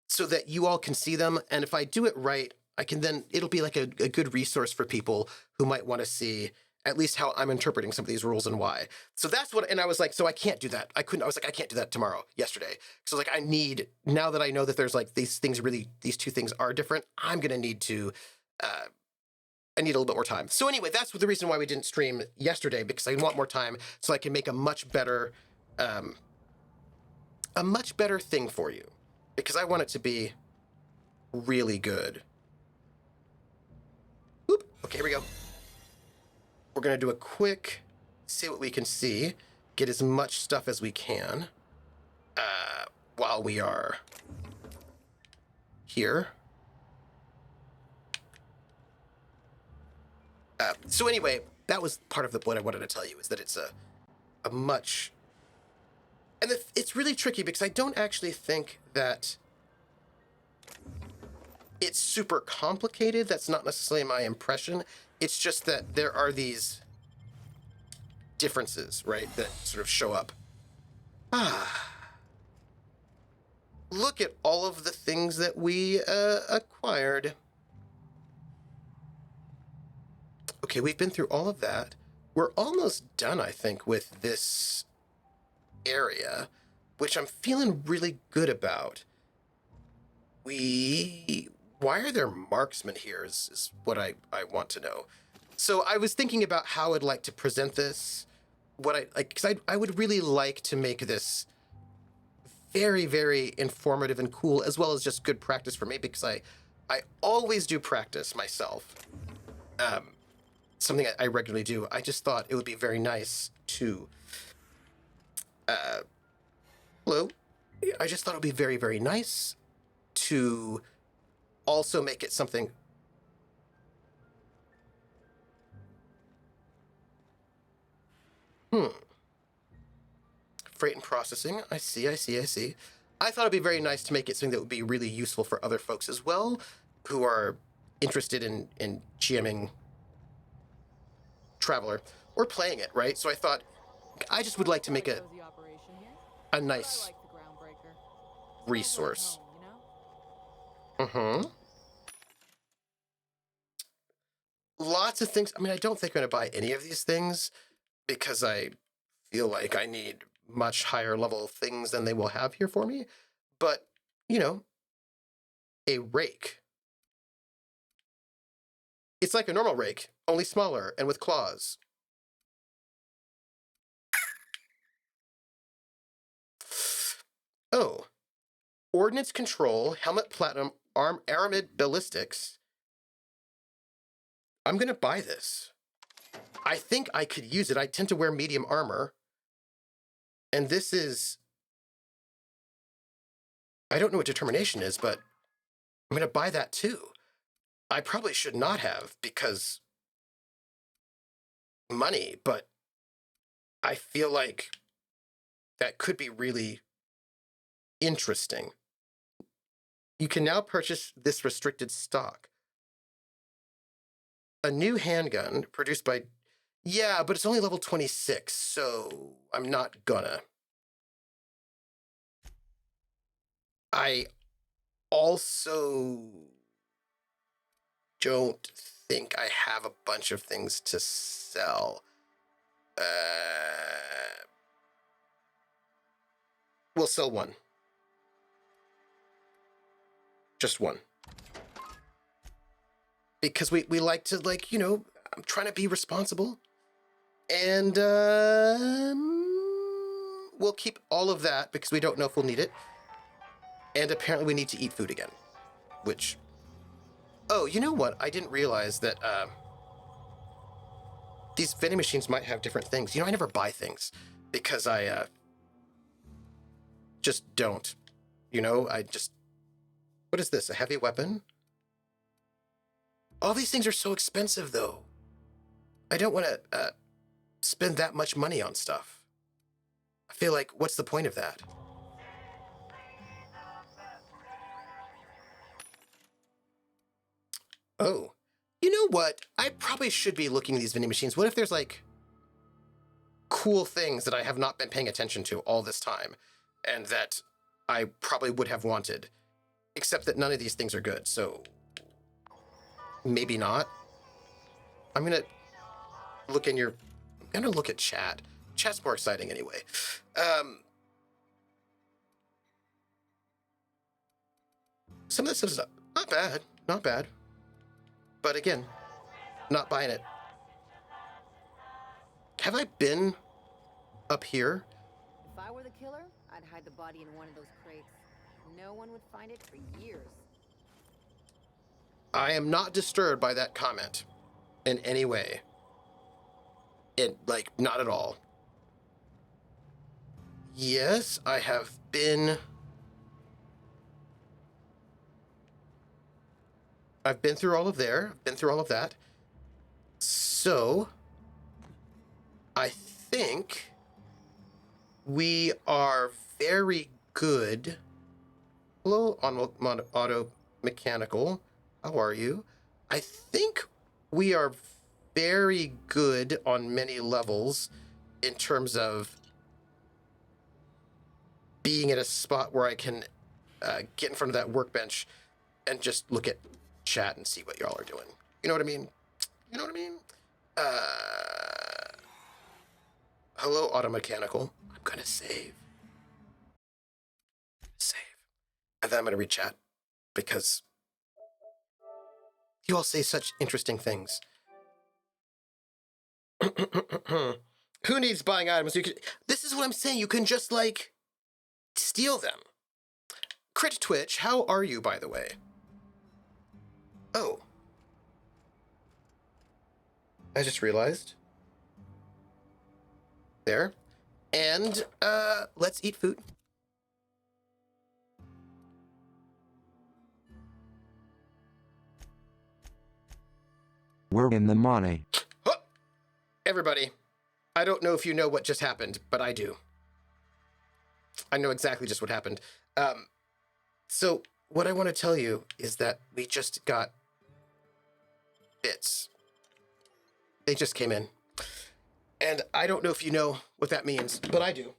A: so that you all can see them. And if I do it right, I can then, it'll be like a good resource for people who might want to see at least how I'm interpreting some of these rules and why. So that's what, and I was like, so I can't do that. I was like, I can't do that yesterday. So like, I need, now that I know that there's like these things really, these two things are different, I'm going to need to, I need a little bit more time. So anyway, that's the reason why we didn't stream yesterday, because I want more time so I can make a much better thing for you, because I want it to be really good. Oop. Okay, here we go. We're going to do a quick, see what we can see, get as much stuff as we can while we are here. So anyway, that was part of what I wanted to tell you, is that it's a much, and it's really tricky because I don't actually think that it's super complicated. That's not necessarily my impression. It's just that there are these differences, right, that sort of show up. Look at all of the things that we acquired. Okay, we've been through all of that. We're almost done, I think, with this area, which I'm feeling really good about. Why are there marksmen here is what I want to know. So I was thinking about how I'd like to present this, what I like, because I would really like to make this very, very informative and cool, as well as just good practice for me, because I always do practice myself. Something I regularly do. I just thought it would be very nice to, hello. I just thought it would be very, very nice to also make it something. Freight and processing. I see. I thought it'd be very nice to make it something that would be really useful for other folks as well, who are interested in GMing Traveler or playing it, right? So I thought I just would like to make a nice resource. Lots of things. I mean, I don't think I'm going to buy any of these things because I feel like I need much higher level things than they will have here for me. But, you know, a rake. It's like a normal rake, only smaller and with claws. Oh. Ordnance control, helmet platinum, aramid ballistics. I'm going to buy this. I think I could use it. I tend to wear medium armor. And this is, I don't know what determination is, but I'm going to buy that too. I probably should not have because money, but I feel like that could be really interesting. You can now purchase this restricted stock. A new handgun produced by... Yeah, but it's only level 26, so I'm not gonna. I also don't think I have a bunch of things to sell. We'll sell one. Just one. Because we like to, like, you know, I'm trying to be responsible. And we'll keep all of that because we don't know if we'll need it. And apparently we need to eat food again. Which... Oh, you know what? I didn't realize that these vending machines might have different things. You know, I never buy things because I just don't. You know, I just... What is this? A heavy weapon? All these things are so expensive, though. I don't want to spend that much money on stuff. I feel like, what's the point of that? Oh. You know what? I probably should be looking at these vending machines. What if there's, like, cool things that I have not been paying attention to all this time, and that I probably would have wanted, except that none of these things are good, so maybe not. I'm gonna look in your... I'm gonna look at chat. Chat's more exciting anyway. Some of this stuff's not bad. Not bad. But again, not buying it. Have I been up here?
E: If I were the killer, I'd hide the body in one of those crates. No one would find it for years.
A: I am not disturbed by that comment in any way. Like, not at all. Yes, I have been... I've been through all of there. I've been through all of that. So, I think we are very good. Hello, Auto Mechanical. How are you? I think we are very good on many levels in terms of being at a spot where I can get in front of that workbench and just look at chat and see what y'all are doing. You know what I mean? You know what I mean? Hello, Auto Mechanical. I'm gonna save. Save. And then I'm gonna read chat because you all say such interesting things. Who needs buying items? This is what I'm saying. You can just, like, steal them. Crit Twitch, how are you, by the way? Oh. I just realized. There. And, let's eat food.
J: We're in the money.
A: Huh. Everybody, I don't know if you know what just happened, but I do. I know exactly just what happened. So what I want to tell you is that we just got bits. They just came in. And I don't know if you know what that means, but I do.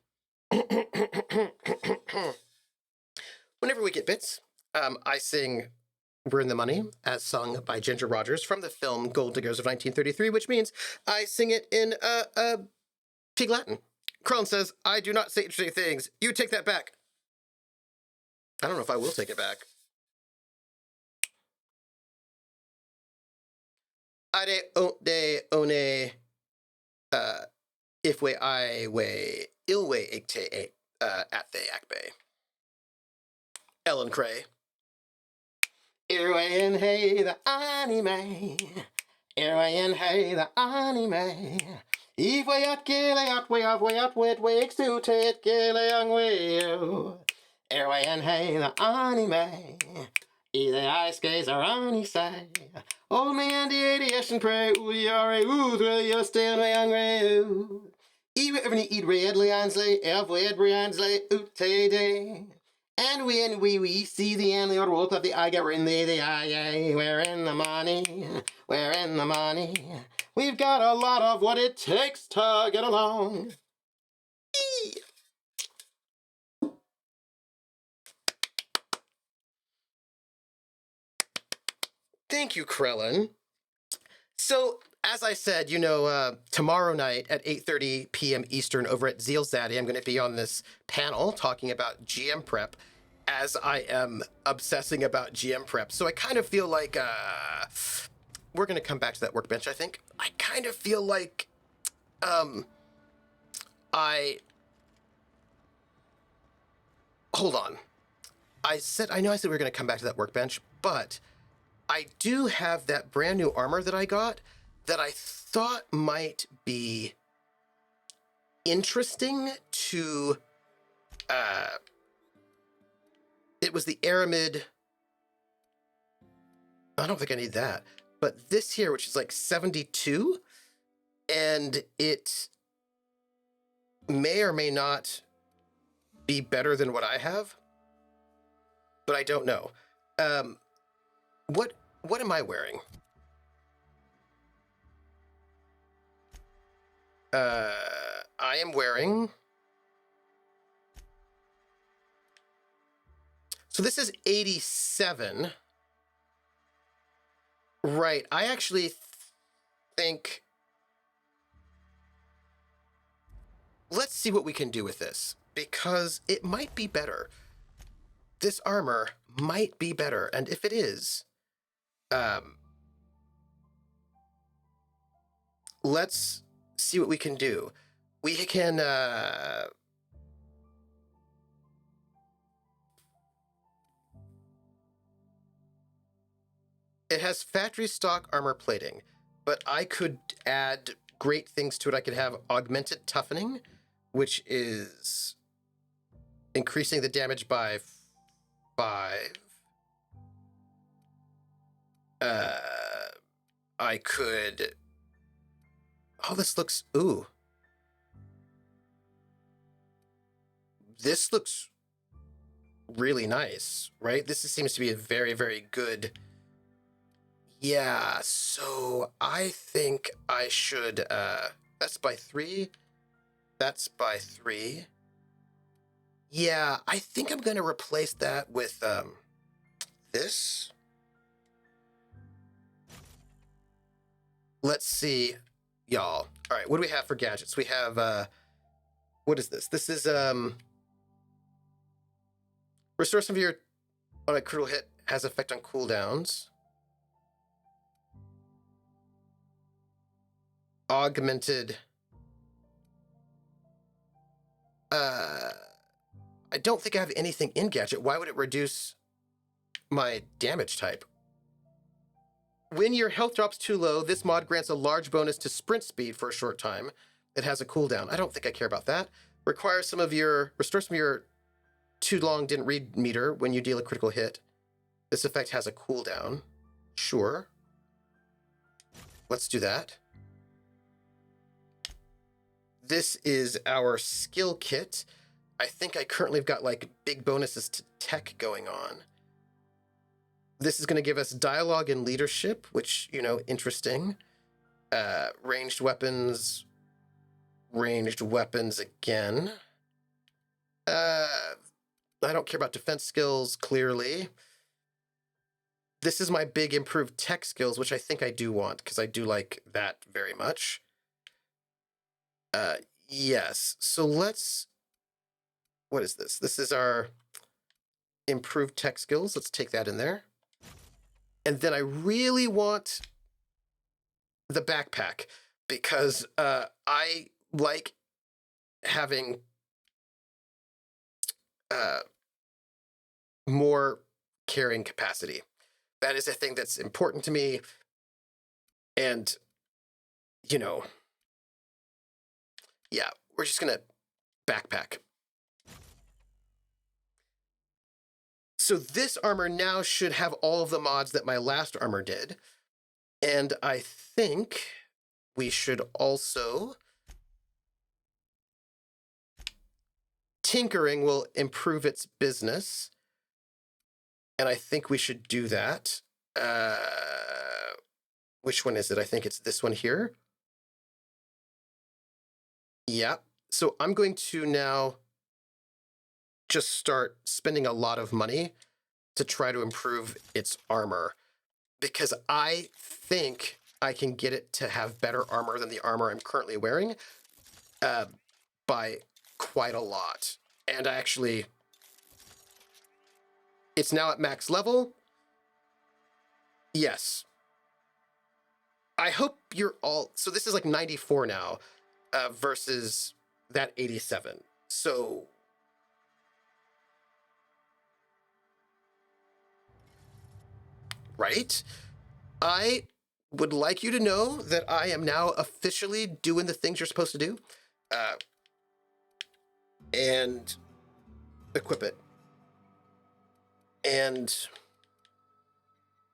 A: Whenever we get bits, I sing We're in the Money, as sung by Ginger Rogers from the film Gold Diggers of 1933, which means I sing it in Pig Latin. Krone says, I do not say interesting things. You take that back. I don't know if I will take it back. Ade de one if we I we ilwe ikte at the akbe. Ellen Cray. Irwain hey the anime. Irwain hey the anime. If we at gile at we at wet wakes to tate gile young way. Irwain hey the anime. The ice skates are on his side. Hold me in the aviation pray. Ooh, you're ooh, thrill you're still me hungry. Ooh. Eat red Leonsley, elf red Briansley, ooh, day. And when we see the end, the order wolf of the eye get in the eye. We're in the money, we're in the money. We've got a lot of what it takes to get along. Eee. Thank you, Krellin. So, as I said, tomorrow night at 8:30 p.m. Eastern over at Zeal Zaddy, I'm going to be on this panel talking about GM prep as I am obsessing about GM prep. So I kind of feel like we're going to come back to that workbench, I think. I kind of feel like hold on. I know I said we were going to come back to that workbench, but I do have that brand new armor that I got that I thought might be interesting to, it was the Aramid. I don't think I need that, but this here, which is like 72, and it may or may not be better than what I have, but I don't know. What am I wearing? I am wearing. So this is 87. Right. I actually think. Let's see what we can do with this, because it might be better. This armor might be better, and if it is, let's see what we can do. We can it has factory stock armor plating, but I could add great things to it. I could have augmented toughening, which is increasing the damage by 5. I could. Oh, this looks. Ooh. This looks really nice, right? This seems to be a very, very good. Yeah, so I think I should. That's by 3. That's by 3. Yeah, I think I'm going to replace that with this. Let's see, y'all. All right, what do we have for gadgets? We have, what is this? This is, restore some of your, on a critical hit, has effect on cooldowns. Augmented. I don't think I have anything in gadget. Why would it reduce my damage type? When your health drops too low, this mod grants a large bonus to sprint speed for a short time. It has a cooldown. I don't think I care about that. Restore some of your too long didn't read meter when you deal a critical hit. This effect has a cooldown. Sure. Let's do that. This is our skill kit. I think I currently have got like big bonuses to tech going on. This is going to give us dialogue and leadership, which, interesting. Ranged weapons again. I don't care about defense skills, clearly. This is my big improved tech skills, which I think I do want, because I do like that very much. Yes, so let's... What is this? This is our improved tech skills. Let's take that in there. And then I really want the backpack, because I like having more carrying capacity. That is a thing that's important to me. And, yeah, we're just going to backpack. So this armor now should have all of the mods that my last armor did. And I think we should also... Tinkering will improve its business. And I think we should do that. Which one is it? I think it's this one here. Yeah. So I'm going to now just start spending a lot of money to try to improve its armor, because I think I can get it to have better armor than the armor I'm currently wearing by quite a lot. And actually, it's now at max level. Yes. I hope you're all... So this is like 94 now versus that 87. So... Right? I would like you to know that I am now officially doing the things you're supposed to do. And equip it. And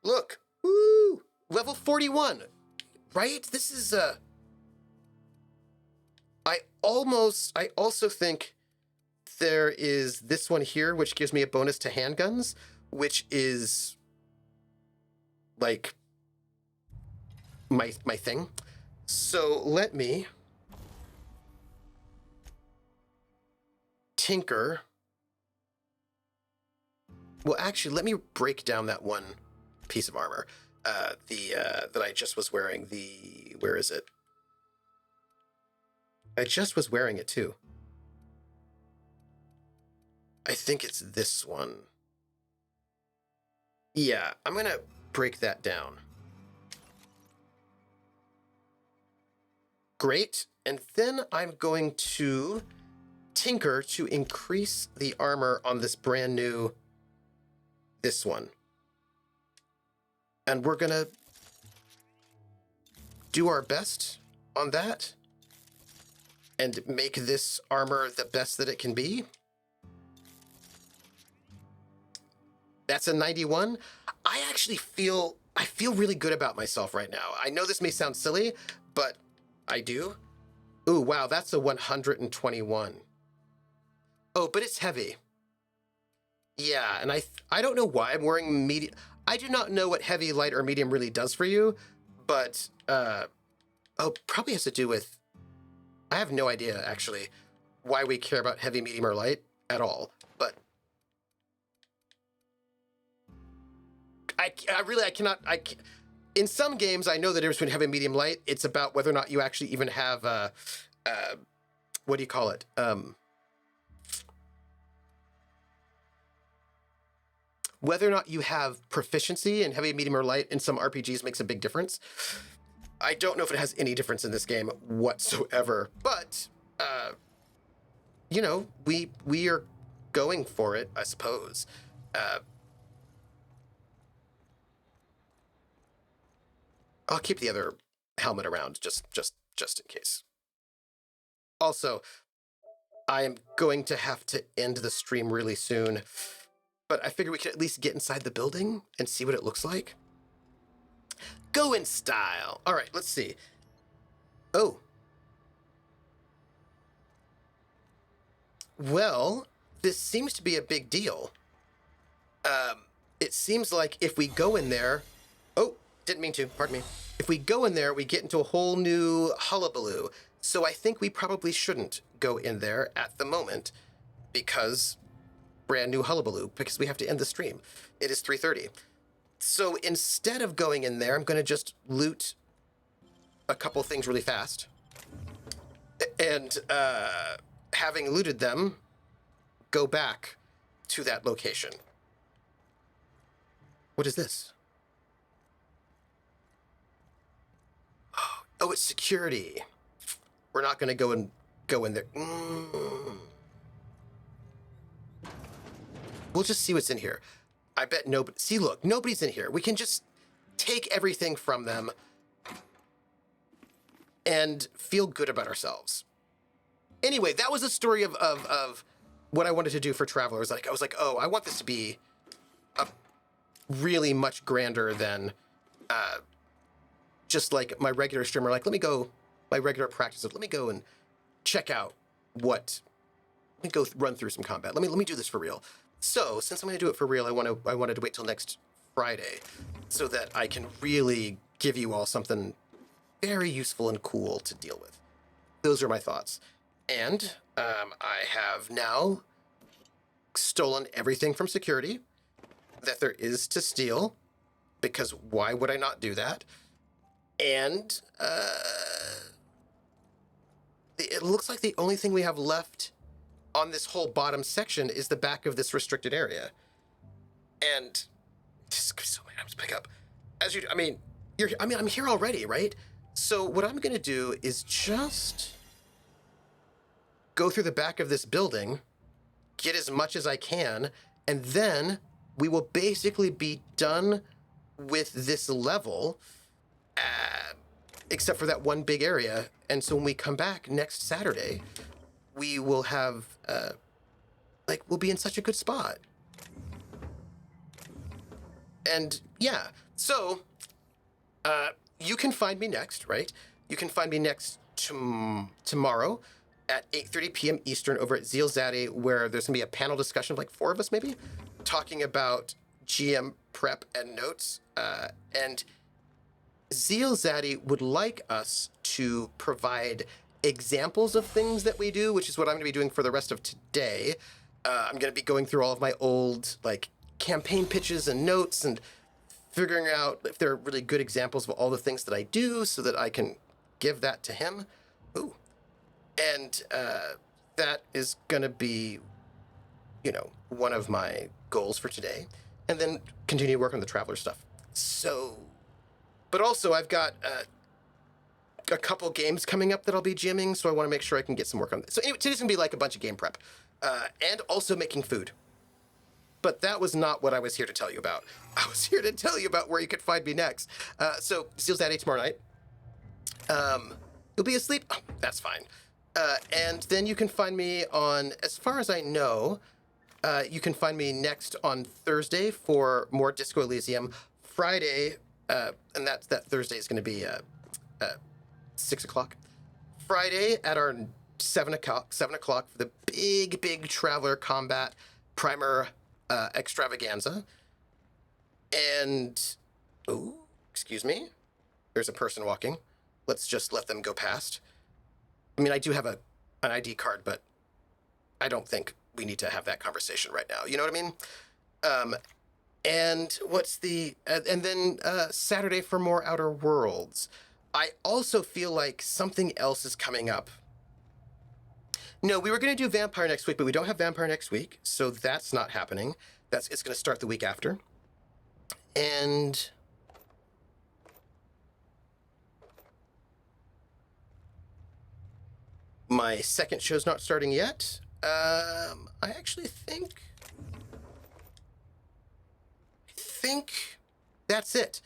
A: look, woo, level 41, right? This is I also think there is this one here, which gives me a bonus to handguns, which is like my thing. So let me tinker. Well, actually, let me break down that one piece of armor. That I just was wearing. Where is it? I just was wearing it too. I think it's this one. Yeah, I'm gonna break that down. Great. And then I'm going to tinker to increase the armor on this brand new, this one. And we're gonna do our best on that and make this armor the best that it can be. That's a 91. I actually feel really good about myself right now. I know this may sound silly, but I do. Ooh, wow, that's a 121. Oh, but it's heavy. Yeah, and I don't know why I'm wearing medium. I do not know what heavy, light, or medium really does for you, but probably has to do with, I have no idea actually why we care about heavy, medium, or light at all. But in some games, I know the difference between heavy, medium, light. It's about whether or not you actually even have, what do you call it? Whether or not you have proficiency in heavy, medium, or light in some RPGs makes a big difference. I don't know if it has any difference in this game whatsoever, but, you know, we are going for it, I suppose. I'll keep the other helmet around just in case. Also, I am going to have to end the stream really soon, but I figure we could at least get inside the building and see what it looks like. Go in style. All right, let's see. Oh. Well, this seems to be a big deal. It seems like if we go in there... Oh, didn't mean to, pardon me. If we go in there, we get into a whole new hullabaloo. So I think we probably shouldn't go in there at the moment because brand new hullabaloo, because we have to end the stream. It is 3:30. So instead of going in there, I'm going to just loot a couple things really fast. And having looted them, go back to that location. What is this? Oh, it's security. We're not going to go in there. We'll just see what's in here. I bet nobody... See, look, nobody's in here. We can just take everything from them and feel good about ourselves. Anyway, that was a story of what I wanted to do for Travelers. Like, I was like, oh, I want this to be really much grander than just like my regular streamer. Like, my regular practice of let me go and check out let me go run through some combat. Let me do this for real. So since I'm going to do it for real, I wanted to wait till next Friday so that I can really give you all something very useful and cool to deal with. Those are my thoughts. And I have now stolen everything from security that there is to steal, because why would I not do that? And it looks like the only thing we have left on this whole bottom section is the back of this restricted area. And this is so many items to pick up. I'm here already, right? So what I'm gonna do is just go through the back of this building, get as much as I can, and then we will basically be done with this level, except for that one big area. And so when we come back next Saturday, we will have, we'll be in such a good spot. And yeah, so you can find me next, right? You can find me next tomorrow at 8:30 p.m. Eastern over at Zeal Zaddy, where there's gonna be a panel discussion of like 4 of us maybe, talking about GM prep and notes. And Zeal Zaddy would like us to provide examples of things that we do, which is what I'm gonna be doing for the rest of today. I'm gonna be going through all of my old like campaign pitches and notes and figuring out if there are really good examples of all the things that I do so that I can give that to him. Ooh. And that is going to be, one of my goals for today. And then continue to work on the Traveler stuff. So, but also I've got a couple games coming up that I'll be GMing, so I want to make sure I can get some work on this. So anyway, today's going to be like a bunch of game prep. And also making food. But that was not what I was here to tell you about. I was here to tell you about where you could find me next. So, Zeal Zaddy tomorrow night. You'll be asleep? Oh, that's fine. And then you can find me on, as far as I know, you can find me next on Thursday for more Disco Elysium. Friday, and that Thursday is going to be 6 o'clock. Friday at our 7 o'clock for the big Traveler Combat Primer extravaganza. And, oh, excuse me. There's a person walking. Let's just let them go past. I mean, I do have an ID card, but I don't think we need to have that conversation right now. You know what I mean? And what's the... and then Saturday for more Outer Worlds. I also feel like something else is coming up. No, we were going to do Vampire next week, but we don't have Vampire next week, so that's not happening. It's going to start the week after. And... my second show's not starting yet. I actually think that's it.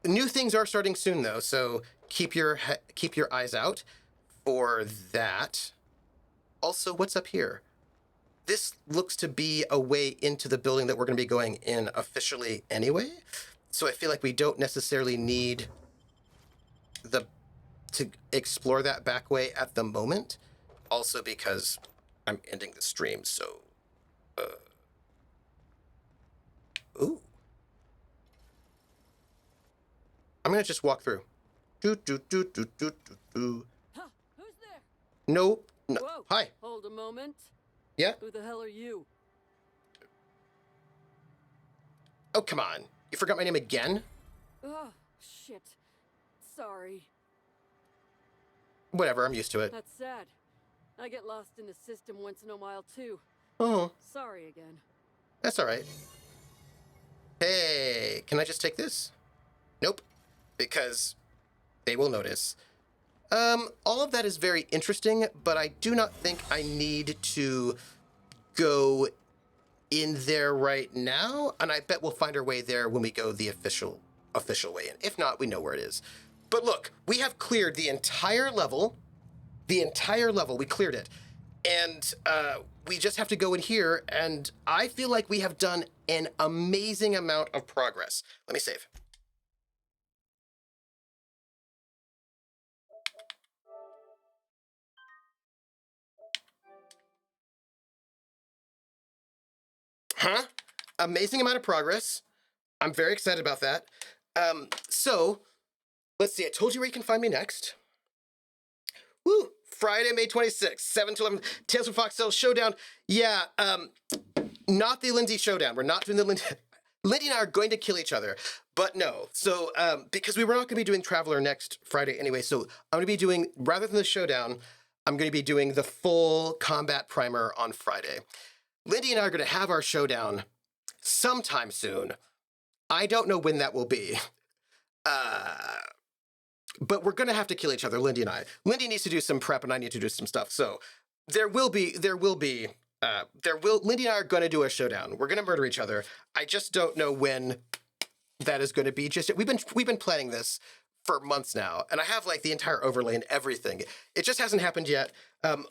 A: New things are starting soon, though, so keep your eyes out for that. Also, what's up here? This looks to be a way into the building that we're going to be going in officially anyway. So I feel like we don't necessarily need to explore that back way at the moment. Also because I'm ending the stream, so... ooh. I'm going to just walk through.
J: Huh, who's there?
A: Nope. No.
J: Whoa.
A: Hi.
J: Hold a moment.
A: Yeah?
J: Who the hell are you?
A: Oh, come on. You forgot my name again?
J: Oh, shit. Sorry.
A: Whatever, I'm used to it.
J: That's sad. I get lost in the system once in a while, too.
A: Oh,
J: Sorry again.
A: that's all right. Hey, can I just take this? Nope. Because they will notice. All of that is very interesting, but I do not think I need to go in there right now, and I bet we'll find our way there when we go the official way in. If not, we know where it is. But look, we have cleared the entire level. We cleared it. And we just have to go in here, and I feel like we have done an amazing amount of progress. Let me save. Huh? Amazing amount of progress. I'm very excited about that. So, let's see. I told you where you can find me next. Woo! Friday, May 26th, 7 to 11, Tales from Foxtail Showdown. Yeah, not the Lindsay Showdown. We're not doing the Lindsay. Lindy and I are going to kill each other, but no. So, because we were not going to be doing Traveler next Friday anyway, so I'm going to be doing, rather than the Showdown, I'm going to be doing the full combat primer on Friday. Lindy and I are going to have our Showdown sometime soon. I don't know when that will be. But we're going to have to kill each other, Lindy and I. Lindy needs to do some prep and I need to do some stuff. So Lindy and I are going to do a showdown. We're going to murder each other. I just don't know when that is going to be. Just we've been planning this for months now, and I have like the entire overlay and everything. It just hasn't happened yet.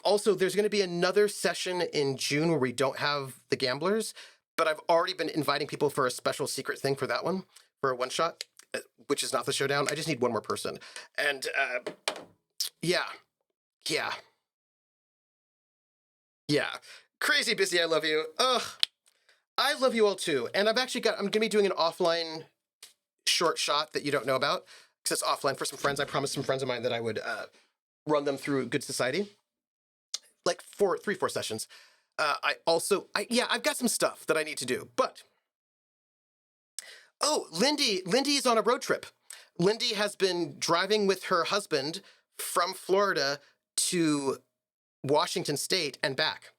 A: Also, there's going to be another session in June where we don't have the gamblers, but I've already been inviting people for a special secret thing for that one, for a one-shot, which is not the showdown. I just need one more person. And yeah. Crazy busy, I love you. Ugh. I love you all too. And I'm going to be doing an offline short shot that you don't know about, because it's offline for some friends. I promised some friends of mine that I would run them through Good Society. Like 3-4 sessions. I've got some stuff that I need to do, but Lindy is on a road trip. Lindy has been driving with her husband from Florida to Washington State and back.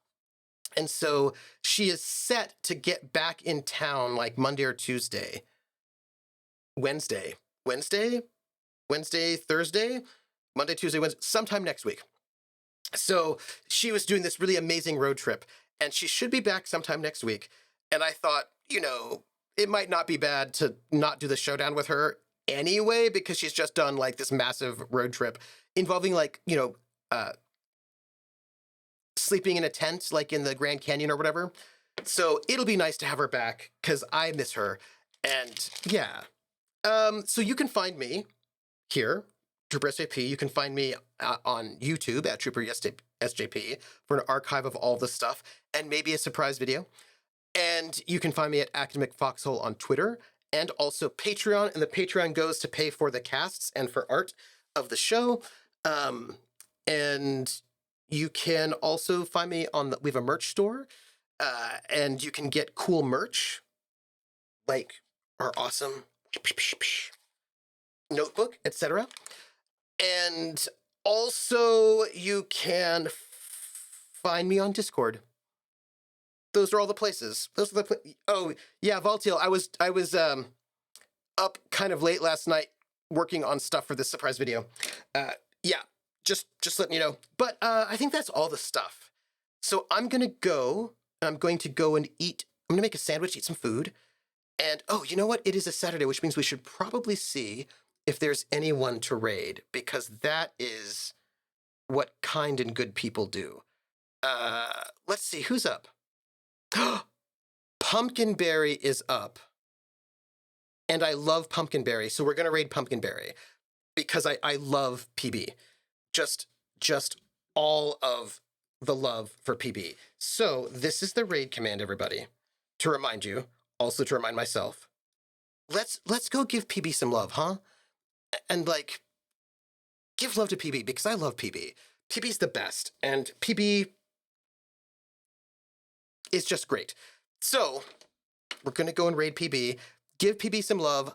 A: And so she is set to get back in town like Monday or Tuesday. Wednesday, Thursday, Monday, Tuesday, Wednesday, sometime next week. So she was doing this really amazing road trip, and she should be back sometime next week. And I thought, it might not be bad to not do the showdown with her anyway, because she's just done like this massive road trip involving like, sleeping in a tent, like in the Grand Canyon or whatever. So it'll be nice to have her back because I miss her. And yeah. So you can find me here, Trooper SJP. You can find me on YouTube at Trooper SJP for an archive of all this stuff and maybe a surprise video. And you can find me at Academic Foxhole on Twitter and also Patreon. And the Patreon goes to pay for the casts and for art of the show. And you can also find me we have a merch store, and you can get cool merch, like our awesome notebook, etc. And also you can find me on Discord. Those are all the places. Oh yeah, Valtiel, I was up kind of late last night working on stuff for this surprise video. Yeah. Just letting you know. But I think that's all the stuff. So I'm going to go and eat. I'm going to make a sandwich, eat some food. And, you know what? It is a Saturday, which means we should probably see if there's anyone to raid, because that is what kind and good people do. Let's see. Who's up? Pumpkinberry is up. And I love Pumpkinberry, so we're going to raid Pumpkinberry because I love PB. Just all of the love for PB. So this is the raid command, everybody. To remind you, also to remind myself. Let's go give PB some love, huh? And like, give love to PB because I love PB. PB's the best, and PB is just great. So we're gonna go and raid PB. Give PB some love.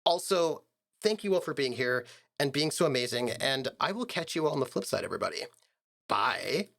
A: Also, thank you all for being here and being so amazing, and I will catch you all on the flip side, everybody. Bye.